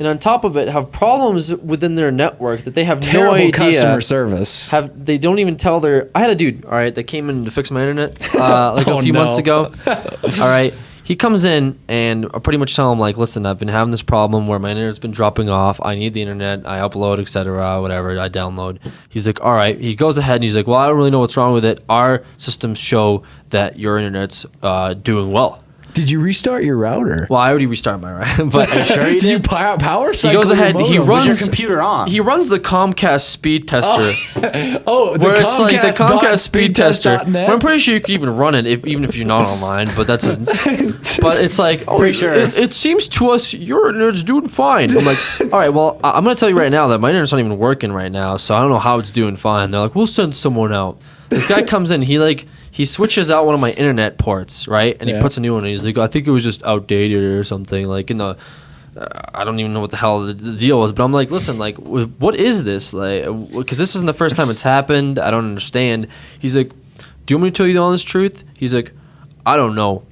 and on top of it have problems within their network that they have terrible no idea. customer service. They don't even tell their. I had a dude, all right, that came in to fix my internet like Oh, a few no. months ago. All right, he comes in and I pretty much tell him like, listen, I've been having this problem where my internet's been dropping off. I need the internet. I upload, etc., whatever. I download. He's like, all right. He goes ahead and he's like, well, I don't really know what's wrong with it. Our systems show that your internet's doing well. Did you restart your router? Well, I already restarted my router, but Are you sure you Did you did? power he cycle goes your ahead. He modem? Was your runs. computer on? He runs the Comcast speed tester. Oh, the Where it's like the Comcast speed tester. Comcast.net? Where I'm pretty sure you could even run it even if you're not online. But that's a. But it's like, oh, Pretty sure. it seems to us your internet's doing fine. I'm like, all right, well, I'm gonna tell you right now that my internet's not even working right now, so I don't know how it's doing fine. They're like, we'll send someone out. This guy comes in, he switches out one of my internet ports, right, and Yeah. he puts a new one. And he's like, I think it was just outdated or something. Like in the. I don't even know what the hell the deal was, but I'm like, listen, like, what is this? Like, because this isn't the first time it's happened. I don't understand. He's like, do you want me to tell you the honest truth? He's like, I don't know.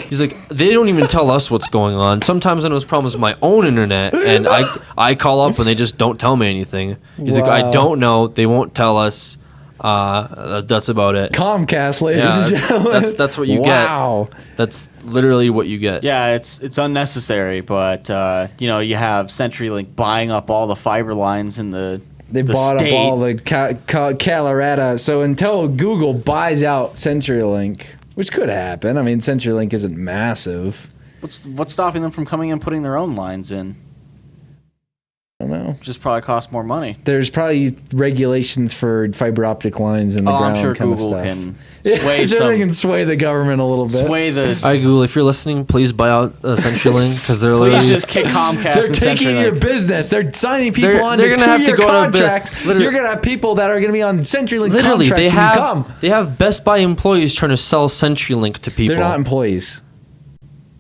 He's like, they don't even tell us what's going on. Sometimes I know there's problems with my own internet, and I call up and they just don't tell me anything. He's like, I Wow. don't know. They won't tell us. That's about it. Comcast, ladies Yeah, and gentlemen. that's what you get. Wow. That's literally what you get. Yeah, it's unnecessary, but you have CenturyLink buying up all the fiber lines in the Bought state. up all the Colorado. So until Google buys out CenturyLink, which could happen. I mean, CenturyLink isn't massive. What's stopping them from coming and putting their own lines in? I don't know. Just probably cost more money. There's probably regulations for fiber optic lines in the ground I'm sure kind Google of stuff. can sway They can sway the government a little bit. sway the. All right, Google, if you're listening, please buy out CenturyLink because they're Please literally just kick Comcast They're and taking your CenturyLink. business. They're signing people They're on gonna have to two-year go to bed. contracts. Literally- You're gonna have people that are gonna be on CenturyLink literally contracts they have Best Buy employees trying to sell CenturyLink to people. They're not employees.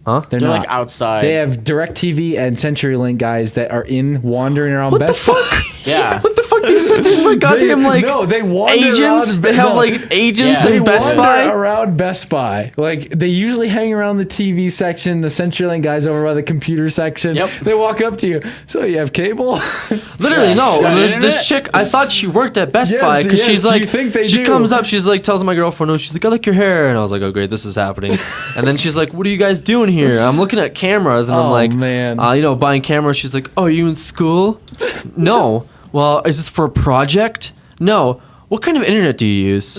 Huh? They're They're not. like outside. They have DirecTV and CenturyLink guys that are wandering around What the Best fuck? Yeah. What the fuck? They said they were goddamn they wander agents. around, They have like agents Yeah. they in Best wander Buy. around Best Buy. Like they usually hang around the TV section. The CenturyLink guys over by the computer section. Yep. They walk up to you. So you have cable? Literally, no. Yeah, There's this internet? chick. I thought she worked at Best Yes, Buy because yes, she's you like, think they she do. comes up. She's like, tells my girlfriend, "Oh, she's like, I like your hair," and I was like, "Oh, great, this is happening." And then she's like, "What are you guys doing here?" I'm looking at cameras, and I'm Oh, like, man. buying cameras." She's like, "Oh, are you in school?" No. Well, is this for a project? No. What kind of internet do you use?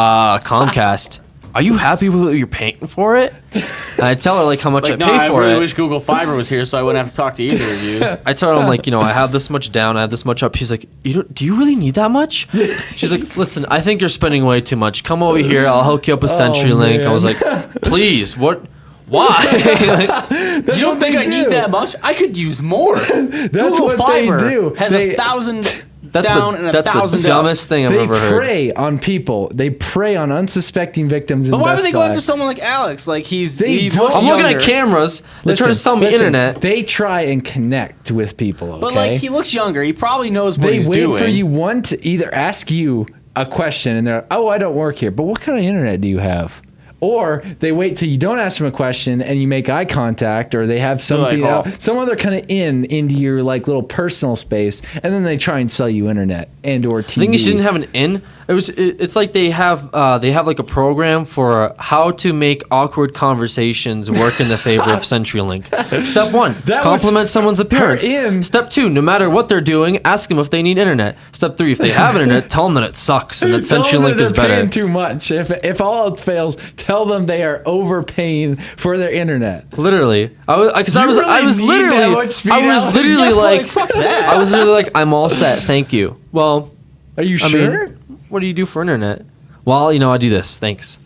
Comcast. Are you happy with what you're paying for it? And I tell her like how much Like, I no, pay I for really it. wish Google Fiber was here so I wouldn't have to talk to either of you. I tell her I'm like, I have this much down, I have this much up. She's like, do you really need that much? She's like, listen, I think you're spending way too much. Come over here, I'll hook you up with CenturyLink. I was like, please, what? Why? Like, You don't think I need that much? I could use more. That's Google what Fiber they do. has They- 1,000 down and that's 1,000 the up. dumbest thing I've They ever heard. prey on people. They prey on unsuspecting victims in But why Best would they go Buy. after someone like Alex? Like he They looks I'm looking younger. at cameras. They're trying to sell me Listen, internet. They try and connect with people, okay? But like he looks younger. He probably knows what they he's wait doing. for you one to either ask you a question and they're, oh, I don't work here, but what kind of internet do you have? Or they wait till you don't ask them a question and you make eye contact, or they have something like, oh. else, some other kind of into your like little personal space, and then they try and sell you internet and or TV. I think you shouldn't have an in. It's like they have like a program for how to make awkward conversations work in the favor of CenturyLink. Step 1, That compliment was someone's appearance. her in. Step 2, no matter what they're doing, ask them if they need internet. Step 3, if they have internet, tell them that it sucks and that Tell them CenturyLink that is they're better. paying too much. If all else fails, tell them they are overpaying for their internet. Literally, I was literally like, fuck that. I was literally like, I'm all set, thank you. Well, Are you I sure? mean, what do you do for internet? Well, I do this. Thanks.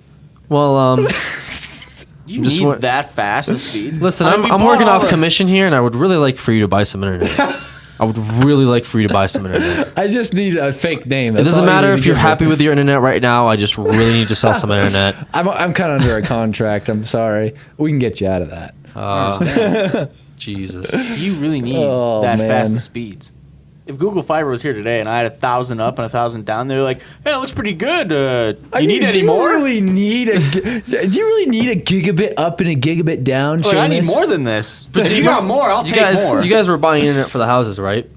Well, You just need want- that fast a speed. listen, I mean, we I'm bought working all off the- commission here, and I would really like for you to buy some internet. I would really like for you to buy some internet. I just need a fake name. It doesn't matter if you're happy with your internet right now. I just really need to sell some internet. I'm kind of under a contract. I'm sorry. We can get you out of that. Jesus. Do you really need Oh, that man. fast of speeds? If Google Fiber was here today and I had 1,000 up and 1,000 down, they're like, "Hey, it looks pretty good. Do you need any more?" Do you really need a gigabit up and a gigabit down? Like, I need Seamus? more than this. But if you got more, I'll take more. You guys were buying internet for the houses, right?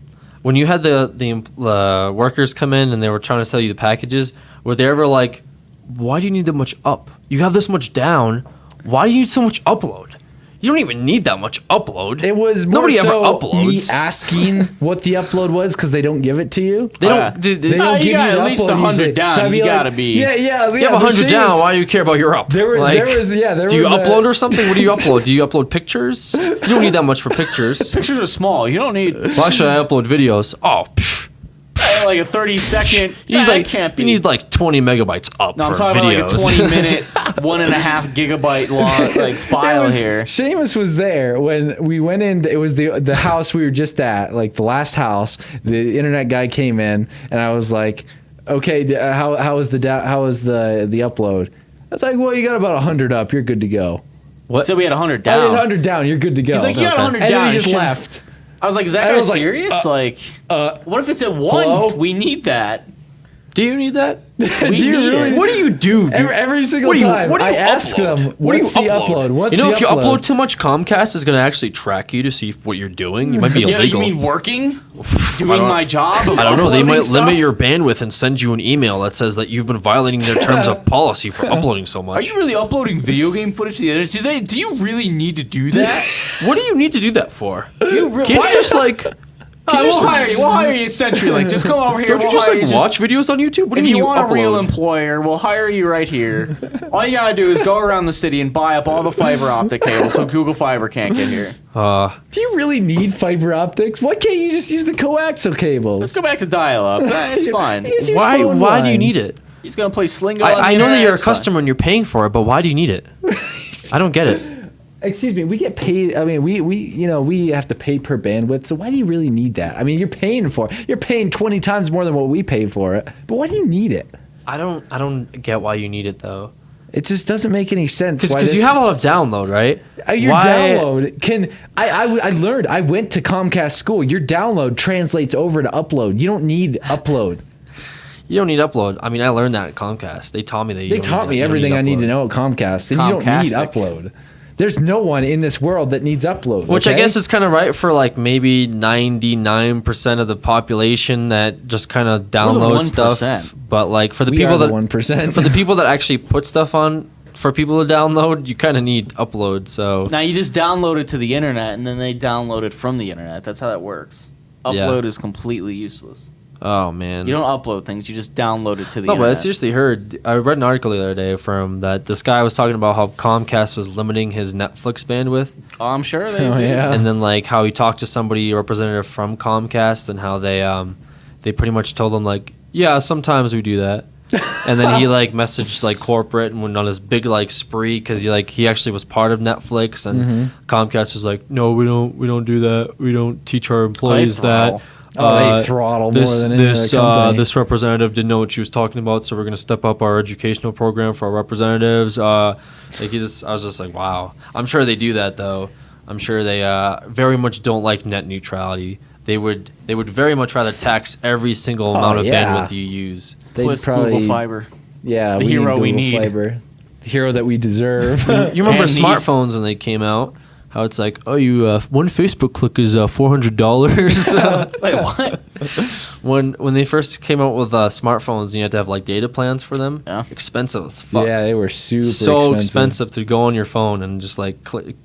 When you had the workers come in and they were trying to sell you the packages, were they ever like, why do you need that much up? You have this much down. Why do you need so much upload? You don't even need that much upload. It was more Nobody ever so me uploads. asking what the upload was because they don't give it to you. They yeah. don't. They They Oh, don't you give got you the at least upload 100 usually. down. So I'd be You like, gotta be- Yeah. You have but 100 down. Seamus, Why do you care about your up? There was, there do you was a- upload or something? What do you upload? Do you upload pictures? You don't need that much for pictures. Pictures are small. You don't need Well, actually, I upload videos. Oh, pff. like a 30-second. You need, that like, can't be. you need like 20 megabytes up No, I'm for talking videos. about like a 20-minute, 1.5 gigabyte long like file It was- here. Seamus was there when we went in. It was the house we were just at, like the last house. The internet guy came in, and I was like, "Okay, how was the upload?" I was like, "Well, you got about 100 up. You're good to go." What? So we had 100 I down. did 100 down. You're good to go. He's like, "You got Okay. 100 and down." then he You just should- left. I was like, "Is that I guy was like, serious? Like, what if it's at 1? hello? We need that." Do you need that? Do We you need really? it. What do you do? dude? Every single What do you- time what do you I ask upload? them, What do you "What's the upload? What's You know, the if you upload?" upload too much, Comcast is going to actually track you to see what you're doing. You might be Yeah, illegal. you mean working? Doing don't- my job? Of I don't know. They uploading might stuff? limit your bandwidth and send you an email that says that you've been violating their terms of policy for uploading so Are much. you really uploading video game footage to the internet? Do you really need to do that? What do you need to do that for? you really? Can't you just like? we'll hire you. We'll hire you at CenturyLink. Just come over here. Don't you we'll just hire like watch videos on YouTube? What do If you mean you want upload? a real employer, we'll hire you right here. All you gotta do is go around the city and buy up all the fiber optic cables so Google Fiber can't get here. Do you really need fiber optics? Why can't you just use the coaxial cables? Let's go back to dial-up. It's fine. Use your Why? phone Why do you lines. need it? He's gonna play Slingo. on the I know that internet, you're a it's fine. customer and you're paying for it, but why do you need it? I don't get it. Excuse me, we get paid. I mean, we have to pay per bandwidth. So why do you really need that? I mean, you're paying for it. You're paying 20 times more than what we pay for it. But why do you need it? I don't get why you need it though. It just doesn't make any sense. why Because you this- have a lot of download, right? Your Why- download can. I learned. I went to Comcast school. Your download translates over to upload. You don't need upload. You don't need upload. I mean, I learned that at Comcast. They taught me that. They taught me everything I need to know at Comcast, and you don't need Comcastic. upload. There's no one in this world that needs upload. Which I okay? guess is kind of right for like maybe 99% of the population that just kind of download 1%. stuff. But like for the We people are the that 1%. for the people that actually put stuff on for people to download, you kind of need upload. So Now you just download it to the internet and then they download it from the internet. That's how that works. Yeah. Upload is completely useless. oh man. You don't upload things. You just download it to the No, but I internet. seriously heard. I read an article the other day from that this guy was talking about how Comcast was limiting his Netflix bandwidth, Oh, I'm sure they. Oh, do. yeah. and then like how he talked to somebody, a representative from Comcast, and how they pretty much told him like, yeah, sometimes we do that, and then he like messaged like corporate and went on this big like spree because he actually was part of Netflix, and Comcast was like, no, we don't do that, we don't teach our employees that. thrall. They throttle more than any other company. This representative didn't know what she was talking about, so we're going to step up our educational program for our representatives. I was just like, wow. I'm sure they do that though. I'm sure they very much don't like net neutrality. They would very much rather tax every single amount of bandwidth you use. Plus Google Fiber. Yeah, the hero we need. Fiber. The hero that we deserve. You remember smartphones when they came out? How it's like, oh, one Facebook click is $400. Wait, what? When they first came out with smartphones, you had to have like data plans for them. Yeah. Expensive as fuck. Yeah, they were super so expensive to go on your phone and just like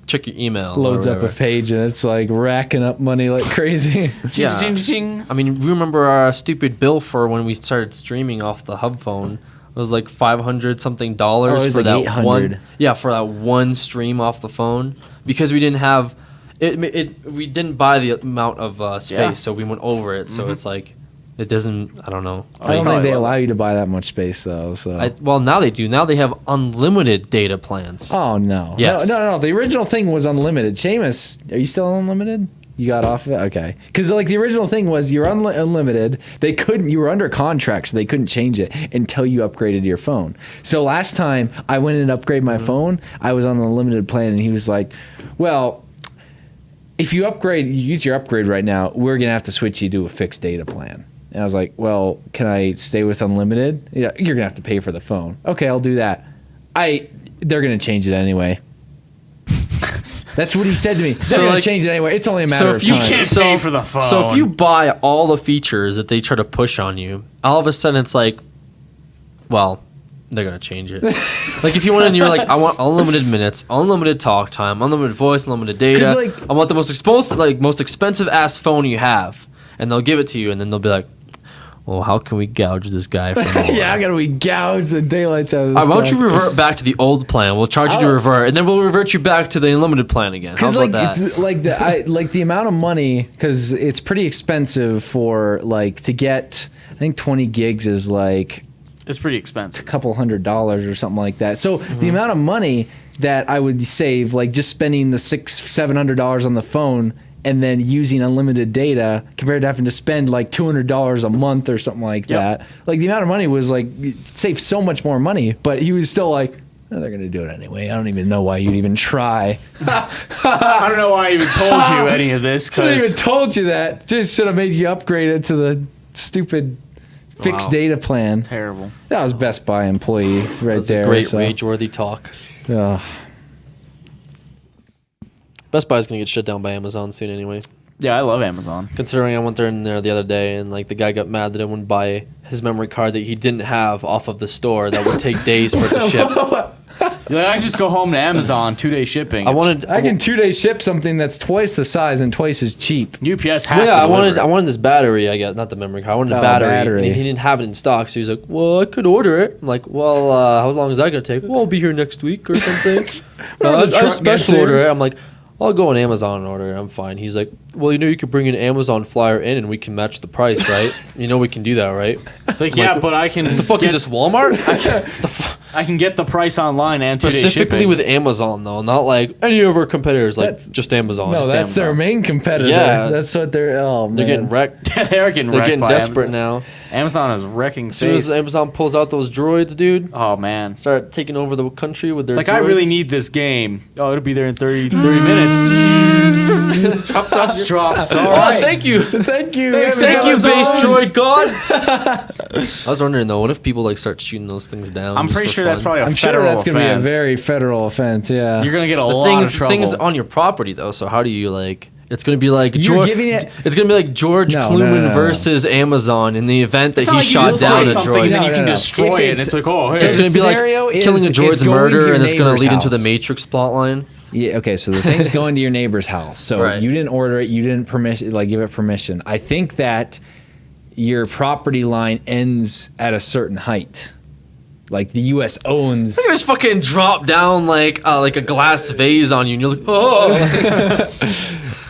check your email. Loads up a page and it's like racking up money like crazy. Yeah. I mean, we remember our stupid bill for when we started streaming off the hub phone. It was like $500 something for like that $800. one. Yeah, for that one stream off the phone because we didn't have it. We didn't buy the amount of space, so we went over it. So it's like it doesn't. I don't know. I don't think they allow you to buy that much space though. So well, now they do. Now they have unlimited data plans. Oh no! Yes. No. The original thing was unlimited. Seamus, are you still on unlimited? You got off of it? Okay. Because like the original thing was you're unlimited. They couldn't. You were under contract, so they couldn't change it until you upgraded your phone. So last time I went and upgraded my phone, I was on the unlimited plan, and he was like, "Well, if you use your upgrade right now, we're gonna have to switch you to a fixed data plan." And I was like, "Well, can I stay with unlimited? Yeah, you're gonna have to pay for the phone. Okay, I'll do that. They're gonna change it anyway." That's what he said to me. They're going to change it anyway. It's only a matter of time. You can't pay for the phone. So if you buy all the features that they try to push on you, all of a sudden it's like, well, they're going to change it. Like if you went in and you're like, I want unlimited minutes, unlimited talk time, unlimited voice, unlimited data. Like, I want the most expensive ass phone you have. And they'll give it to you and then they'll be like, well, how can we gouge this guy for more? Yeah, how can we gouge the daylights out of this guy? Why don't you revert back to the old plan? We'll charge you to revert, and then we'll revert you back to the unlimited plan again. How about that? It's like the amount of money, because it's pretty expensive for like to get. I think 20 gigs is like it's pretty expensive, a couple $100 or something like that. So the amount of money that I would save, like just spending the $600-700 on the phone and then using unlimited data compared to having to spend like $200 a month or something like that. Like the amount of money was like, save so much more money, but he was still like, no, they're going to do it anyway. I don't even know why you'd even try. I don't know why I even told you any of this. Should have even told you that. Just should have made you upgrade it to the stupid fixed data plan. Terrible. That was Best Buy employee right there. Great rage-worthy talk. Best Buy's gonna get shut down by Amazon soon anyway. Yeah, I love Amazon. Considering I went there in there the other day and like the guy got mad that I wouldn't buy his memory card that he didn't have off of the store that would take days for it to ship. You're like, I can just go home to Amazon, 2-day shipping. I can 2-day ship something that's twice the size and twice as cheap. UPS has to I deliver. wanted this battery, I guess, not the memory card. I wanted the battery. And he didn't have it in stock, so he's like, well, I could order it. I'm like, well, how long is that gonna take? Well, I'll be here next week or something. I special order it. I'm like, I'll go on Amazon and order it. I'm fine. He's like, well, you could bring an Amazon flyer in and we can match the price, right? We can do that, right? It's like, but I can. What the fuck is this, Walmart? I can get the price online and 2-day shipping. Specifically with Amazon, though, not like any of our competitors, just Amazon. No, just that's Amazon. Their main competitor. Yeah. That's what they're. Oh, man. They're getting wrecked. They're getting desperate now. Amazon is wrecking. As soon as Amazon pulls out those droids, dude. Oh man. Start taking over the country with their droids. I really need this game. Oh, it'll be there in 30 minutes. Drops. All right. Thank you. Thank you. Thank you, base droid god. I was wondering though, what if people start shooting those things down? I'm pretty sure that's probably a I'm federal sure that's going to be a offense. very federal offense. Yeah. You're going to get a lot of trouble. Things on your property though, so how do you It's going to be like It's going to be like George Clooney versus Amazon in the event that he shot down a droid. Then you can destroy it. And it's like, oh, hey. It's going to be like killing a droid's murder, and it's going to lead into the Matrix plotline. Yeah. Okay. So the thing's going to your neighbor's house. So you didn't order it. You didn't give it permission. I think that your property line ends at a certain height. Like the U.S. owns. They just fucking drop down like a glass vase on you, and you're like, oh.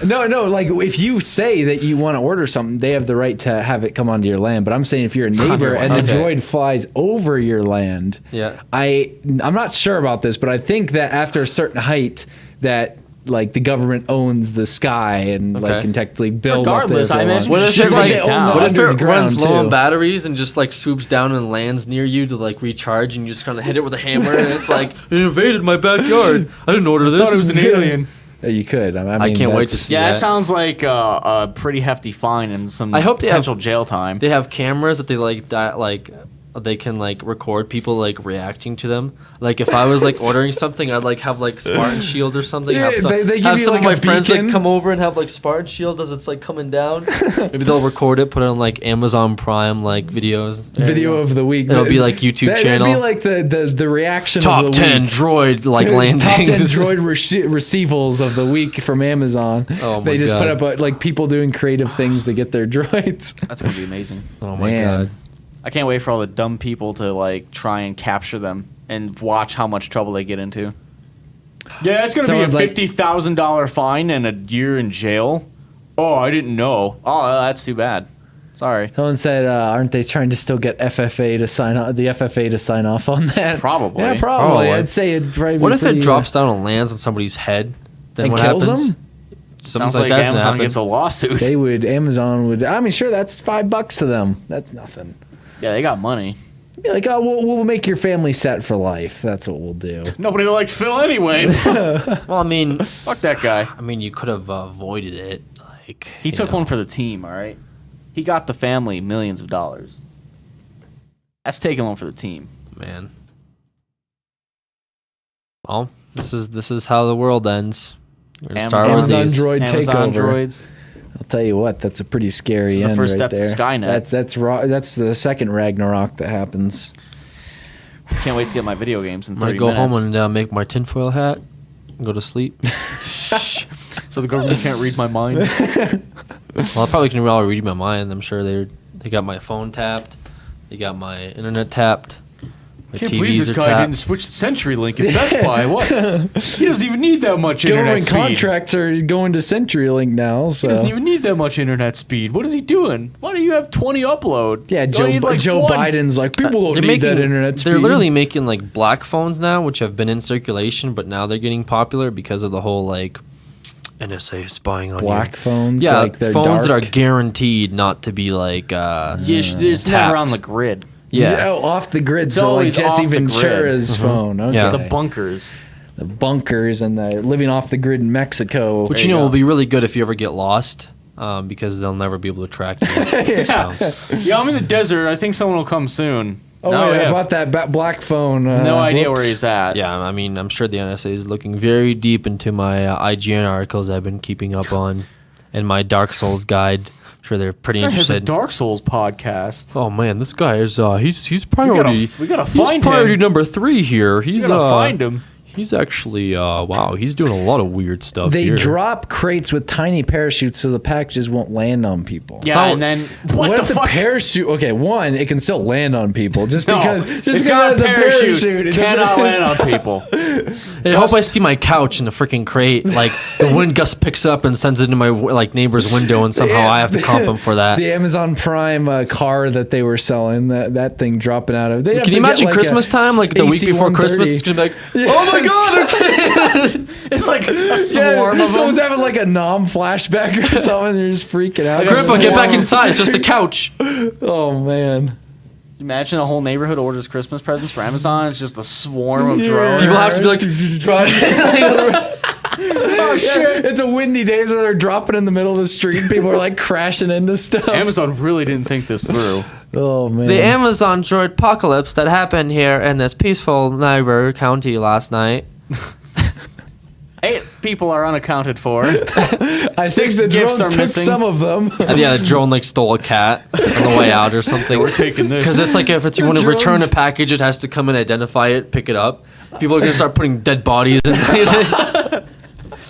No. Like if you say that you want to order something, they have the right to have it come onto your land. But I'm saying if you're a neighbor and the droid flies over your land, I'm not sure about this, but I think that after a certain height, that like the government owns the sky and like Okay. can technically build Regardless, up there. I imagine What if Just it like like it down. what if it underground, runs low on too. batteries and just like swoops down and lands near you to like recharge and you just kind of hit it with a hammer and it's like it invaded my backyard. I didn't order this. Thought it was an alien. Yeah, you could. I mean, can't wait to that's- see Yeah, that. that sounds like a pretty hefty fine and some I hope they potential jail time. They have cameras that they they can like record people like reacting to them. Like if I was like ordering something, I'd like have like Spartan Shield or something. Yeah, Have some, they give have you, some like, of my a friends beacon. like come over and have like Spartan Shield as it's like coming down. Maybe they'll record it, put it on like Amazon Prime like videos. video of the week. It'll be like YouTube That'd channel. be like the reaction Top of the 10 week. droid like Top 10 landings. droid receivals of the week from Amazon. Oh my they just God. put up like people doing creative things to get their droids. That's gonna be amazing. Oh my Man. god. I can't wait for all the dumb people to like try and capture them and watch how much trouble they get into. Yeah, it's gonna Someone's be a like- $50,000 fine and a year in jail. Oh, I didn't know. Oh, that's too bad. Sorry. Someone said, "Aren't they trying to still get FFA to sign off? The FFA to sign off on that?" Probably. Yeah, probably. Probably. I'd say it'd probably. What be if pretty, it drops down and lands on somebody's head? Then and what kills happens? them? Sounds Something like that's gonna Amazon happen. gets a lawsuit. They would. Amazon would. I mean, sure, that's $5 to them. That's nothing. Yeah, they got money. Be like, oh, we'll make your family set for life. That's what we'll do. Nobody likes Phil anyway. Well, I mean, Fuck that guy. you could have avoided it. Like He you took know. one for the team, all right? He got the family millions of dollars. That's taking one for the team. Man. Well, this is how the world ends. We're gonna start with Amazon these. droid Amazon takeover. droids. I'll tell you what, that's a pretty scary This is the end first right step to there. Skynet. That's the second Ragnarok that happens. Can't wait to get my video games in I'm gonna 30 go minutes. home and make my tinfoil hat. And go to sleep. So the government can't read my mind. Well, I probably can all read my mind. I'm sure they got my phone tapped. They got my internet tapped. My Can't TVs believe this are guy tapped. didn't switch to CenturyLink at Best Buy. What? He doesn't even need that much internet Government speed. contracts are going to CenturyLink now, so He doesn't even need that much internet speed. What is he doing? Why do you have 20 upload? yeah. You Joe only need, like, Joe one. Biden's like people don't need that internet speed. They're literally making like black phones now, which have been in circulation, but now they're getting popular because of the whole like NSA spying on black you. phones. Yeah, like they're phones that are dark. guarantee not to be like. Yeah, it's tapped. never on the grid. Yeah. Oh, off the grid. It's So like always Jesse off the grid. Ventura's phone. Okay. Yeah. The bunkers. The bunkers and the living off the grid in Mexico. Which There you know you will go. be really good if you ever get lost, because they'll never be able to track you. Yeah. So, Yeah, I'm in the desert. I think someone will come soon. Oh, No, wait, yeah. I bought that black phone. No idea whoops. where he's at. yeah, I mean, I'm sure the NSA is looking very deep into my IGN articles I've been keeping up on, and my Dark Souls guide. I'm sure they're pretty He has a interested. Dark Souls podcast. Oh man, this guy is he's priority. We gotta he's find priority him. number 3 here. We He's gotta find him. He's actually wow, he's doing a lot of weird stuff They here. drop crates with tiny parachutes so the packages won't land on people. Yeah, So- and then What, what if the fuck? parachute? Okay, one, it can still land on people just No, because. Just it's because got it's a parachute. it Cannot doesn't- land on people. I hope I see my couch in the freaking crate. Like the wind gust picks up and sends it into my like neighbor's window, and somehow I have to comp him for that. The Amazon Prime car that they were selling, that thing dropping out of. Can you imagine Christmas time, like the week before Christmas? It's gonna be like, oh my god! It's like a Yeah, swarm of someone's them. having like a nom flashback or something. They're just freaking out. Grandpa, get back inside. It's just the couch. Oh man. Imagine a whole neighborhood orders Christmas presents for Amazon. It's just a swarm of drones. People have to be like, Oh shit! It's a windy day, so they're dropping in the middle of the street. People are like crashing into stuff. Amazon really didn't think this through. Oh man. the Amazon droid apocalypse that happened here in this peaceful neighbor county last night. 8 people are unaccounted for. I think 6 the gifts drones are took missing. some of them. And yeah, the drone like stole a cat on the way out or something. We're taking this. Because it's like if it's, you The want to return a drones- package, it has to come and identify it, pick it up. People are gonna start putting dead bodies in.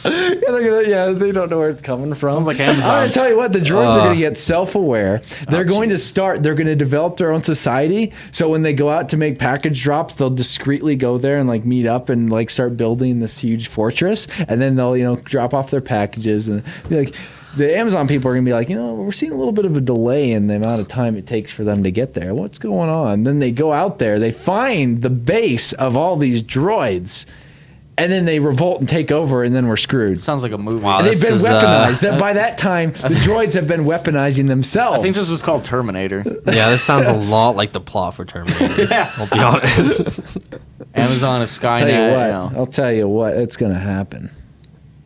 They don't know where it's coming from. Sounds like I'm Amazon. gonna tell you what, the drones are gonna get self-aware. They're going to start. They're gonna develop their own society. So when they go out to make package drops, they'll discreetly go there and like meet up and like start building this huge fortress. And then they'll drop off their packages and be like. The Amazon people are gonna be like, we're seeing a little bit of a delay in the amount of time it takes for them to get there. What's going on? Then they go out there, they find the base of all these droids. and then they revolt and take over, and then we're screwed. Sounds like a movie. Wow, And they've this been is, weaponized. That by that time, the droids have been weaponizing themselves. I think this was called Terminator. Yeah, this sounds a lot like the plot for Terminator. I'll be honest. Amazon is Skynet. Tell you what, You know. I'll tell you what, it's gonna happen.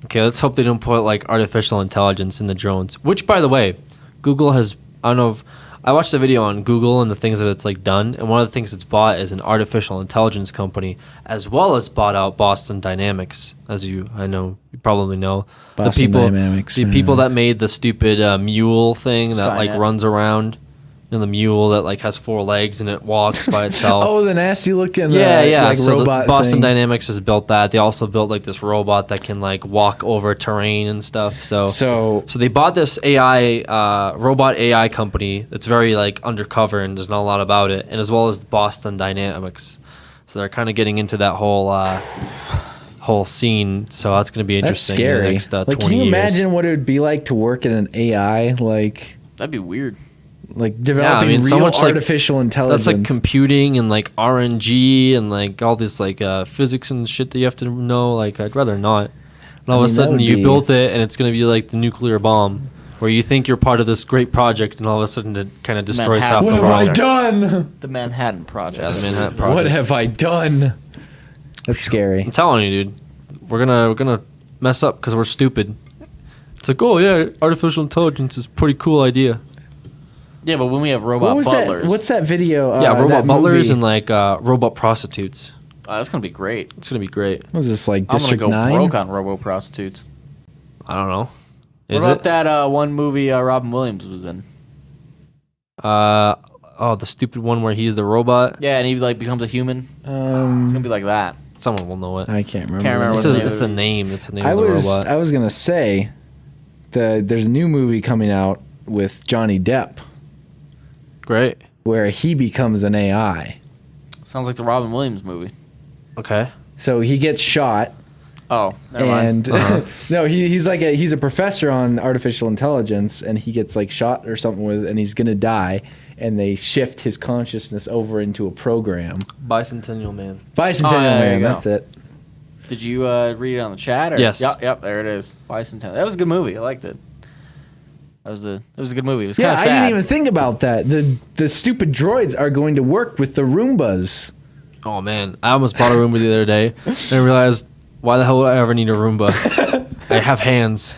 Okay, let's hope they don't put like artificial intelligence in the drones. Which, by the way, Google has. I don't know. I watched a video on Google and the things that it's like done, and one of the things it's bought is an artificial intelligence company, as well as bought out Boston Dynamics, I know you probably know Boston Dynamics, the man. people that made the stupid mule thing that like Skynet. runs around. You know, the mule that like has 4 legs and it walks by itself. Oh, the nasty looking Like so robot Boston thing. Dynamics has built that. They also built like this robot that can like walk over terrain and stuff. So they bought this robot AI company that's very like undercover and there's not a lot about it, and as well as Boston Dynamics. So they're kind of getting into that whole scene. So that's going to be That's interesting. In scary. the next, 20 Like, can you years. imagine what it would be like to work in an AI, That'd be weird. like developing so real much, like, artificial intelligence? That's like computing and like RNG and like all this like physics and shit that you have to know. Like I'd rather not. And all of a that sudden would you be- built it and it's gonna be like the nuclear bomb, where you think you're part of this great project and all of a sudden it kind of destroys half Manhattan. the What have I project. done? The Manhattan Project. Yeah, the Manhattan Project. What have I done? That's scary. I'm telling you, dude, we're gonna mess up because we're stupid. It's like, oh yeah, artificial intelligence is a pretty cool idea. Yeah, but when we have robot What was butlers, that? What's that video? Yeah, robot that butlers movie? and like robot prostitutes. that's gonna be great. It's gonna be great. What was this like I'm gonna District go 9? broke on robo prostitutes. I don't know. What Is about it? that one movie Robin Williams was in? The stupid one where he's the robot. Yeah, and he like becomes a human. It's gonna be like that. Someone will know it. I can't remember. Can't remember It's what a, the name it's of a it. name. It's the name I of the was robot. I was gonna say, there's a new movie coming out with Johnny Depp Great. where he becomes an AI. Sounds like the Robin Williams movie. Okay. So he gets shot, Oh, never mind. and no, he's a professor on artificial intelligence, and he gets like shot or something and he's gonna die, and they shift his consciousness over into a program. Bicentennial Man. Bicentennial there Man, you go. that's it. Did you read it on the chat? Or? Yes. Yep, there it is. Bicentennial. That was a good movie. I liked it. It was a good movie. It was Yeah, kind of I sad. didn't even think about that. The stupid droids are going to work with the Roombas. Oh man, I almost bought a Roomba the other day, and I realized why the hell would I ever need a Roomba? I have hands.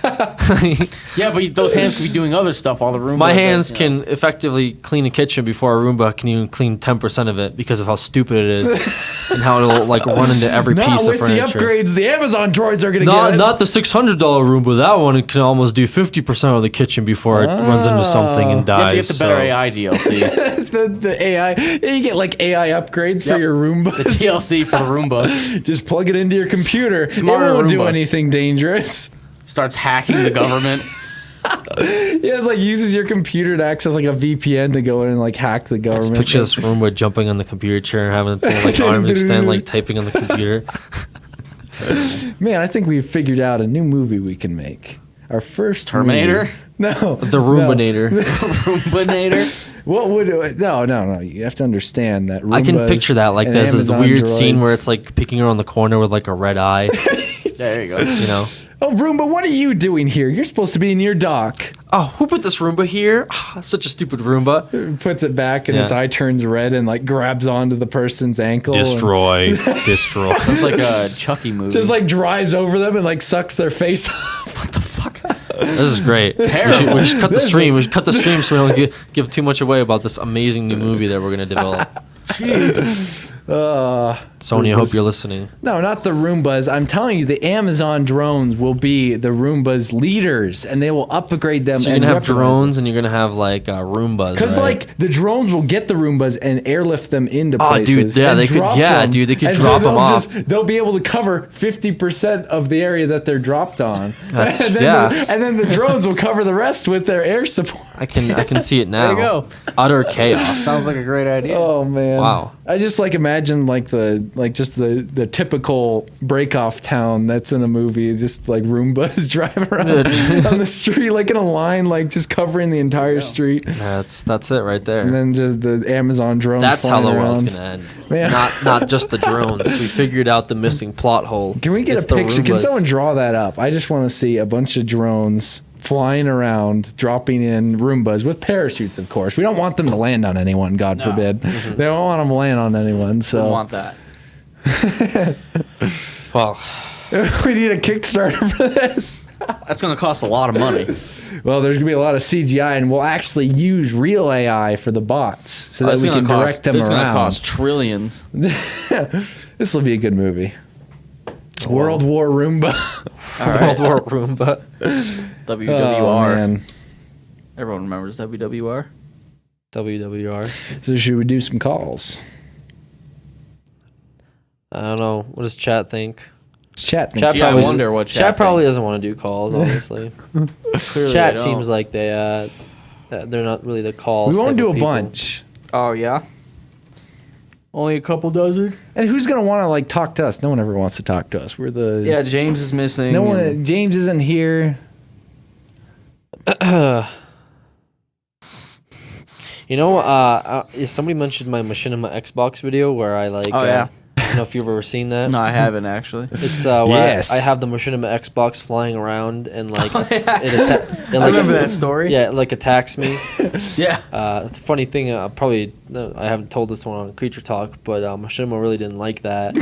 Yeah, but those hands could be doing other stuff. All the Roomba. My hands does, you know. can effectively clean a kitchen before a Roomba can even clean 10% of it because of how stupid it is and how it'll like run into every Not piece with of the furniture. upgrades the Amazon droids are going to Not get. not the $600 Roomba. That one can almost do 50% of the kitchen before it runs into something and You have dies. to get the better so- AI DLC. the AI. You get like AI upgrades for Yep. your Roombas. The DLC for the Roomba Just plug it into your computer. Smarter it won't do Roomba. anything dangerous. starts hacking the government. Yeah, it's like uses your computer to access like a VPN to go in and like hack the Just government. picture this Roomba jumping on the computer chair and having its little, like arms extend, like typing on the computer. Man, I think we've figured out a new movie we can make. Our first Terminator? movie. No, The Roombanator. Roombanator. What would no? You have to understand that. I can Roombas picture that. Like and there's this Amazon weird scene droids- where it's like picking around the corner with like a red eye. There you go. You know. Oh, Roomba, what are you doing here? You're supposed to be in your dock. Oh, who put this Roomba here? Ah, such a stupid Roomba. Puts it back and Yeah. its eye turns red and like grabs onto the person's ankle. and Destroy. Sounds like a Chucky movie. just like drives over them and like sucks their face off. This is great. We should cut the stream. We should cut the stream so we don't give too much away about this amazing new movie that we're gonna develop. Sony, I hope you're listening. No, not the Roombas. I'm telling you, the Amazon drones will be the Roombas' leaders, and they will upgrade them. So you're and gonna have weaponize them. drones and you're gonna have like Roombas. Because right? like the drones will get the Roombas and airlift them into Oh, dude, places. yeah, and they could- drop yeah, them. dude, they could And drop so them they'll off. They'll be able to cover 50% of the area that they're dropped on. That's- and then yeah. and then the drones will cover the rest with their air support. I can see it now. you go. Utter chaos. Sounds like a great idea. Oh man! Wow. I just like imagine like the the typical break off town that's in the movie. Just like Roombas driving around on the street, like in a line, like just covering the entire street. That's it right there. And then just the Amazon drones. That's how the flying world's around. gonna end. Yeah. Not just the drones. We figured out the missing plot hole. Can we get It's a the picture? Can Roombas. someone draw that up? I just want to see a bunch of drones flying around, dropping in Roombas with parachutes, of course. We don't want them to land on anyone, God forbid. They don't want them to land on anyone. So Don't want that. Well, we need a Kickstarter for this. That's gonna cost a lot of money. Well, there's gonna be a lot of CGI, and we'll actually use real AI for the bots so that we can direct them It's gonna around. cost trillions. This will be a good movie. World War Roomba. World War Roomba. WWR. Oh, man. Everyone remembers WWR. WWR. So should we do some calls? I don't know. What does chat think? Chat. Chat Yeah, I probably wonder what chat chat probably thinks. doesn't want to do calls. Honestly, Clearly chat they don't. seems like they're not really the calls. We won't type do of a people. bunch. Oh yeah. Only a couple dozen. And who's gonna want to like talk to us? No one ever wants to talk to us. We're the Yeah, James is missing. No one. James isn't here. You know, somebody mentioned my Machinima Xbox video where I like. Oh, yeah. I don't know if you've ever seen that. No, I haven't actually. It's where Yes. I have the Machinima Xbox flying around and like it I remember that story. Yeah, it like attacks me. Yeah. The funny thing, I haven't told this one on Creature Talk, but Machinima really didn't like that.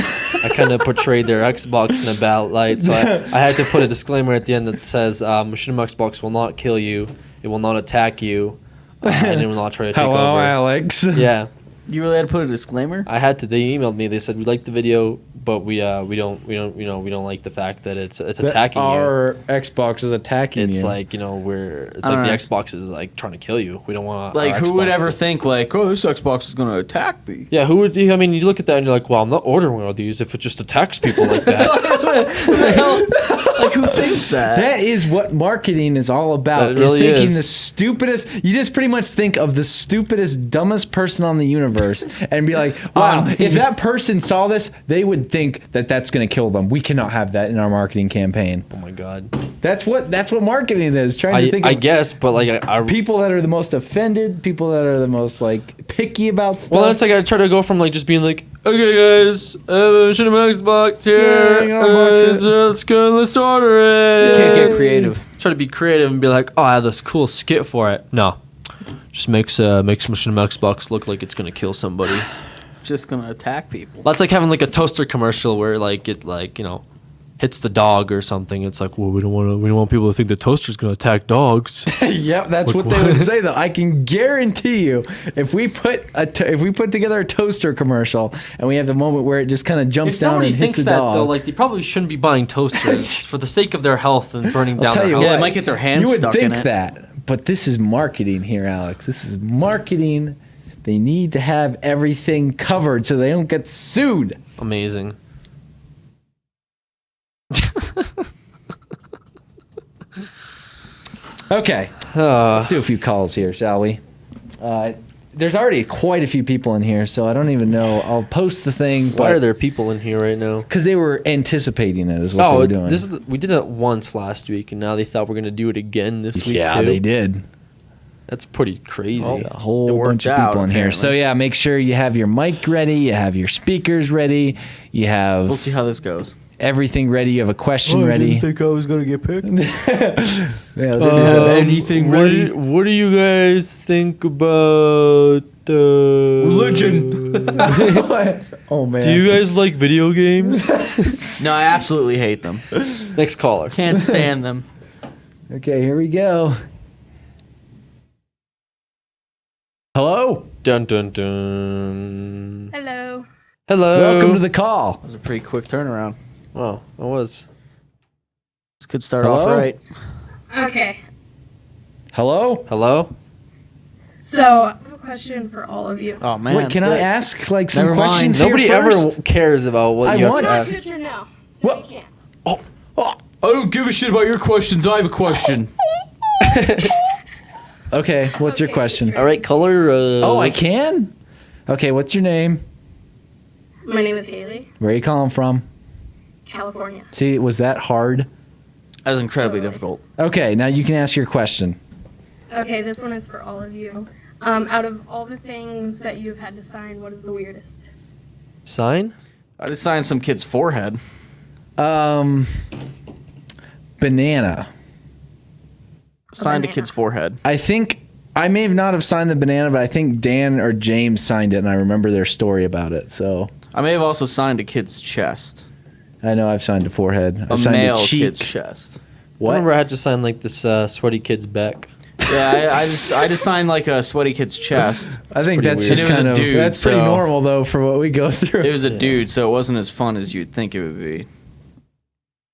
I kind of portrayed their Xbox in a bad light, so I had to put a disclaimer at the end that says Machinima Xbox will not kill you, it will not attack you, and it will not try to take Hello, over. Alex. Yeah, You really had to put a disclaimer? I had to. They emailed me. They said we like the video, but we don't like the fact that it's attacking you. Our Xbox is attacking It's you. like, it's like the Alright. Xbox is like trying to kill you. We don't want Like, our who would Xbox ever to- think, like, oh, this Xbox is going to attack me? Yeah, who would? I mean, you look at that and you're like, well, I'm not ordering one of these if it just attacks people like that. Who the hell? Like, who thinks that? that is what marketing is all about. That really thinking is. the stupidest. You just pretty much think of the stupidest, dumbest person on the universe and be like, wow, if that person saw this, they would think that that's going to kill them. We cannot have that in our marketing campaign. Oh my god. That's what marketing is. Trying to think I of guess, but like people that are the most offended, people that are the most like picky about stuff. well, that's like I try to go from like just being like, okay guys, should have Xbox here. Yeah, unbox it. Let's go. Let's order it. You can't get creative. Try to be creative and be like, oh, I have this cool skit for it. No, just makes Machinima Xbox look like it's gonna kill somebody. Just going to attack people. That's like having like a toaster commercial where like it hits the dog or something. It's like, well, we don't want people to think the toaster's gonna attack dogs. Yep, that's Like what they would what? say though. I can guarantee you, if we put together a toaster commercial and we have the moment where it just kind of jumps If down somebody and hits thinks a that dog, though, like they probably shouldn't be buying toasters for the sake of their health and burning down tell their you house. Yeah, what, they might get their hands you would stuck think in it. that, but this is marketing here, Alex. This is marketing. They need to have everything covered so they don't get sued. Amazing. Okay, let's do a few calls here, shall we? There's already quite a few people in here, so I don't even know. I'll post the thing. Why are there people in here right now? Because they were anticipating it, is what they Oh, were doing. we did it once last week, and now they thought we're gonna do it again this week yeah, too. they did. That's pretty crazy. There's a whole It worked bunch of out, people in here. apparently. So yeah, make sure you have your mic ready, you have your speakers ready, you have We'll see how this goes. everything ready, you have a question ready. think I was going to get picked. Yeah, this is- anything ready? What do you guys think about Religion. oh man. Do you guys like video games? No, I absolutely hate them. Next caller. Can't stand them. Okay, here we go. Hello? Dun dun dun. Hello. Hello. Welcome to the call. That was a pretty quick turnaround. Wow, that was. This could start Hello? off right. Okay. Hello? Hello. So, I have a question for all of you. Oh, man. Wait, can I ask like some Never mind. questions here Nobody first? ever cares about what I you have want to Not ask. good to know. What? You can't. I don't give a shit about your questions. I have a question. Okay, what's your Okay, question? sure. All right, color. Oh, I can? Okay, what's your name? My name is Haley, Where are you calling from? California. See, was that hard? That was incredibly Totally. difficult. Okay, now you can ask your question. Okay, this one is for all of you. Out of all the things that you've had to sign, what is the weirdest? Sign? I just signed some kid's forehead. Banana. Signed a banana. kid's forehead. I think I may not have signed the banana, but I think Dan or James signed it, and I remember their story about it. So I may have also signed a kid's chest. I know I've signed a forehead. A I've signed male a cheek. kid's chest. I What? remember I had to sign like this sweaty kid's back. Yeah, I just signed like a sweaty kid's chest. I think pretty that's weird. just It was a kind of dude, that's pretty so- normal though for what we go through. It was a dude, so it wasn't as fun as you'd think it would be.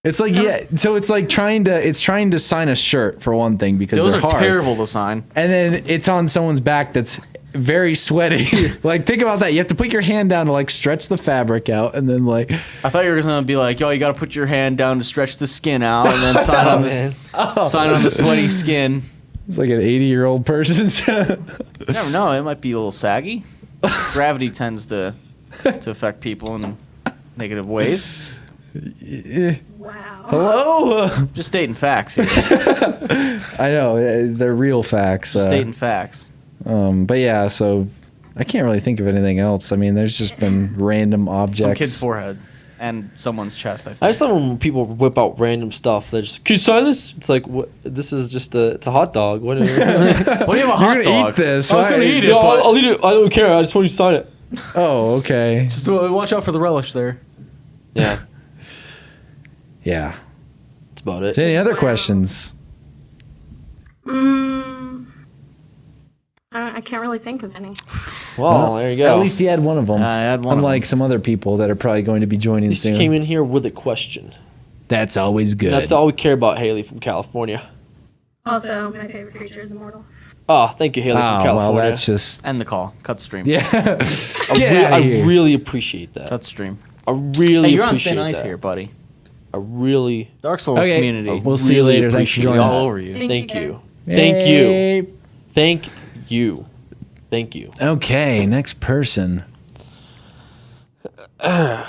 It's like so it's like trying to sign a shirt for one thing because Those they're are hard, terrible to sign. and then it's on someone's back that's very sweaty. Like think about that. You have to put your hand down to like stretch the fabric out, and then like I thought you were gonna be like, yo, you gotta put your hand down to stretch the skin out, and then sign on man. sign on the sweaty skin. it's like an 80-year-old person's. You never know, it might be a little saggy. Gravity tends to affect people in negative ways. Wow. Hello. Just stating facts here. I know they're real facts. Just stating facts. But yeah, so I can't really think of anything else. I mean, there's just been random objects. Some kid's forehead and someone's chest, I think. I just love when people whip out random stuff. They're just, can you sign this? It's like, what? This is just it's a hot dog. What? What do you have a hot You're gonna dog? eat this. I was gonna Why- eat it, No, but I'll eat it. I don't care. I just want you to sign it. Oh, okay. just watch out for the relish there. Yeah, Yeah. that's about Is it. there any other questions? I can't really think of any. Well, there you go. At least he had one of them. I had one of Unlike some other people that are probably going to be joining He soon. came in here with a question. That's always good. That's all we care about, Haley from California. Also, my favorite creature is immortal. Oh, thank you, Haley from Oh, California. well, that's just End the call. Cut stream. yeah. I, Get re- outta I here. really appreciate that. Cut stream. I really Hey, you're on appreciate thin ice that. here, buddy. I really Dark Souls Okay, community. we'll see you really later. Thanks for appreciate joining. all that. over you. Thank you. guys. Thank you. Yay. Thank you. Thank you. Okay, next person. Oh,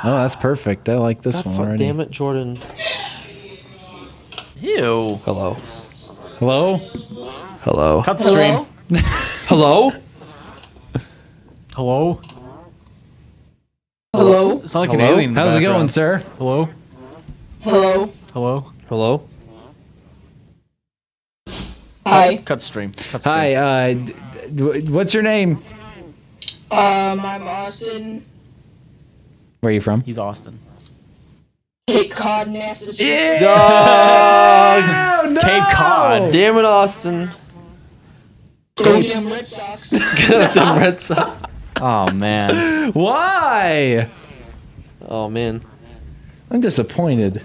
that's perfect. I like this God, one fuck, already. damn it, Jordan. Ew. Hello. Hello? Hello. Cut stream. Hello? Hello? Hello? It's not like an Hello? alien in the How's it going, background. sir? Hello? Hello? Hello? Hello? Hi. Cut stream. Cut stream. Hi, what's your name? I'm Austin, Where are you from? He's Austin. Cape Cod, Massachusetts. Oh, no! Cape Cod. Damn it, Austin. Go damn Red Sox. The Red Sox. Oh, man. Why? Oh, man. I'm disappointed.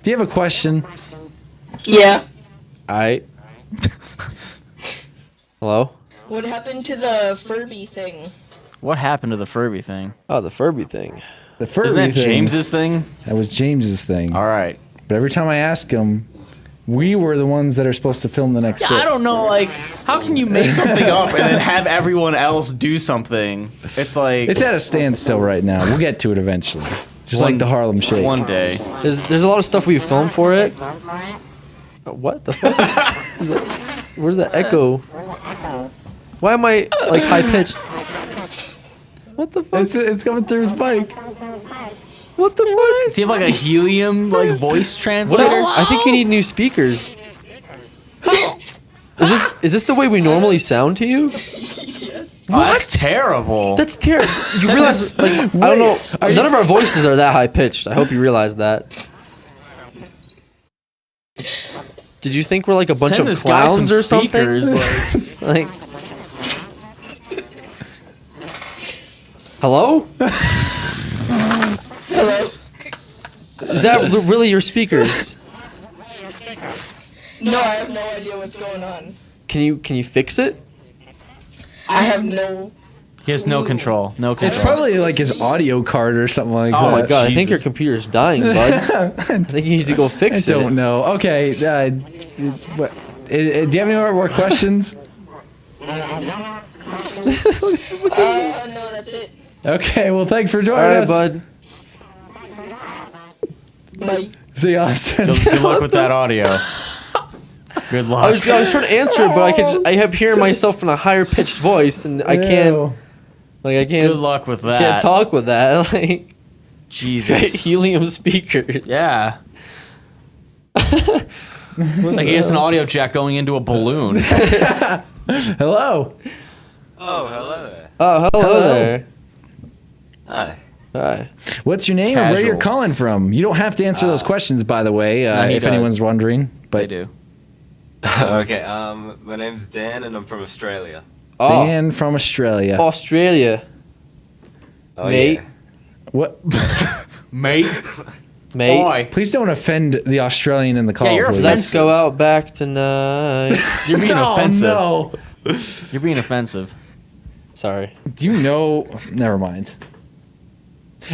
Do you have a question? Yeah. Alright. Hello? What happened to the Furby thing? What happened to the Furby thing? Oh, the Furby thing. The Furby Isn't that thing. James's thing? That was James's thing. All right. But every time I ask him, we were the ones that are supposed to film the next Yeah, bit. I don't know. Like, how can you make something up and then have everyone else do something? It's like It's at a standstill right now. We'll get to it eventually. Just One- like the Harlem Shake. one day. There's a lot of stuff we filmed for it. What the fuck? Where's that echo? Why am I like high pitched? What the fuck? It's coming through his bike. What the fuck? Does he have like a helium like voice translator? I think we need new speakers. Is this the way we normally sound to you? Oh, that's terrible. That's terrible. You realize, like, I don't know. None of our voices are that high pitched. I hope you realize that. Did you think we're like a bunch Send of this guy some clowns or something? speakers, like- Like, hello? Hello? Is that really your speakers? No, I have no idea what's going on. Can you fix it? I have no... He has no control. No control. It's probably like his audio card or something like Oh that. Oh my god, I think Jesus. your computer's dying, bud. I think you need to go I fix don't it. know. Okay. Do you have any more questions? No, that's it. Okay, well, thanks for All joining right, us. bud. Bye. See you, Austin. Good luck with that audio. Good luck. I was trying to answer it, but I kept hearing myself in a higher pitched voice, and I can't. Like I can't. Good luck with that. Can't talk with that. Like Jesus. helium speakers. Yeah. Like he has an audio jack going into a balloon. Hello. Oh, hello there. Oh, hello there. Hi. Hi. What's your name and where you're Casual. calling from? You don't have to answer those questions, by the way, No, he if does. anyone's wondering. But They do. Okay, my name's Dan and I'm from Australia. Oh, Dan from Australia. Australia, Oh, Mate. What? Mate. mate. Boy. Please don't offend the Australian in the call. you're please. Let's go out back tonight. You're being Oh, offensive. no. You're being offensive. Sorry. Do you know? Never mind.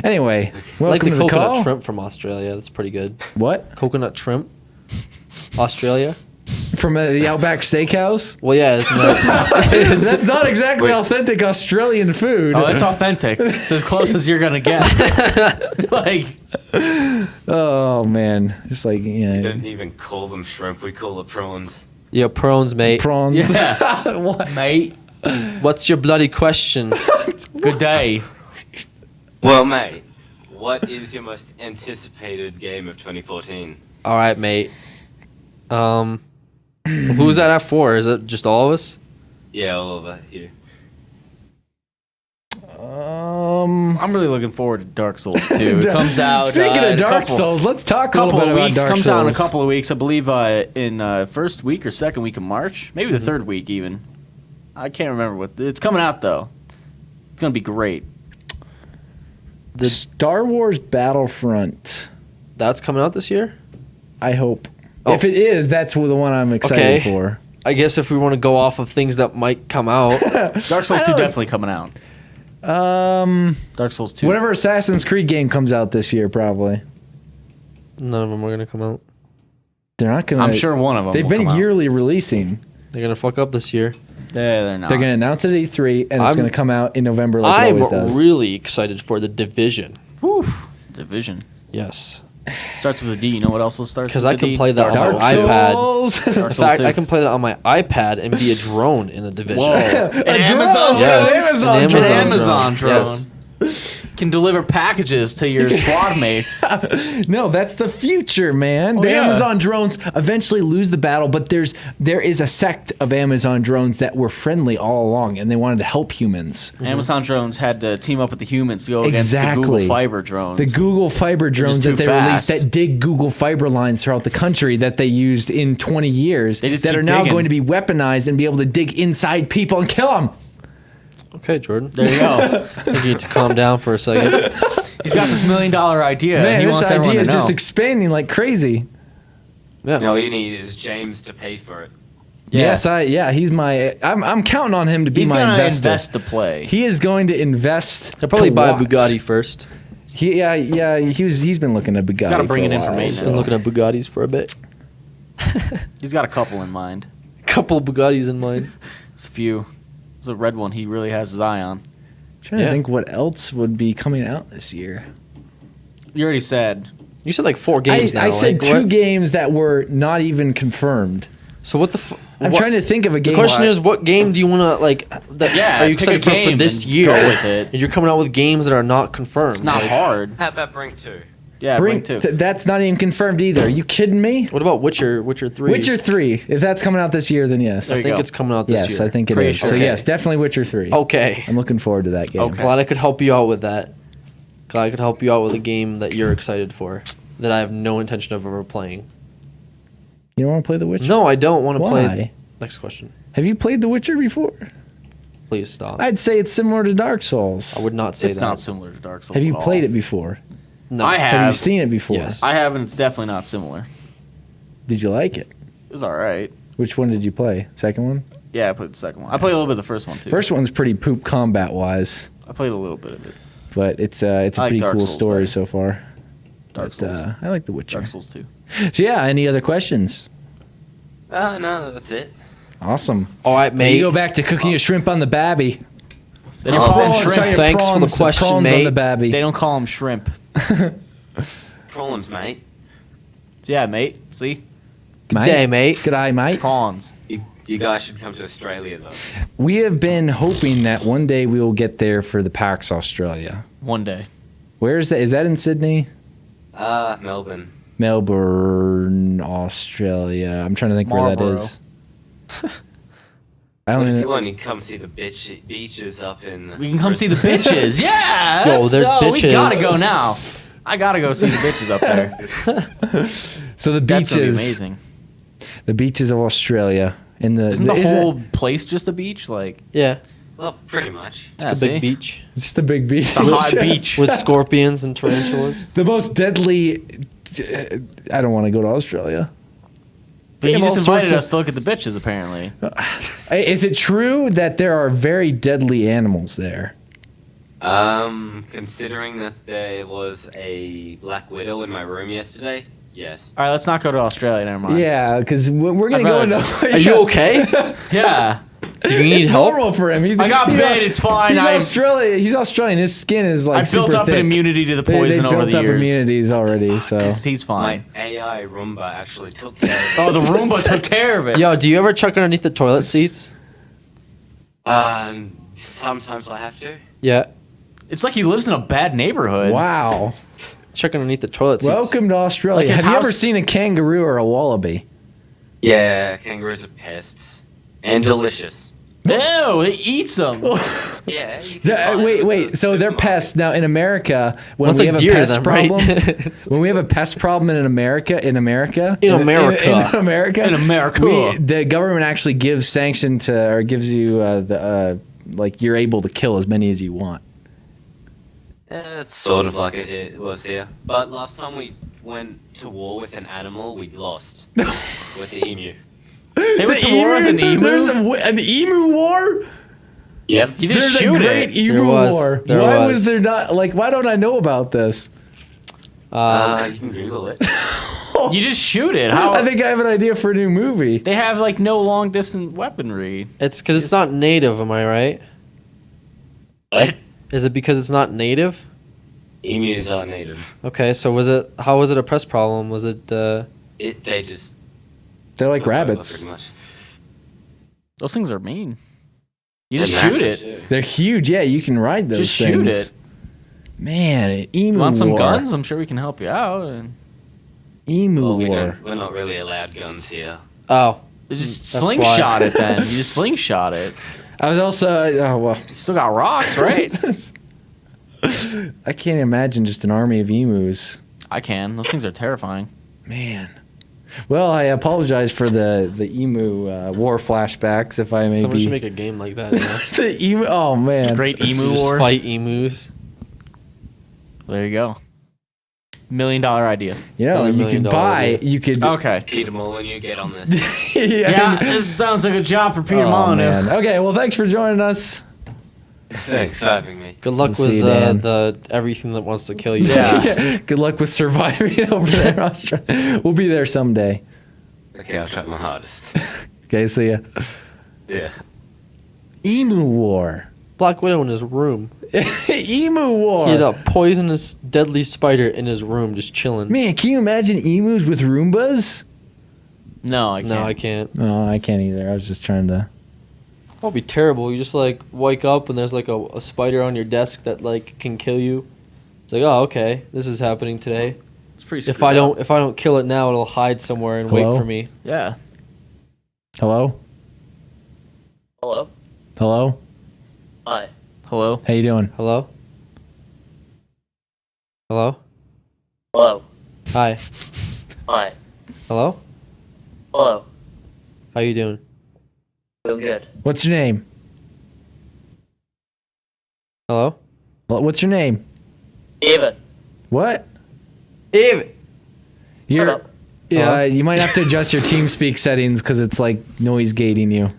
Anyway, I like welcome the to the coconut call. shrimp from Australia. That's pretty good. What? Coconut shrimp. Australia. From the Outback Steakhouse? Well, yeah, isn't that? That's not exactly authentic Australian food. Oh, it's authentic. It's as close as you're gonna get. Like, Oh man, just like We yeah, don't even call them shrimp, we call it prawns. Yeah, prawns, mate. prawns. yeah, What? mate. What's your bloody question? Good day. Well, mate, what is your most anticipated game of 2014? All right, mate. Who's that for? Is it just all of us? Yeah, all over here. I'm really looking forward to Dark Souls 2. It comes out. Speaking in of a Dark couple- Souls, let's talk a Couple little bit of about weeks. Dark Comes Souls. out in a couple of weeks, I believe. In first week or second week of March, maybe the third week even. I can't remember what. It's coming out though. It's gonna be great. The Star Wars Battlefront. That's coming out this year? I hope. Oh. If it is, that's the one I'm excited Okay. for. I guess if we want to go off of things that might come out. Dark Souls 2 definitely coming out. Dark Souls 2. Whatever Assassin's Creed game comes out this year, probably. None of them are going to come out. They're not gonna. I'm sure one of them. They've will been come out. yearly releasing. They're going to fuck up this year. Yeah, they're not. They're gonna announce it at E3, and it's I'm- gonna come out in November, like it I'm always does. really excited for The Division. Division. Yes. Starts with a D. You know what else starts? Because with I a can D? play that on Dark my Souls. iPad. Souls. Dark In Souls fact, 2. I can play that on my iPad and be a drone in The Division. Whoa. An Amazon Yes, drone? an Amazon drone. Yes. Can deliver packages to your squad mates. No, that's the future, man. Oh, the yeah. Amazon drones eventually lose the battle, but there is a sect of Amazon drones that were friendly all along, and they wanted to help humans. Amazon drones had to team up with the humans to go against the Exactly. Google Fiber drones. The Google Fiber drones just too that they fast. released that dig Google Fiber lines throughout the country that they used in 20 years They just that keep are now digging. going to be weaponized and be able to dig inside people and kill them. Okay, Jordan. There you go. I think you need to calm down for a second. He's got this $1 million idea. Man, he this wants everyone idea to is just know. expanding like crazy. Yeah. All you need is James to pay for it. Yeah. Yes, he's my. I'm counting on him to be He's my gonna investor. invest to play. He is going to invest. I'll probably to buy a watch. Bugatti first. He's been looking at Bugatti. gotta bring for it a in for while, maintenance. so- Been looking at Bugattis for a bit. He's got a couple in mind. Couple Bugattis in mind. There's a few. There's a red one he really has his eye on. Trying Yeah. to think what else would be coming out this year. You already said. You said like 4 games now. I said like, 2 what? games that were not even confirmed. So what the I'm trying to think of a The game. question is, what game do you want to like? That Yeah, are you pick a excited for game this and year? go with it. And you're coming out with games that are not confirmed. It's not like, hard. How about Brink 2? Yeah, Bring, bring two. that's not even confirmed either. Are you kidding me? What about Witcher? Witcher 3. Witcher 3. If that's coming out this year, then yes. There I you think go. it's coming out this Yes, year. I think it Pretty is. sure. So Okay. yes, definitely Witcher 3. Okay. I'm looking forward to that game. Okay. Glad I could help you out with that. Glad I could help you out with a game that you're excited for, that I have no intention of ever playing. You don't want to play The Witcher? No, I don't want to Why? play. Next question. Have you played The Witcher before? Please stop. I'd say it's similar to Dark Souls. I would not say It's that. not similar to Dark Souls. Have you at all. played it before? No. I Have you have. seen it before? Yes. I haven't. It's definitely not similar. Did you like it? It was all right. Which one did you play? Second one? Yeah, I played the second one. I played a little bit of the first one too. First one's pretty poop combat wise, I played a little bit of it. but it's a I like pretty Dark cool Souls story better. so far. Dark But, Souls. I like The Witcher. Dark Souls 2. So yeah, any other questions? No, that's it. Awesome. All right, May mate. you go back to cooking your shrimp on the babby. They don't call them Prawns, shrimp. sorry, Thanks for the prawns- question, prawns mate. on the babby. They don't call them shrimp. Prawns, mate. Yeah, mate. See? Mate. Day, mate. Good eye, mate. Prawns. You guys should come to Australia, though. We have been hoping that one day we will get there for the PAX Australia. One day. Where is that? Is that in Sydney? Melbourne. Melbourne, Australia. I'm trying to think where that Marlborough. is. I But don't if you know. want, you can come see the beaches up in. We can come see the bitches. Yeah! Yo, there's We bitches. gotta go now. I gotta go see the bitches up there. So the That's gonna be beaches, amazing. the beaches of Australia. In the Isn't the is it- whole place just a beach? Like, Yeah, Well, pretty much. it's yeah, a see? big beach it's just a big beach. A hot beach. with scorpions and tarantulas. The most deadly. I don't want to go to Australia. But you have just all invited sorts of- us to look at the bitches, apparently. Is it true that there are very deadly animals there? Considering that there was a black widow in my room yesterday, yes. All right, let's not go to Australia. Never mind. Yeah, because we're gonna I'd go rather into. Are you okay? Yeah. Do you need It's help? normal for him. He's, I got you bit. know, It's fine. He's I Australian. He's Australian. His skin is like built super up thick. an immunity to the They poison over built the up years. immunities already. So 'Cause he's My fine. AI Roomba actually took care of it. Oh, the Roomba took care of it. Yo, do you ever check underneath the toilet seats? Sometimes I have to. Yeah, It's like he lives in a bad neighborhood. wow. check underneath the toilet seats. Welcome to Australia. Like his Have you ever house- seen a kangaroo or a wallaby? Yeah, kangaroos are pests. And delicious. Ew, he eats them. Yeah. you can buy them Wait, at wait. the So they're supermarket. pests now in America. When Well, it's we like have a deer to pest them, problem, right? when we have a pest problem in America, In America. in America, In America. the government actually gives sanction to, or gives you like you're able to kill as many as you want. It's sort of like it was here. But last time we went to war with an animal, we lost. With the emu. They went to war with an emu? There's an emu war. Yep. You just There's shoot a great it. emu There was. war. There Why was was. there not? Like, why don't I know about this? You can Google it. You just shoot it. How? I think I have an idea for a new movie. They have like no long distance weaponry. It's because it's not native. Am I right? What? Is it because it's not native? Emus are native. Okay, so was it? How was it a press problem? Was it? They just They're like go over rabbits. pretty much. Those things are mean. You They're just shoot massive, it. too. They're huge. Yeah, you can ride those Just things. shoot it. Man, an emu You want some war. guns? I'm sure we can help you out. And Emu Well, war. we're not really allowed guns here. Oh, just That's slingshot why. it then. You just slingshot it. I was also. Oh well. You still got rocks, right? I can't imagine just an army of emus. I can. Those things are terrifying. Man. Well, I apologize for the emu war flashbacks. If I may someone be should make a game like that. You know? the emu. Oh man. Great emu Just war. fight emus. There you go. $1 million idea. You know, Another you $1 could million buy. idea. You could. Okay. Peter Molyneux, get on this. Yeah, this sounds like a job for Peter Oh, Molyneux. man. Okay. Well, thanks for joining us. Thanks for having me. Good luck We'll see with you, Dan. the everything that wants to kill you. Yeah. Good luck with surviving over there in Australia. We'll be there someday. Okay, I'll try my hardest. Okay. See ya. Yeah. Emu war. Black Widow in his room. Emu war. He had a poisonous, deadly spider in his room, just chilling. Man, can you imagine emus with Roombas? No, I can't. No, I can't. No, I can't either. I was just trying to. That would be terrible. You just like wake up and there's like a spider on your desk that like can kill you. It's like, oh, okay, this is happening today. It's pretty If screwed I up. don't kill it now, it'll hide somewhere and Hello? wait for me. Yeah. Hello. Hello? Hello. Hi. Hello? How you doing? Hello. Hello. Hello. Hi. Hi. Hello. Hello. How you doing? Doing good. What's your name? Hello. What's your name? Even. What? Eve. You're. Hello. Yeah, Hello? you might have to adjust your TeamSpeak settings because it's like noise gating you.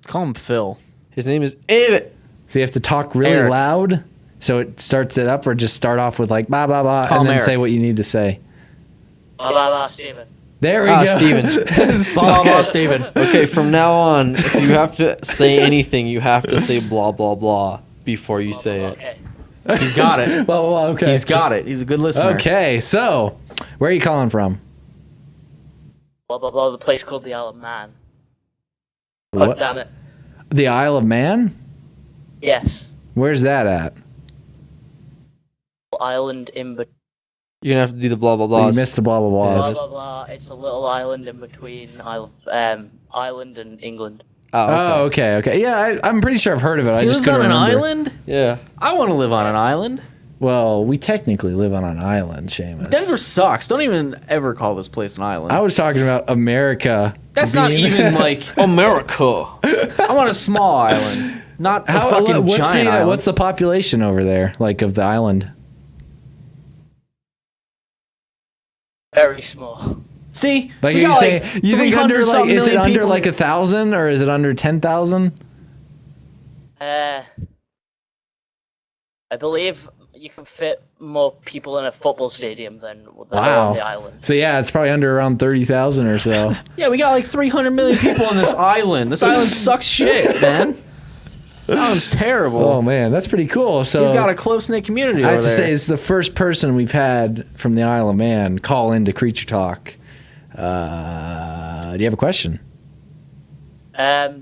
Call him Phil. His name is Eve. So you have to talk really Eric. loud, so it starts it up, or just start off with like blah blah blah, Call and him then say Eric. what you need to say. Blah, blah, blah, Steven. There we go. Steven. Blah blah, Steven. Okay, from now on, if you have to say anything, you have to say blah blah blah before you say it. Okay. He's got it. Well, okay. He's got it. He's a good listener. Okay, so where are you calling from? Blah blah blah. The place called the Isle of Man. What? God damn it. The Isle of Man? Yes. Where's that at? Island in between. You're gonna have to do the blah blah You blahs. missed the blah blah Blah blahs. blah blah. It's a little island in between Ireland and England. Oh, okay. Yeah, I'm pretty sure I've heard of it. I He just lives couldn't on an remember. island. Yeah. I want to live on an island. Well, we technically live on an island, Seamus. Denver sucks. Don't even ever call this place an island. I was talking about America. That's not being- even like. America. I want a small island, not a fucking what's giant island. what's the population over there, like, of the island? Very small. See, Like, are we you got, saying you think under 300 like is it million under people. like 1,000 or is it under 10,000? I believe you can fit more people in a football stadium than Wow. on the island. So yeah, it's probably under around 30,000 or so. Yeah, we got like 300 million people on this island. This island sucks shit, man. That island's terrible. Oh man, that's pretty cool. So He's got a close knit community. I have over to there. say, it's the first person we've had from the Isle of Man call into Creature Talk. Do you have a question? I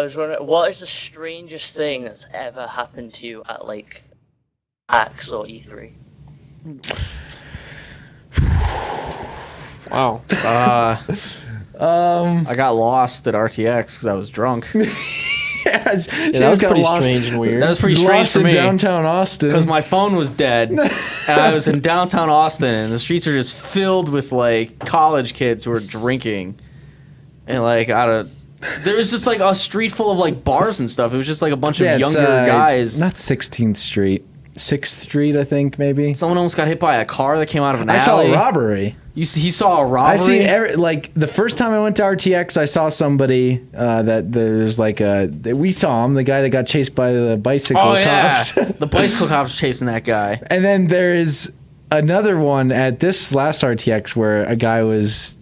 was wondering, what is the strangest thing that's ever happened to you at like PAX or E3? Wow. I got lost at RTX because I was drunk. Yeah, that was pretty strange and weird. That was pretty strange Lost for in me downtown Austin. because my phone was dead, and I was in downtown Austin, and the streets are just filled with like college kids who are drinking, and like there was just like a street full of like bars and stuff. It was just like a bunch of it's, younger guys. Not 16th Street, 6th Street, I think maybe. Someone almost got hit by a car that came out of an I alley. saw a robbery. He saw a robbery. I've seen like the first time I went to RTX, I saw somebody that there's like we saw him, the guy that got chased by the bicycle cops. The bicycle cops chasing that guy. And then there is another one at this last RTX where a guy was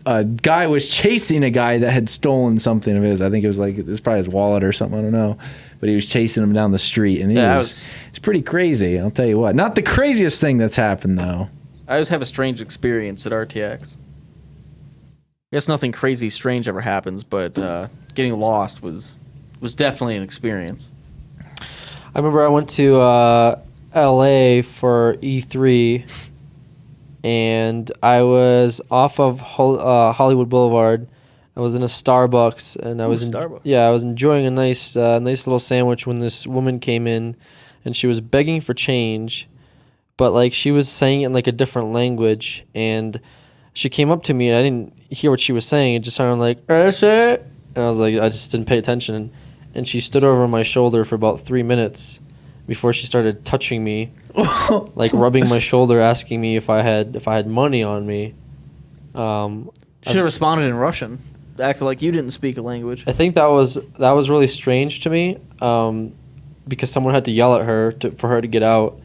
chasing a guy that had stolen something of his. I think it was probably his wallet or something. I don't know, but he was chasing him down the street, and it's pretty crazy. I'll tell you what. Not the craziest thing that's happened though. I always have a strange experience at RTX. I guess nothing crazy strange ever happens, but getting lost was definitely an experience. I remember I went to LA for E3, and I was off of Hollywood Boulevard. I was in a Starbucks, and I was enjoying a nice little sandwich when this woman came in, and she was begging for change, but like she was saying it in like a different language, and she came up to me, and I didn't hear what she was saying. It just sounded like and I was like, I just didn't pay attention, and she stood over my shoulder for about 3 minutes before she started touching me, like rubbing my shoulder, asking me if I had money on me. Should have responded in Russian. Acted like you didn't speak a language. I think that was really strange to me, because someone had to yell at her for her to get out.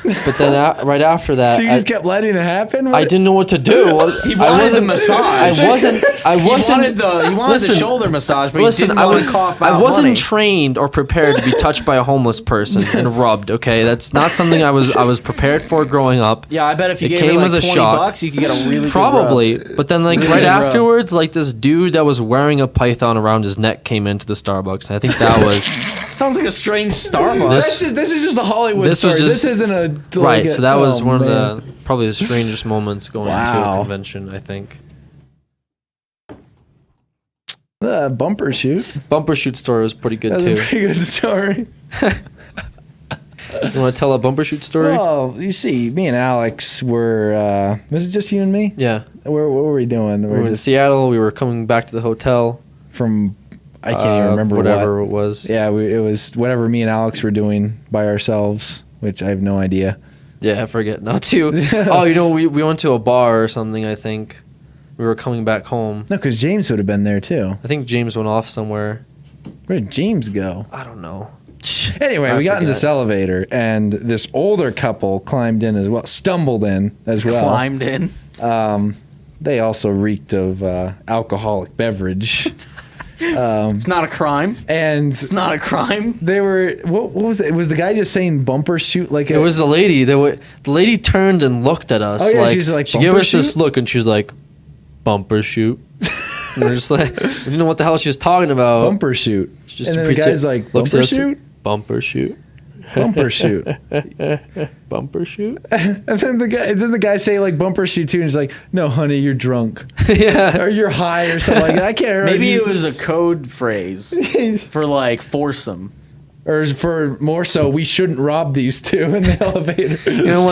But then right after that, So you just kept letting it happen? I didn't know what to do. He wanted a massage. I wasn't. He wanted the shoulder massage, but he didn't want to cough out I wasn't money. trained or prepared to be touched by a homeless person and rubbed. Okay, that's not something I was prepared for growing up. Yeah, I bet if you It gave came her as like a 20 shock. bucks, you could get a really Probably, good rub. but then like Really right good rub. afterwards, like this dude that was wearing a python around his neck came into the Starbucks, and I think that was Sounds like a strange Starbucks. This is just a Hollywood This was story. just- This isn't a right. So that was one man. of the probably the strangest moments going to Wow. a convention. I think Bumper shoot. bumper shoot story was pretty good That's too. a pretty good story. You want to tell a bumper shoot story? Oh, you see, me and Alex were. Was it just you and me? Yeah, What were we doing? we were in Seattle. We were coming back to the hotel. from. I can't even remember whatever what. it was. Yeah, it was whatever me and Alex were doing by ourselves, which I have no idea. Yeah, I forget now too. Oh, we went to a bar or something. I think we were coming back home. No, because James would have been there too. I think James went off somewhere. Where did James go? I don't know. Which Anyway, I we got in forget. this elevator, and this older couple climbed in as well, stumbled in as well. climbed in. They also reeked of alcoholic beverage. It's not a crime. And It's not a crime. they were, what was it? Was the guy just saying bumper shoot? Like It was the lady. The lady turned and looked at us. Oh, yeah, like, she's like, she gave "Bumper us this shoot?" look, and she was like, "Bumper shoot." And we're just like, we didn't know what the hell she was talking about. bumper shoot. She just And then the pretend- guy's like, looks bumper at us, shoot? Bumper shoot. Bumper shoot. Bumper shoot. And then the guy say like bumper shoot too, and he's like, "No, honey, you're drunk, Yeah. or you're high, or something like that." I can't remember. Maybe it was a code phrase for like foursome. or for more so, we shouldn't rob these two in the elevator. You know,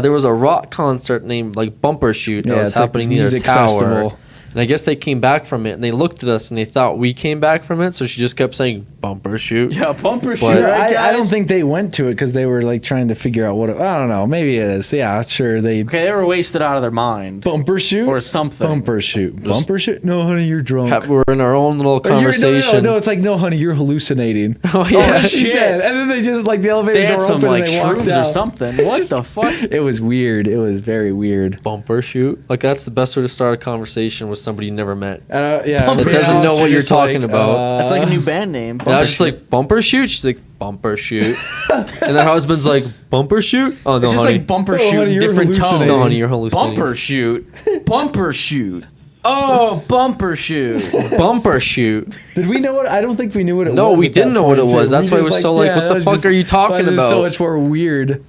there was a rock concert named like Bumper Shoot that Yeah, was it's like happening this near the music tower. festival. And I guess they came back from it, and they looked at us, and they thought we came back from it, so she just kept saying Bumper Shoot. Yeah, bumper But- shoot. Right, I guys? don't think they went to it because they were like trying to figure out what. I don't know. Maybe it is. Yeah, sure. They Okay, they were wasted out of their mind bumper shoot or something. Bumper shoot. Bumper shoot. No, honey, you're drunk. We're in our own little Or you're- conversation. No, it's like, no, honey, you're hallucinating. Oh, yeah. That's what she shit. said. And then they just like the elevator They had door some opened like and they walked shrooms or out. something. What the fuck? It was weird. It was very weird. Bumper Shoot. Like, that's the best way to start a conversation with somebody you never met. Yeah, That doesn't know what you're talking about. That's like a new band name. And I was just like, Bumper Shoot? She's like, Bumper Shoot. And their husband's like, Bumper Shoot? Oh, no, It's just honey. like bumper Oh, shoot honey, in you're different hallucinating. tones. No, honey, you're hallucinating. Bumper shoot. Bumper shoot. Oh, bumper shoot. Bumper Shoot. Did we know what? I don't think we knew what it was. No, we at that didn't know what point, it was. too. That's We why it just was so like, what that the was fuck just- are you talking it was about? so much more weird.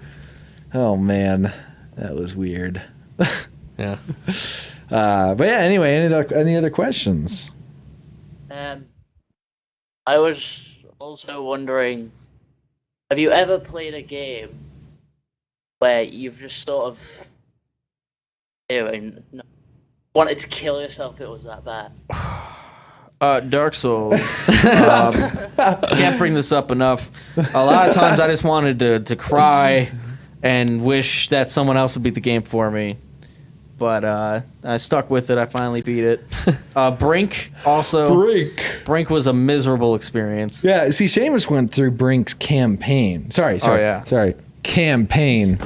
Oh man, that was weird. Yeah. But yeah. Anyway, any other questions? I was also wondering, have you ever played a game where you've just sort of wanted to kill yourself? It was that bad. Dark Souls. Can't bring this up enough. A lot of times I just wanted to cry and wish that someone else would beat the game for me. But I stuck with it. I finally beat it. Brink also. Brink was a miserable experience. Yeah. See, Seamus went through Brink's campaign. Sorry. yeah. Campaign.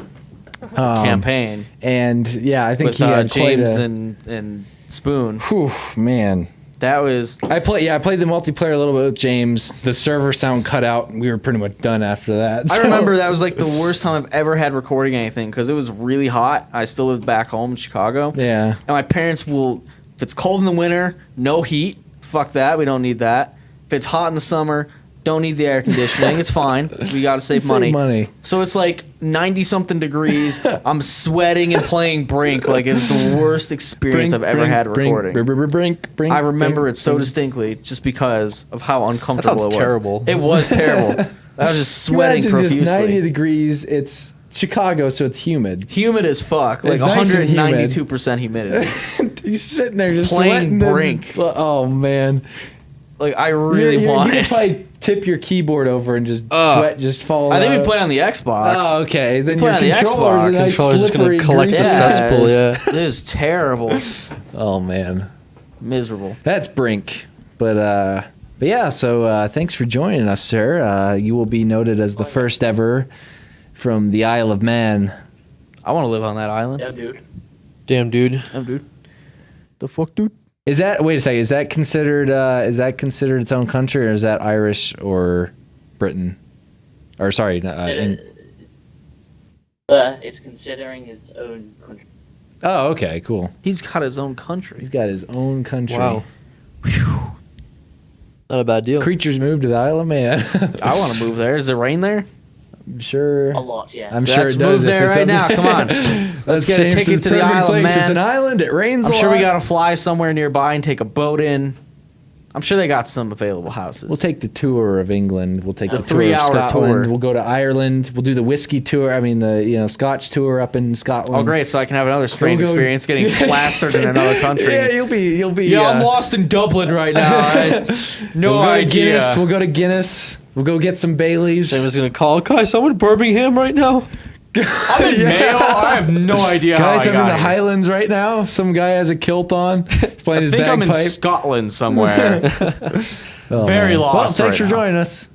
Campaign. And yeah, I think With he had James quite a. and Spoon. Whew, man. That was. I played the multiplayer a little bit with James. The server sound cut out, and we were pretty much done after that. I So- remember that was like the worst time I've ever had recording anything because it was really hot. I still lived back home in Chicago. Yeah. And my parents will, if it's cold in the winter, no heat. Fuck that. We don't need that. If it's hot in the summer, don't need the air conditioning. It's fine. We got to save money. So it's like 90 something degrees. I'm sweating and playing Brink. Like it's the worst experience I've ever had recording. Brink. I remember it so distinctly just because of how uncomfortable sounds it was. terrible. It was terrible. I was just sweating Imagine profusely. just 90 degrees. It's Chicago, so it's humid. Humid as fuck. Like It's nice and humid. 192% humidity. He's sitting there just Playing sweating. Brink. Oh man. Like I really you want could it. probably tip your keyboard over and just sweat just falls I think we out. play on the Xbox. Oh, okay. Then play your on the controller's a Xbox. nice Controller's just gonna slippery, collect the greasy- cesspool, yeah. It is terrible. Oh man. Miserable. That's Brink. But yeah, so thanks for joining us, sir. You will be noted as the first ever from the Isle of Man. I want to live on that island. Yeah, dude. Damn, dude. Damn, dude. The fuck, dude? Is that wait a second? Is that considered its own country, or is that Irish or Britain? Or sorry, It's considering its own country. oh, okay, cool. He's got his own country. He's got his own country. Wow. Not a bad deal. Creatures move to the Isle of Man. I want to move there. Does it rain there? I'm sure. A lot, yeah. I'm sure Let's it does. move if there it's right up now. there. Come on. Let's get a James's ticket to the perfect Isle of place. Man. It's an island. It rains. I'm a sure we lot. got to fly somewhere nearby and take a boat in. I'm sure they got some available houses. We'll take the tour of England. We'll take The the tour of 3-hour Scotland. tour. We'll go to Ireland. We'll do the whiskey tour. I mean, the Scotch tour up in Scotland. Oh, great. So I can have another strange We'll go- experience getting plastered in another country. Yeah, you'll be. Yeah, I'm lost in Dublin right now. No we'll go to idea. Guinness. We'll go to Guinness. We'll go get some Baileys. Sam was gonna call. Guys, I'm in Birmingham right now. I'm in Mayo. I have no idea Guys, how I I'm in got the here. Highlands right now. Some guy has a kilt on. He's playing I his think I'm in bagpipe. Scotland somewhere. Oh, Very man. lost Well, thanks right for now. joining us.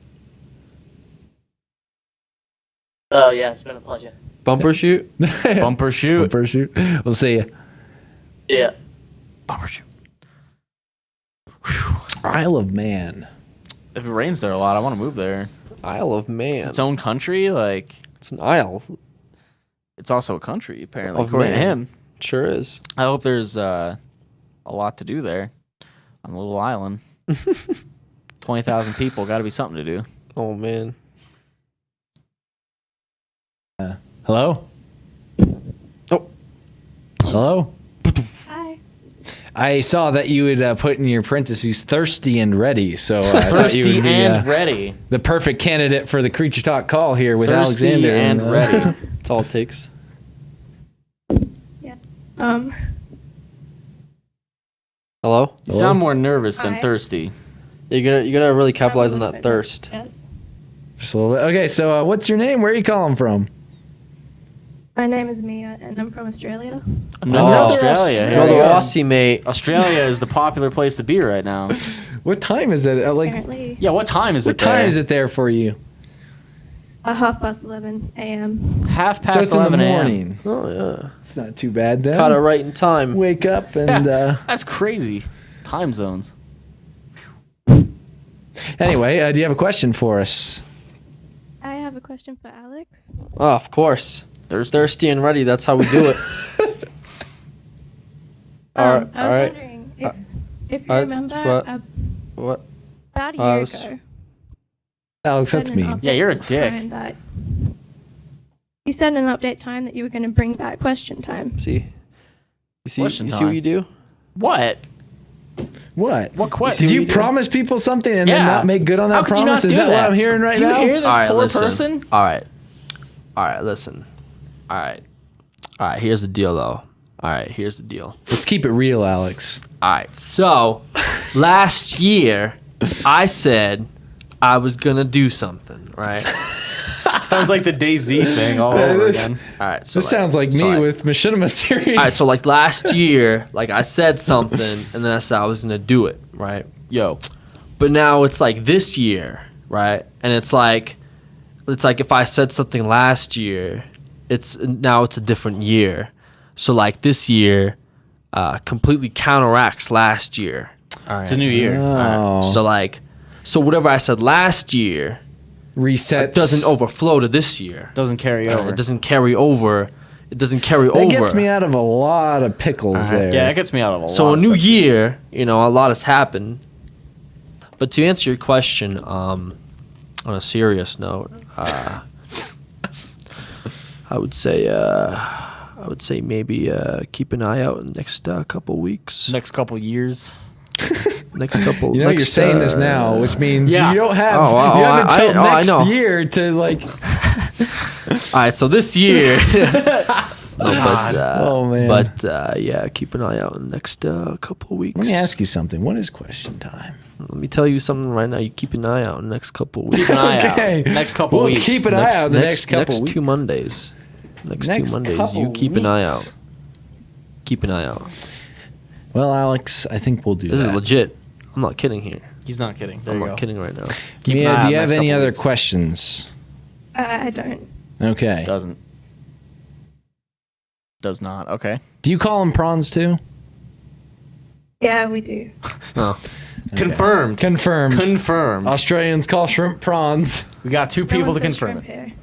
Oh yeah, it's been a pleasure. Bumper shoot. Bumper shoot. Bumper shoot. We'll see you. Yeah. Bumper shoot. Isle of Man. If it rains there a lot, I want to move there. Isle of Man. It's its own country. Like, It's an isle. it's also a country, apparently, Of according to man. him. Sure is. I hope there's a lot to do there on the little island. 20,000 people. Got to be something to do. Oh man. Hello? Oh. Hello? Hi. I saw that you had put in your parentheses thirsty and ready, so I thought you Thirsty would be and ready. the perfect candidate for the Creature Talk call here with Thirsty Alexander. and ready. That's all it takes. Um, Hello? You sound more nervous than Hi. thirsty. You gotta really capitalize on that thirst. Yes. Just a little bit. Okay, so what's your name? Where are you calling from? My name is Mia, and I'm from Australia. Another Oh. Australia. Here Another we go. Aussie mate. Australia is the popular place to be right now. What time is it? Apparently, Yeah, what time is What it there? time is it there for you? 11:30 a.m. Half past Just in the 11 a.m. morning. Oh yeah. It's not too bad then. Caught it right in time. Wake up and That's crazy. Time zones. anyway, do you have a question for us? I have a question for Alex. Oh, of course. Thirsty. Thirsty and ready. That's how we do it. I was all right. wondering if you uh, remember what? What? about a I year was- ago. Alex, said that's in an me. Yeah, you're a update dick. time that you said in an update time that you were going to bring back question time. See? You see? Question you see time. what you do? What? What? What question? Did See you what you do? promise people something and then Yeah. not make good on How that could you promise? not Is do that what that? I'm hearing right Do you now? hear this All right, poor listen. person? All right, listen. All right, here's the deal, though. All right, here's the deal. Let's keep it real, Alex. All right, so last year I said I was going to do something, right? Sounds like the DayZ thing all over again. All right, so This sounds like me with Machinima series. All right, so like last year, like I said something, and then I said I was gonna do it, right? Yo. But now it's like this year, right? And it's like if I said something last year, it's a different year. So like this year, completely counteracts last year. All right. It's a new year. Oh. So whatever I said last year Resets. doesn't overflow to this year. Doesn't carry over. It doesn't carry over. It doesn't carry over. That gets me out of a lot of pickles there. Yeah, it gets me out of a lot. So a of new stuff. year, a lot has happened. But to answer your question, on a serious note, I would say maybe keep an eye out in the next couple weeks. Next couple years. Next couple. You know, you're saying this now, which means yeah. you don't have. Oh, wow. You have until I next know. year to like. All right, so this year. Oh, man. But yeah, keep an eye out in the next couple weeks. Let me ask you something. What is question time? Let me tell you something right now. You keep an eye out in the next couple weeks. Keep an eye Okay. out. Next couple We'll weeks. keep an eye out the next couple weeks. 2 Mondays. Next 2 Next Mondays. couple You keep an eye weeks. out. Keep an eye out. Well, Alex, I think we'll do This that. is legit. I'm not kidding here. He's not kidding. There I'm you not go. kidding right now. Keep an eye Mia, out do you have next any couple other weeks. questions? I don't. Okay. Doesn't. Does not. Okay. Do you call them prawns too? Yeah, we do. Oh. Confirmed. Confirmed. Confirmed. Australians call shrimp prawns. We got 2 No people one to says confirm shrimp it. here.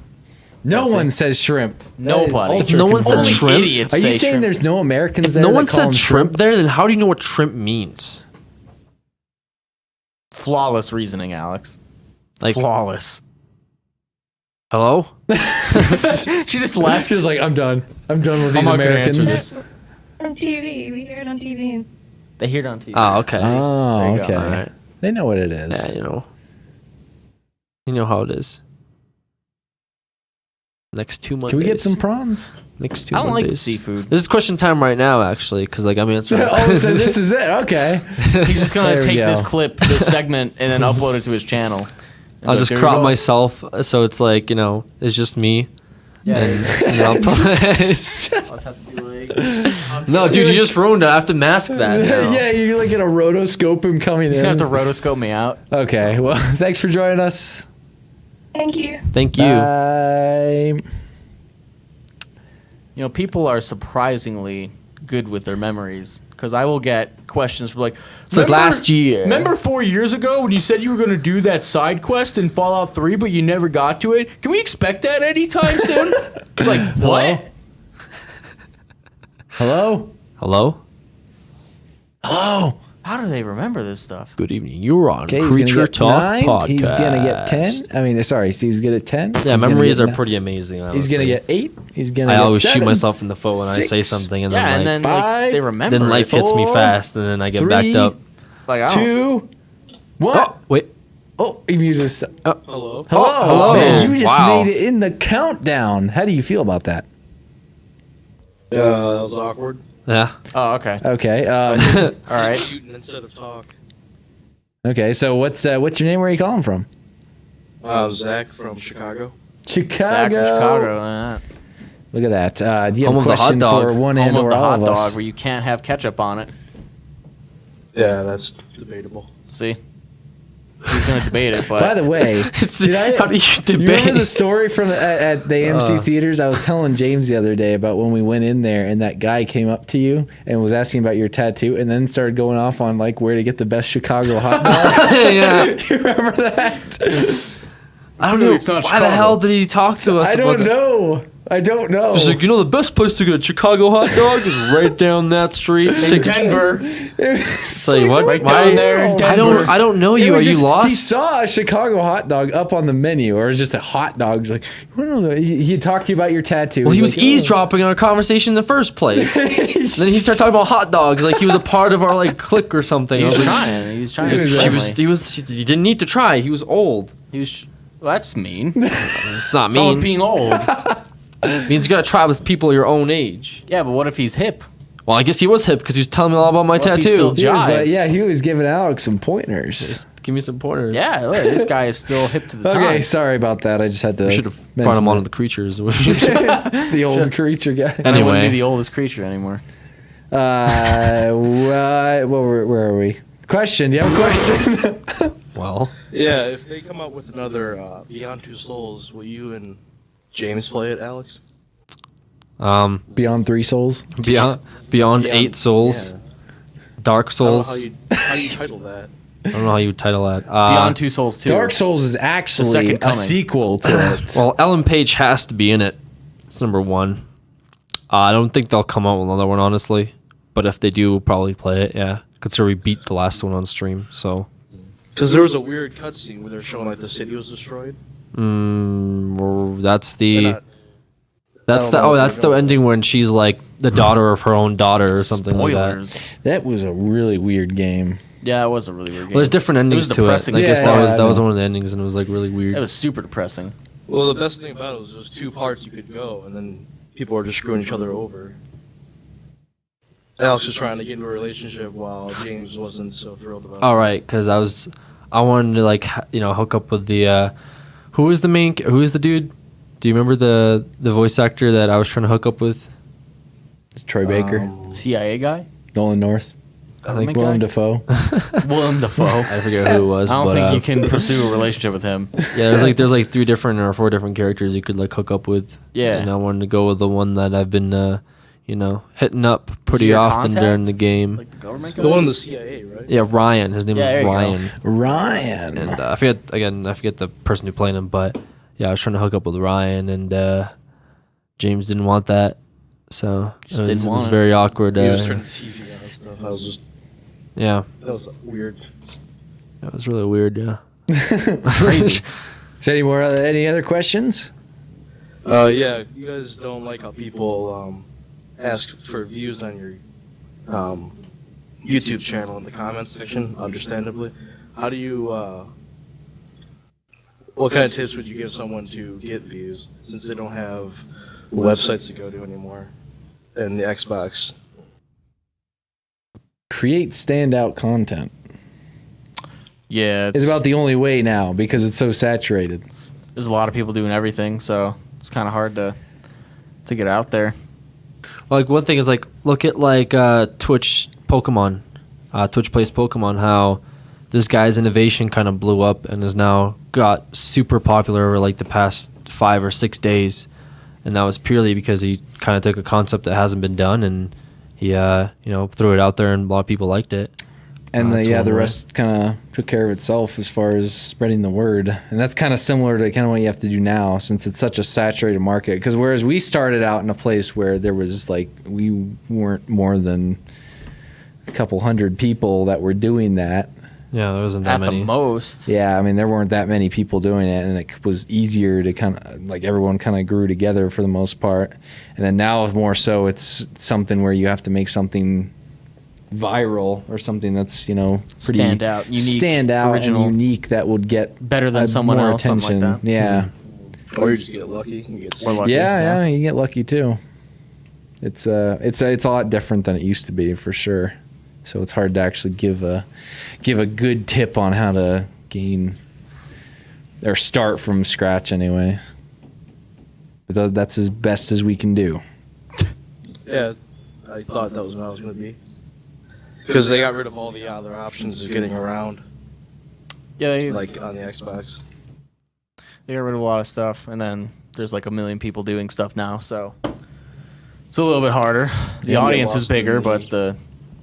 No Yes, one it- says shrimp. That is Nobody. ultra If no one said confirmed. Only shrimp? idiots Are you say saying shrimp. there's no Americans If there no that one call said them shrimp there, then how do you know what shrimp means? Flawless reasoning, Alex. Like, Flawless. hello? She just left. She was like, I'm done. I'm done with these I'm not gonna answer Americans. this. On TV, we hear it on TV. And They hear it on TV. Oh, okay. Oh, There you go. okay. All right. They know what it is. Yeah, you know how it is. Next 2 Mondays. Can we get some prawns? Next 2 I don't like Mondays. seafood. This is question time right now, actually, because like I'm answering. Oh, so this is it. Okay. He's just gonna There we take go. this clip, this segment, and then upload it to his channel. And I'll be like, just "There you crop go." myself, so it's like it's just me. Yeah. And I'll no, dude, you just ruined it. I have to mask that. Now. Yeah, you're like gonna rotoscope him coming He's in. gonna have to rotoscope me out. Okay. Well, thanks for joining us. Thank you. Thank you. Bye. You know, people are surprisingly good with their memories because I will get questions from like, It's like last year. Remember 4 years ago when you said you were going to do that side quest in Fallout 3, but you never got to it? Can we expect that anytime soon? It's like, what? Hello? Hello? Hello? How do they remember this stuff? Good evening. You're on Okay, he's gonna Creature get Talk 9. Podcast. He's gonna get 10. I mean, sorry, he's gonna get 10. Yeah, He's gonna memories get are 9. pretty amazing. He's gonna honestly. get 8. He's gonna I get always 7. shoot myself in the foot when I say 6. something, and Yeah, then and like, then like, five, they remember then life it. hits me 4, fast, and then I get 3, backed up. Like, I don't, 2, 1. Oh, wait. Oh, he muted us. Hello. Hello. hello. Man, you just Wow. made it in the countdown. How do you feel about that? That was awkward. Yeah. oh, okay. Okay. All right. Shooting instead of talk. Okay. So what's your name? Where are you calling from? Zach from Chicago. Chicago. Zach from Chicago. Look at that. Do you have Home a of the hot question dog. for one Home and of or the all hot of dog us? where you can't have ketchup on it. Yeah, that's debatable. See? He's going to debate it, but... By the way, How do you you debate? remember the story from at the AMC theaters? I was telling James the other day about when we went in there and that guy came up to you and was asking about your tattoo and then started going off on like where to get the best Chicago hot dog. yeah. You remember that? I don't know. It's not Why Chicago. the hell did he talk to us? I about don't know. I don't know. He's like, you know, the best place to get a Chicago hot dog is right down that street. In Denver. Tell you what, right why? down there in I don't know It you. Are was you just- lost? He saw a Chicago hot dog up on the menu, or it was just a hot dog. He's like, I don't know. He talked to you about your tattoo. Well, he was like, "Oh." eavesdropping on our conversation in the first place. Then he started talking about hot dogs, like he was a part of our like clique or something. He I was was like, trying. He was trying He to be was- friendly. he didn't need to try. He was old. He was... Well, that's mean. It's not Someone mean. being old. It means you gotta try with people your own age. Yeah, but what if he's hip? Well, I guess he was hip because he was telling me all about my What if he's tattoo. still He was jive? like, yeah, he was giving Alex some pointers. Just give me some pointers. Yeah, look, this guy is still hip to the time. Okay, sorry about that. I just had to. We should have brought him on to the creatures. the old creature guy. And I wouldn't Anyway. be the oldest creature anymore. Where are we? Question. Do you have a question? Well, Yeah, if they come out with another Beyond Two Souls, will you and James play it, Alex? Beyond 3 Souls. beyond 8 souls, Yeah. Dark I don't know Souls. how you title that. I don't know how you would title that. Beyond Two Souls 2. Dark Souls is actually second a coming. sequel to it. Well, Ellen Page has to be in it. It's number 1. I don't think they'll come out with another one, honestly. But if they do, we'll probably play it. Yeah, consider we beat the last one on stream. So, Because there was a weird cutscene where they're showing like the city was destroyed. that's They're the not- that's I the don't know oh if that's they're the gonna- ending when she's like the daughter of her own daughter or something like that. Spoilers. That was a really weird game. Yeah, it was a really weird game. Well, there's different endings was to it. depressing. I guess Yeah, that I was know. one of the endings, and it was like really weird. It was super depressing. Well, the best thing about it was there was 2 parts you could go, and then people were just screwing each other over. Alex was trying to get into a relationship while James wasn't so thrilled about it. All right, because I wanted to like hook up with the who is the dude? Do you remember the voice actor that I was trying to hook up with? It's Troy Baker, CIA guy? Nolan North, I think Willem guy? Dafoe. Willem Dafoe. I forget who it was. I don't but, think you can pursue a relationship with him. Yeah, there's like 3 different or 4 different characters you could like hook up with. Yeah. And I wanted to go with the one that I've been hitting up pretty your often contact? during the game. Like the government guy? The one in the CIA, right? Yeah, Ryan. His name Yeah, there is you go. Ryan. Ryan. And I forget the person who played him, but yeah, I was trying to hook up with Ryan, and James didn't want that, so Just it didn't was want it. very awkward. He was turning the TV on and stuff. Yeah, That was weird. it was really weird. Yeah. Crazy. Is any other questions? Yeah, you guys don't like how people ask for views on your YouTube channel in the comments section, understandably. How do you, what kind of tips would you give someone to get views, since they don't have websites to go to anymore in the Xbox? Create standout content. Yeah, It's about the only way now because it's so saturated. there's a lot of people doing everything, so it's kind of hard to get out there. Like one thing is like look at like Twitch Pokemon, Twitch plays Pokemon. How this guy's innovation kind of blew up and has now got super popular over like the past 5 or 6 days, and that was purely because he kind of took a concept that hasn't been done and he threw it out there and a lot of people liked it. And That's the one way. rest kind of took care of itself as far as spreading the word. And that's kind of similar to kind of what you have to do now, since it's such a saturated market. Because whereas we started out in a place where there was like, we weren't more than a couple hundred people that were doing that. Yeah, there wasn't that At many. the most. Yeah, I mean, there weren't that many people doing it, and it was easier to kind of, like, everyone kind of grew together for the most part. And then now more so, it's something where you have to make something viral or something that's, pretty Stand out, unique, and original. unique that would get Better than someone more else, something like attention. that. Yeah. Or you just get lucky and get Or lucky. Yeah, you get lucky too. It's a lot different than it used to be for sure. So it's hard to actually give a good tip on how to gain or start from scratch anyway. But that's as best as we can do. Yeah, I thought that was what I was going to be. Because they got rid of all the other options of getting around, Yeah, like on the Xbox. they got rid of a lot of stuff, and then there's like a million people doing stuff now, so it's a little bit harder. The Yeah, audience get is lost in bigger, the- but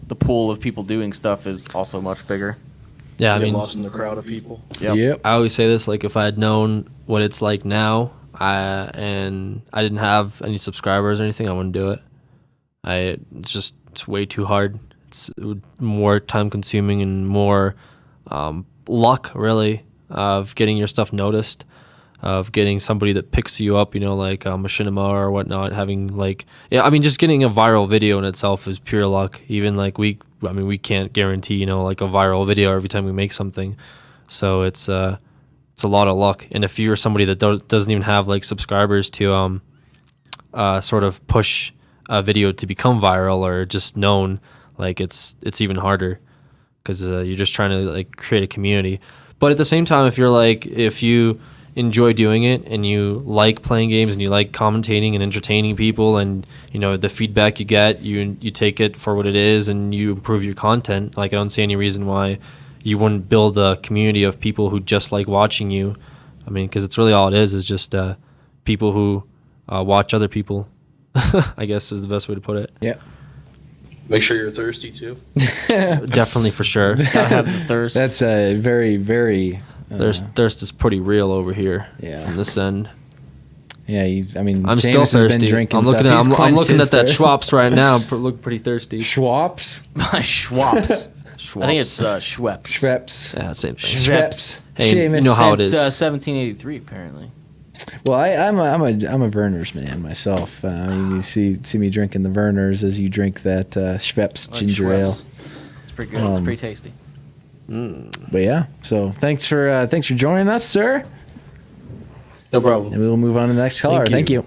the pool of people doing stuff is also much bigger. Yeah, I Get mean, lost in the crowd of people. Yep. I always say this, like, if I had known what it's like now, and I didn't have any subscribers or anything, I wouldn't do it. It's way too hard. It's more time consuming and more luck, really, of getting your stuff noticed, of getting somebody that picks you up, like Machinima or whatnot, just getting a viral video in itself is pure luck. Even like we can't guarantee, like a viral video every time we make something. So it's a lot of luck. And if you're somebody that doesn't even have like subscribers to sort of push a video to become viral or just known, like it's even harder because you're just trying to like create a community. But at the same time, if you enjoy doing it and you like playing games and you like commentating and entertaining people, and the feedback you get, you take it for what it is and you improve your content, like I don't see any reason why you wouldn't build a community of people who just like watching you. I mean, because it's really all it is just people who watch other people. I guess is the best way to put it. Yeah. Make sure you're thirsty too. Definitely, for sure. Gotta have the thirst. That's a very, very... Thirst is pretty real over here. Yeah. From this end. Yeah, I'm James still has thirsty. been drinking I'm looking stuff. He's I'm quenched looking his at that thirst. Schwapps right now. Look pretty thirsty. Schwapps? Schwapps. I think it's Schweppes. Schweppes. Yeah, same thing. Schweppes. Hey, Seamus. you know how it Since is. 1783, apparently. Well, I'm a Werner's man myself. You see me drinking the Werner's as you drink that Schweppes I like ginger ale. Schweppes. It's pretty good. It's pretty tasty. But yeah, so thanks for joining us, sir. No problem. And we will move on to the next caller. Thank you.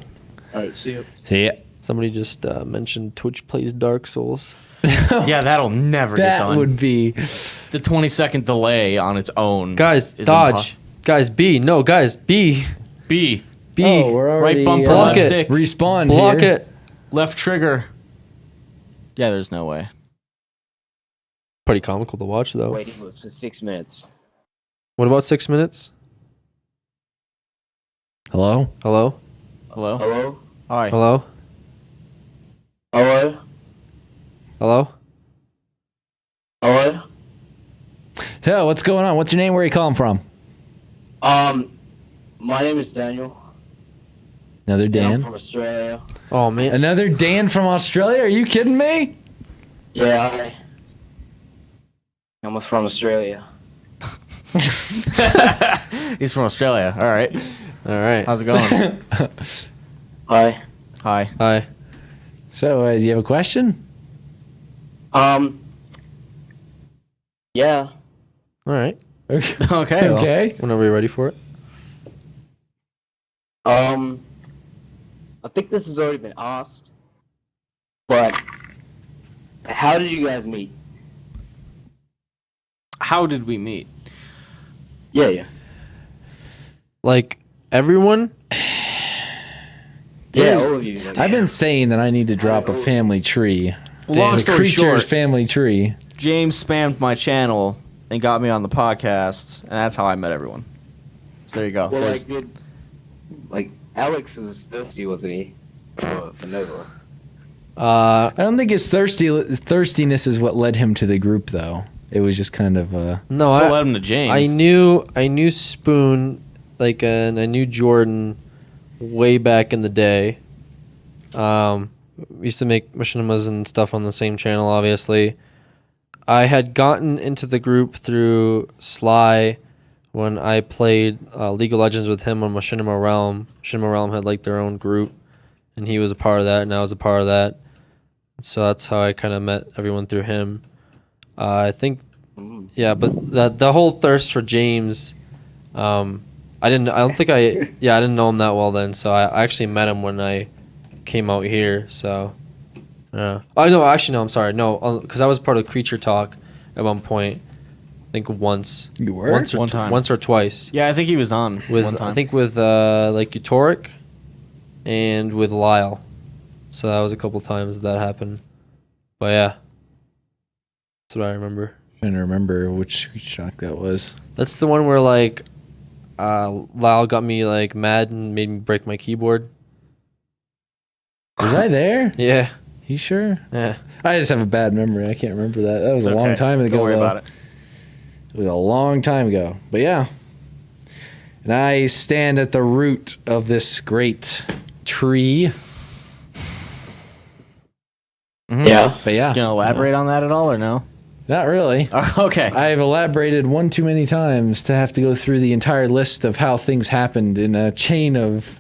All right, see you. See ya. Somebody just mentioned Twitch plays Dark Souls. Yeah, that'll never get That done. would be The 20-second delay on its own. Guys, is dodge. Guys, B. No, guys, B. B. B. Oh, we're already Right bumper, Block left it. stick, respawned Block here. it. left trigger. Yeah, there's no way. Pretty comical to watch, though. Waiting was for 6 minutes. What about 6 minutes? Hello? Hello? Hello? Hello? Hi. Hello? Hello? Hello? Hello? So, what's going on? What's your name? Where are you calling from? My name is Daniel. Another and I'm Dan. from Australia. Oh, man. Another Dan from Australia? Are you kidding me? Yeah, I'm from Australia. He's from Australia. All right. All right. How's it going? Hi. Hi. Hi. So, do you have a question? Yeah. All right. Okay. Okay. well, Okay. Whenever you're ready for it. I think this has already been asked, but how did you guys meet? How did we meet? Yeah. Like, everyone? Yeah, all of you. I've been saying that I need to drop a family tree. Long The story creature's short, family tree. James spammed my channel and got me on the podcast, and that's how I met everyone. So there you go. Well, Alex was thirsty, wasn't he? For Nova. I don't think his thirstiness is what led him to the group, though. It was just kind of No, What I led him to James? I knew Spoon, and I knew Jordan way back in the day. We used to make machinimas and stuff on the same channel, obviously. I had gotten into the group through Sly when I played League of Legends with him on Machinima Realm. Machinima Realm had like their own group, and he was a part of that, and I was a part of that. So that's how I kind of met everyone through him. I think, yeah, but the whole thirst for James, I didn't know him that well then. So I actually met him when I came out here. So, oh no, actually no, I'm sorry, no, because I was part of Creature Talk at one point. I think once. You were? One time. Once or twice. Yeah, I think he was on With one time. I think with like Eutoric and with Lyle. So that was a couple times that happened. But yeah, that's what I remember. trying to remember which shock that was. That's the one where like Lyle got me like mad and made me break my keyboard. Was I there? Yeah. You sure? Yeah. I just have a bad memory. I can't remember that. That was a long time ago. Don't worry though. about it. It was a long time ago. But yeah. And I stand at the root of this great tree. Mm-hmm. Yeah. But yeah. You gonna elaborate on that at all or no? Not really. Okay. I've elaborated one too many times to have to go through the entire list of how things happened in a chain of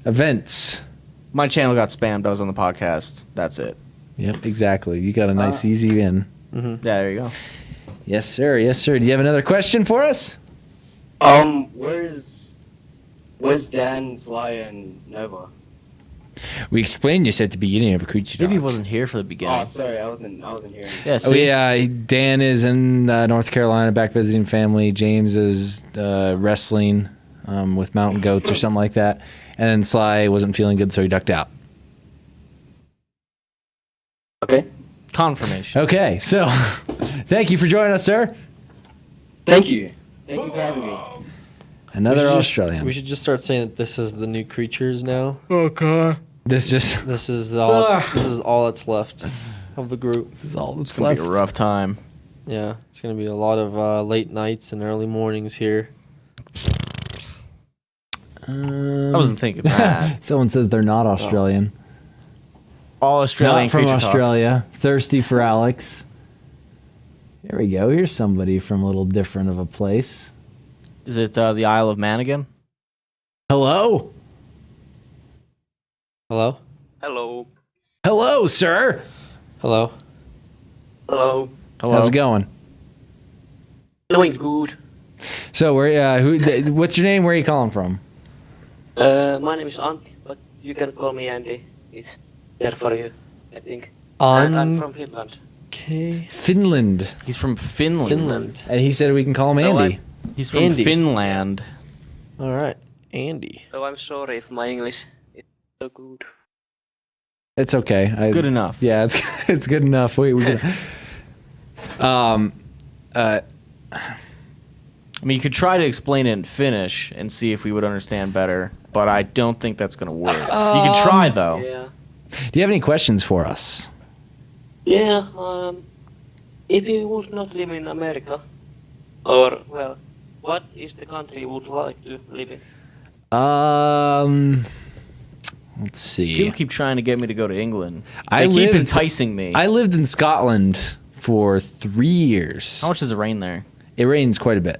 events. My channel got spammed. I was on the podcast. That's it. Yep, exactly. You got a nice easy in. Yeah, there you go. Yes, sir. Yes, sir. Do you have another question for us? Where's Dan, Sly, and Nova? We explained this at the beginning of a creature Maybe he talk. wasn't here for the beginning. Oh, sorry, I wasn't hearing. Yeah, Oh see? yeah, Dan is in North Carolina, back visiting family. James is wrestling with mountain goats or something like that. And then Sly wasn't feeling good, so he ducked out. Okay. Confirmation. Okay, so thank you for joining us, sir. Thank you. Thank you for having me. Another Australian. We should just start saying that this is the new creatures now. This This is all that's left of the group. is all that's It's gonna left. be a rough time. Yeah, it's gonna be a lot of late nights and early mornings here. I wasn't thinking that. Someone says they're not Australian. All Australian Not from creature talk. Australia. Thirsty for Alex. Here we go. Here's somebody from a little different of a place. Is it the Isle of Man again? Hello? Hello? Hello. Hello, sir. Hello? Hello. Hello. How's it going? Doing good. So, what's your name? Where are you calling from? My name is Antti, but you can call me Andy. It's there for you, I think. And I'm from Finland. Okay. Finland. He's from Finland. Finland. And he said we can call him No, Andy. He's from Andy. Finland. All right. Andy. So I'm sorry if my English is so good. It's okay. Good enough. Yeah, it's good enough. We I mean, you could try to explain it in Finnish and see if we would understand better, but I don't think that's going to work. You can try, though. Yeah. do you have any questions for us? Yeah, if you would not live in America, or, well, what is the country you would like to live in? Let's see. People keep trying to get me to go to England. I They keep lived- enticing me. I lived in Scotland for 3 years. How much does it rain there? It rains quite a bit.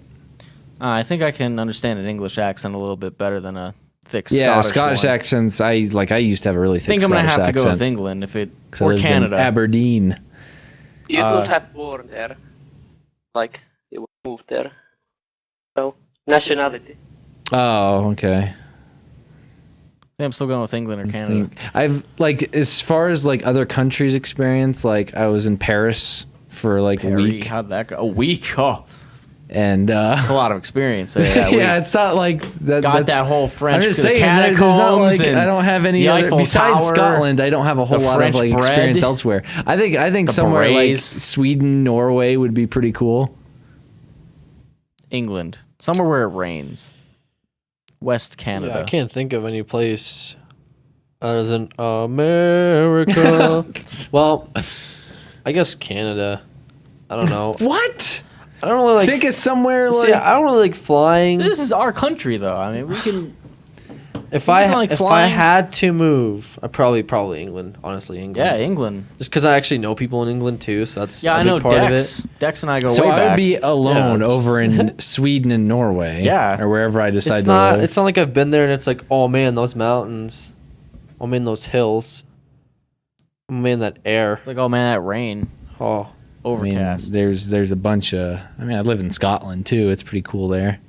I think I can understand an English accent a little bit better than a thick Yeah, Scottish one. accents. I used to have a really I thick think I'm Scottish gonna have to go accent. with England if it 'Cause I or lived in Canada. Aberdeen. You would have born there. Like, you would move there. So, nationality. Oh, okay. Yeah, I'm still going with England or Canada. I've as far as like other countries' experience, like I was in Paris for like a Perry, week, how'd that go? A week? Oh, and a lot of experience there. That yeah, week. it's not like that. Got that's- that whole French I'm just the saying, there's not catacombs like and I don't have any the other Eiffel besides Tower, Scotland. I don't have a whole the lot French of like bread, experience elsewhere. I think the somewhere like berets. Sweden, Norway would be pretty cool. England. Somewhere where it rains. West Yeah, Canada. I can't think of any place other than America. Well, I guess Canada. I don't know. What? I don't really like. Think of somewhere See, like. I don't really like flying. This is our country, though. I mean, we can. If You I just don't like if I flying? had to move, I probably England. Honestly, England. Yeah, England. Just because I actually know people in England too, so that's Yeah, a I big know part Dex. of it. Dex and I go So way I back. would be alone it's- over in Sweden and Norway. Yeah. Or wherever I decide It's to not. live. It's not like I've been there and it's like, oh man, those mountains. Oh man, those hills. Oh man, that air. Like, oh man, that rain. Oh, Overcast. I mean, there's a bunch of. I mean, I live in Scotland too. It's pretty cool there.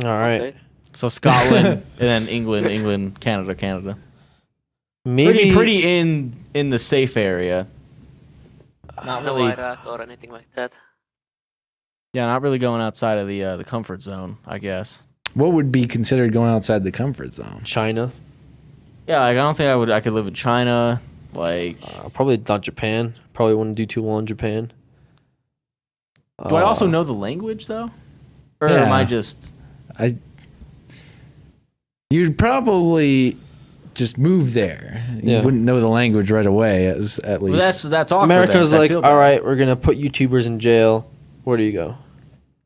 all right. Okay. So Scotland and then England, Canada. Maybe Pretty in the safe area. Not No really. Iraq or anything like that. Yeah, not really going outside of the comfort zone, I guess. What would be considered going outside the comfort zone? China. Yeah, like, I don't think I could live in China. Like, Probably not Japan. Probably wouldn't do too well in Japan. do I also know the language though, or Yeah. am I just? You'd probably just move there. You Yeah. wouldn't know the language right away, at least. Well, that's awkward. America's then, 'cause I like, feel all bad. right, we're gonna put YouTubers in jail. Where do you go?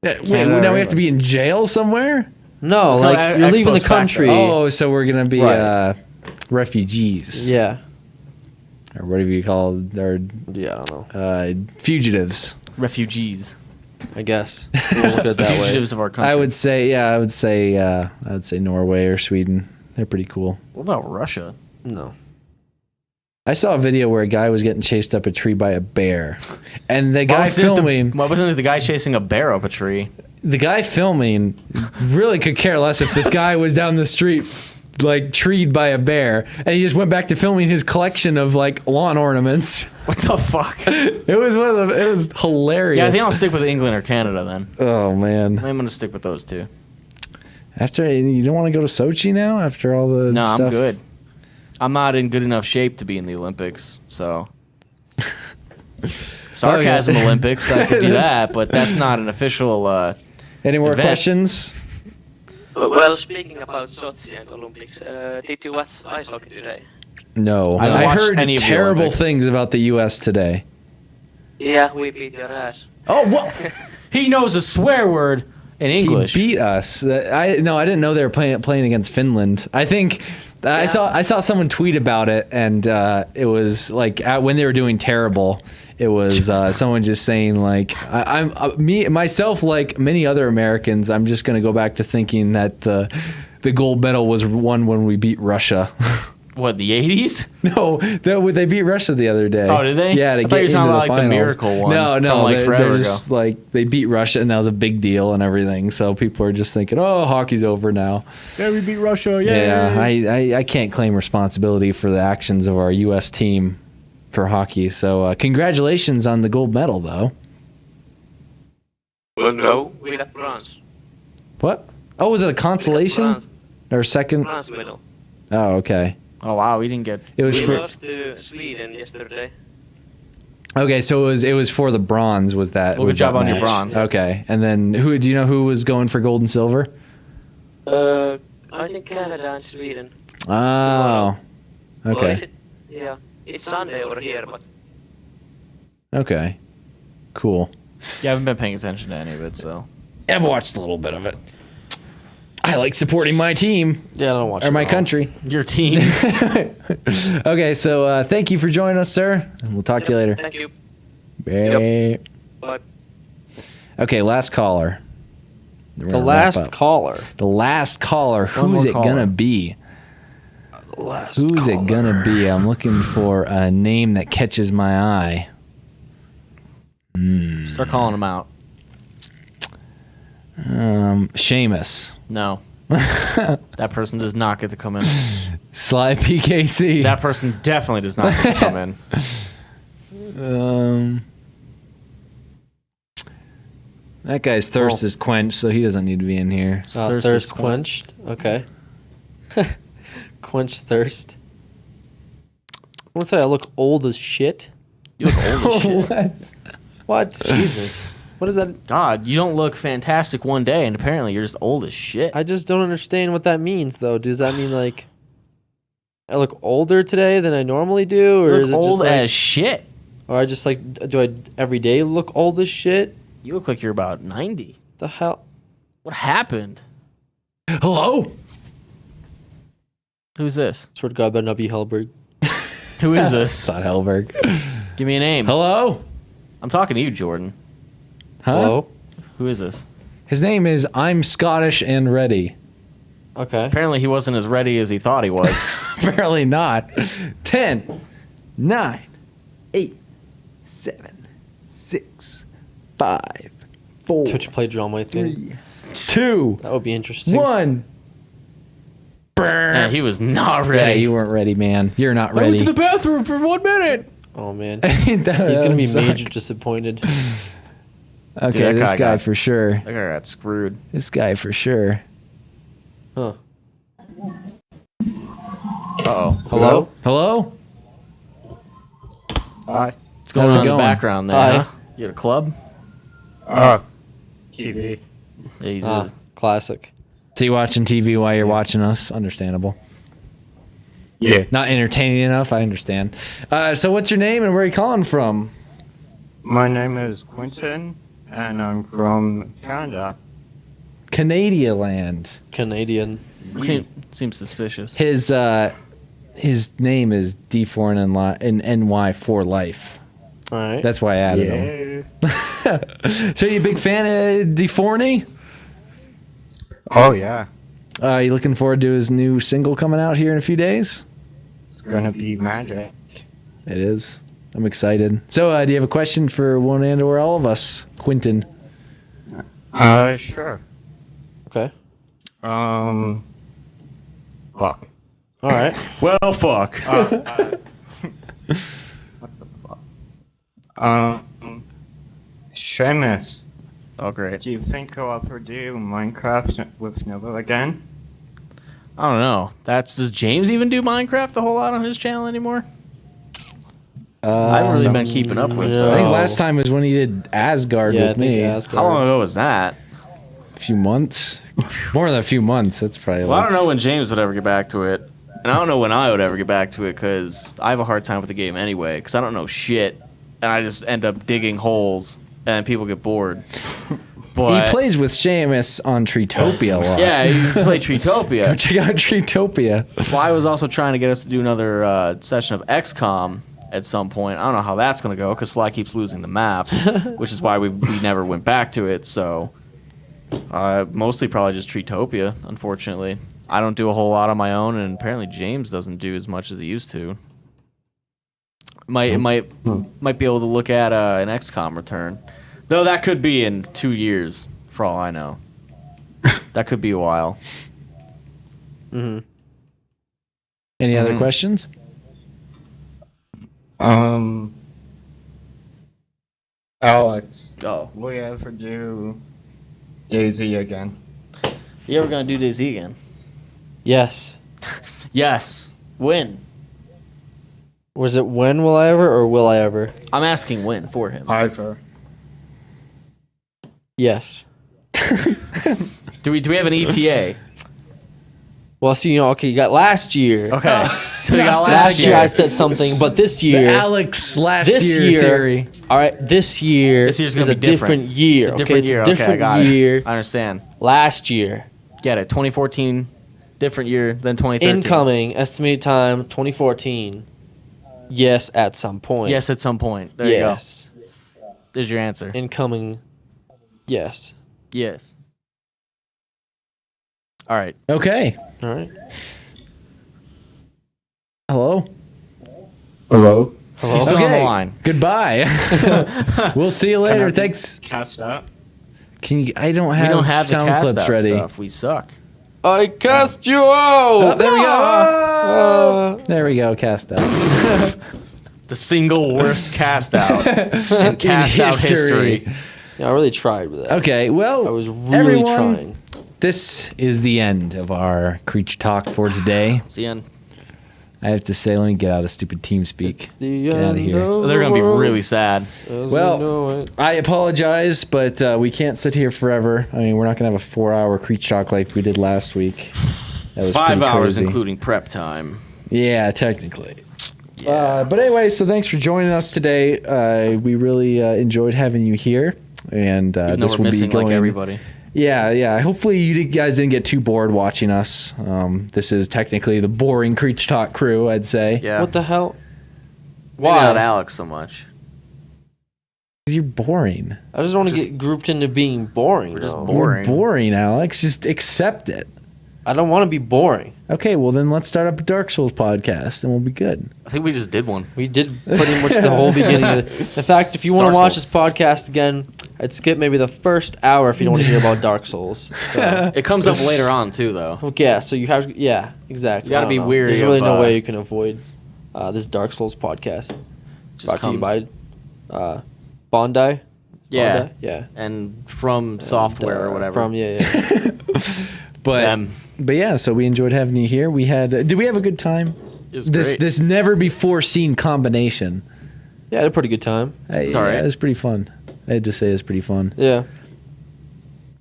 Wait, Canada now or we have to be in jail somewhere? No, So like you're ex leaving the post facto. country. Oh, so we're gonna be Right. refugees. Yeah. Or whatever you call it, or Yeah, I don't know. fugitives. Refugees. I guess. We'll look at it that way. Fugitives of our country. I would say Norway or Sweden. They're pretty cool. What about Russia? No. I saw a video where a guy was getting chased up a tree by a bear, and the Why guy wasn't it filming, why wasn't it the guy chasing a bear up a tree? really could care less if this guy was down the street like treed by a bear, and he just went back to filming his collection of like lawn ornaments. What the fuck? It was hilarious. Yeah, I think I'll stick with England or Canada then. Oh man! I'm gonna stick with those two. After you don't want to go to Sochi now after all the No, stuff? I'm good. I'm not in good enough shape to be in the Olympics, so sarcasm Okay. Olympics, I could do It is. that, but that's not an official. Any more event. questions? Well, speaking about Sochi and Olympics, did you watch ice hockey today? No, I haven't I watched heard any of the terrible Olympics. things about the U.S. today. Yeah, we beat your ass. Oh, what? He knows a swear word in English. He beat us. I didn't know they were playing against Finland. I think I saw someone tweet about it, and it was like when they were doing terrible. It was someone just saying like I'm myself, like many other Americans. I'm just gonna go back to thinking that the gold medal was won when we beat Russia. What, the 80s? No, they beat Russia the other day. Oh, did they? Yeah, to I thought you get were talking into the about, like, the finals. miracle one No, from, like, they're forever just ago. like they beat Russia, and that was a big deal and everything. So people are just thinking, oh, hockey's over now. Yeah, we beat Russia. Yeah, I can't claim responsibility for the actions of our U.S. team for hockey. So congratulations on the gold medal, though. Well, no, we got bronze. What? Oh, was it a consolation Bronze, or second? bronze medal. Oh, okay. Oh wow, we didn't get. It was We for lost to Sweden yesterday. okay. So it was for the bronze. Was that? Well, was good job that on your match? bronze. Okay, and then do you know who was going for gold and silver? I think Canada and Sweden. Oh, Or is okay, it? Yeah, it's Sunday over here, but okay, cool. Yeah, I haven't been paying attention to any of it, so. I've watched a little bit of it. I like supporting my team Yeah, I don't watch or it my at all. country. Your team. Okay, so thank you for joining us, sir, and we'll talk to you later. thank you. Bye. Bye. Okay, last caller. We're The gonna last wrap up. caller. The last caller. One Who's more it caller. gonna be? Who's it gonna be? I'm looking for a name that catches my eye. Start calling them out. Seamus. No. That person does not get to come in. Sly PKC. That person definitely does not get to come in. That guy's thirst is quenched, so he doesn't need to be in here. Thirst Thirst is quenched. Okay. Quench thirst. I want to say I look old as shit. You look old as shit. What? What? Jesus. What is that? God, you don't look fantastic one day, and apparently you're just old as shit. I just don't understand what that means, though. Does that mean like I look older today than I normally do, or You look is it old just like, as shit. or I just like do I every day look old as shit? You look like you're about 90. The hell? What happened? Hello. Who's this? Swear to God, better not be Hellberg. Who is this? It's not Helberg. Give me a name. Hello. I'm talking to you, Jordan. Huh? Hello. Who is this? His name is I'm Scottish and ready. Okay. Apparently he wasn't as ready as he thought he was. Apparently not. 10, 9, 8, 7, 6, 5, 4, Twitch play drama thing. 2, That would be interesting. 1. Yeah, he was not Yeah, ready. you weren't ready, man. You're not I went ready. to the bathroom for 1 minute. Oh man, He's he's gonna be major disappointed. Okay, Dude, that this guy guy got- for sure. That guy got screwed. This guy for sure. Huh? Uh-oh. Hello. Hello? Hi. What's going How's it on in the going? background there, Hi. huh? You at a club? TV. Yeah, he's Classic. So you watching TV while you're watching us? Understandable. Yeah. Not entertaining enough, I understand. So what's your name and where are you calling from? My name is Quentin, and I'm from Canada. Canada land. Canadian. seems suspicious. His name is D4 and NY for life. All right. That's why I added him. Yeah. So you a big fan of D4? Oh yeah. You looking forward to his new single coming out here in a few days? It's gonna be magic. It is. I'm excited. So do you have a question for one and or all of us? Quentin. Sure. Okay. Fuck. All right. Well, fuck. Seamus, Oh, great. do you think I'll ever do Minecraft with Nova again? I don't know. Does James even do Minecraft a whole lot on his channel anymore? I haven't really been keeping up with. no. I think Oh. last time was when he did Asgard Yeah, I with think me. Asgard. How long ago was that? A few months. More than a few months. That's probably Well, I like, don't know when James would ever get back to it, and I don't know when I would ever get back to it because I have a hard time with the game anyway. Because I don't know shit, and I just end up digging holes, and people get bored. But he plays with Seamus on Treetopia a lot. yeah, you play Go Treetopia. check out Treetopia. Well, I was also trying to get us to do another session of XCOM at some point. I don't know how that's gonna go because Sly keeps losing the map, which is why we never went back to it. So mostly probably just Treetopia. Unfortunately, I don't do a whole lot on my own, and apparently James doesn't do as much as he used to. Might be able to look at an XCOM return, though that could be in 2 years for all I know. That could be a while. Mm-hmm. Any other questions? Alex, Oh, will you ever do Daisy again? you ever gonna do DayZ again? Yes. Yes. When? Was it when will I ever or will I ever? I'm asking when for him. Either. Yes. Do we have an ETA? Well, see, okay, you got last year. Okay. So we got Last year I said something, but this year, Alex last this year year, theory. all right, this year This year's is gonna a be different. year. It's a different year. It's a Okay, I different got year. it. I understand. Last year, Get it. 2014, different year than 2013. incoming estimated time 2014. Yes, at some point. Yes, at some point. There Yes. you go. There's your answer. Incoming. Yes. Yes. All right. Okay. All right. Hello. Hello? He's still on the Okay. line. Goodbye. We'll see you later. Thanks. Cast out? Can you? I don't have, We don't have the sound cast clips out ready. stuff. We suck. I cast you Oh, out. there we go. Uh, There we go. Cast out. The single worst cast out in cast out history. yeah, I really tried with that. Okay. Well, I was really everyone, trying. this is the end of our Creature Talk for today. See you. I have to say, let me get out of stupid TeamSpeak. Get out of here. They're gonna be really sad. Well, I apologize, but we can't sit here forever. I mean, we're not gonna have a 4-hour Creech Talk like we did last week. That was 5 pretty hours, crazy. including prep time. Yeah, technically. But anyway, so thanks for joining us today. We really enjoyed having you here, and Even though this we're will be missing going. like everybody. Yeah. Hopefully, you guys didn't get too bored watching us. This is technically the boring Creech Talk crew, I'd say. Yeah. What the hell? Maybe Why? not Alex so much. You're boring. I just want to get grouped into being boring. We're just though. boring. We're boring, Alex. Just accept it. I don't want to be boring. Okay, well then let's start up a Dark Souls podcast, and we'll be good. I think we just did one. We did pretty much the whole beginning. In fact, if you want to watch this podcast again, I'd skip maybe the first hour if you don't want to hear about Dark Souls. So. It comes up later on too, though. Okay, yeah, so you have, yeah, exactly. You gotta I be don't know. weary There's really of, no way you can avoid this Dark Souls podcast. Brought to you by Bondi. Yeah. Bondi? Yeah. And from software or whatever. From yeah. But yeah, so we enjoyed having you here. We had did we have a good time? It was great. This never before seen combination. Yeah, I had a pretty good time. It's all right. It was pretty fun. I had to say it's pretty fun. Yeah.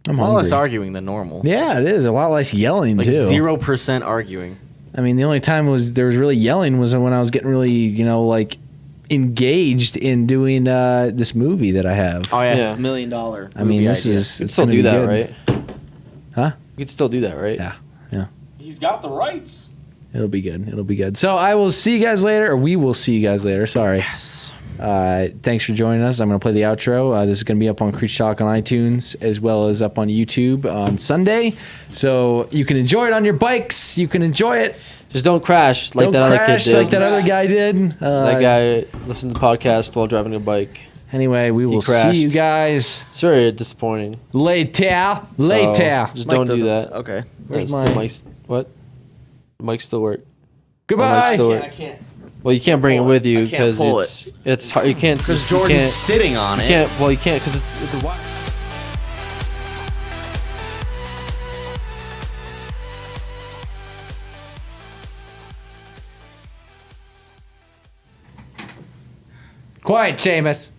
I'm a lot hungry. less arguing than normal. Yeah, it is a lot less yelling Like too. 0% arguing. I mean, the only time there was really yelling was when I was getting really, like engaged in doing this movie that I have. Oh yeah, Yeah. $1 million. I mean, this idea. is You can it's still gonna do be that, good. right? Huh? You could still do that, right? Yeah. He's got the rights. It'll be good. It'll be good. So I will see you guys later, or we will see you guys later. Sorry. Yes. Thanks for joining us. I'm going to play the outro. This is going to be up on Creech Talk on iTunes as well as up on YouTube on Sunday. So you can enjoy it on your bikes. You can enjoy it. Just don't crash like Don't that crash other kid did. like that other guy did. That guy listened to the podcast while driving a bike. Anyway, we will see crashed. you guys It's very disappointing. later. So, Later. just Mike don't do doesn't- that. Okay. Where's The my- mic's, what? The mic still work. Goodbye. Still work. I can't. Well, you can't bring it with you I can't because pull it's hard. You can't Because you Jordan's can't- sitting on You it. can't. Well, you can't because it's the wire. Quiet, Seamus.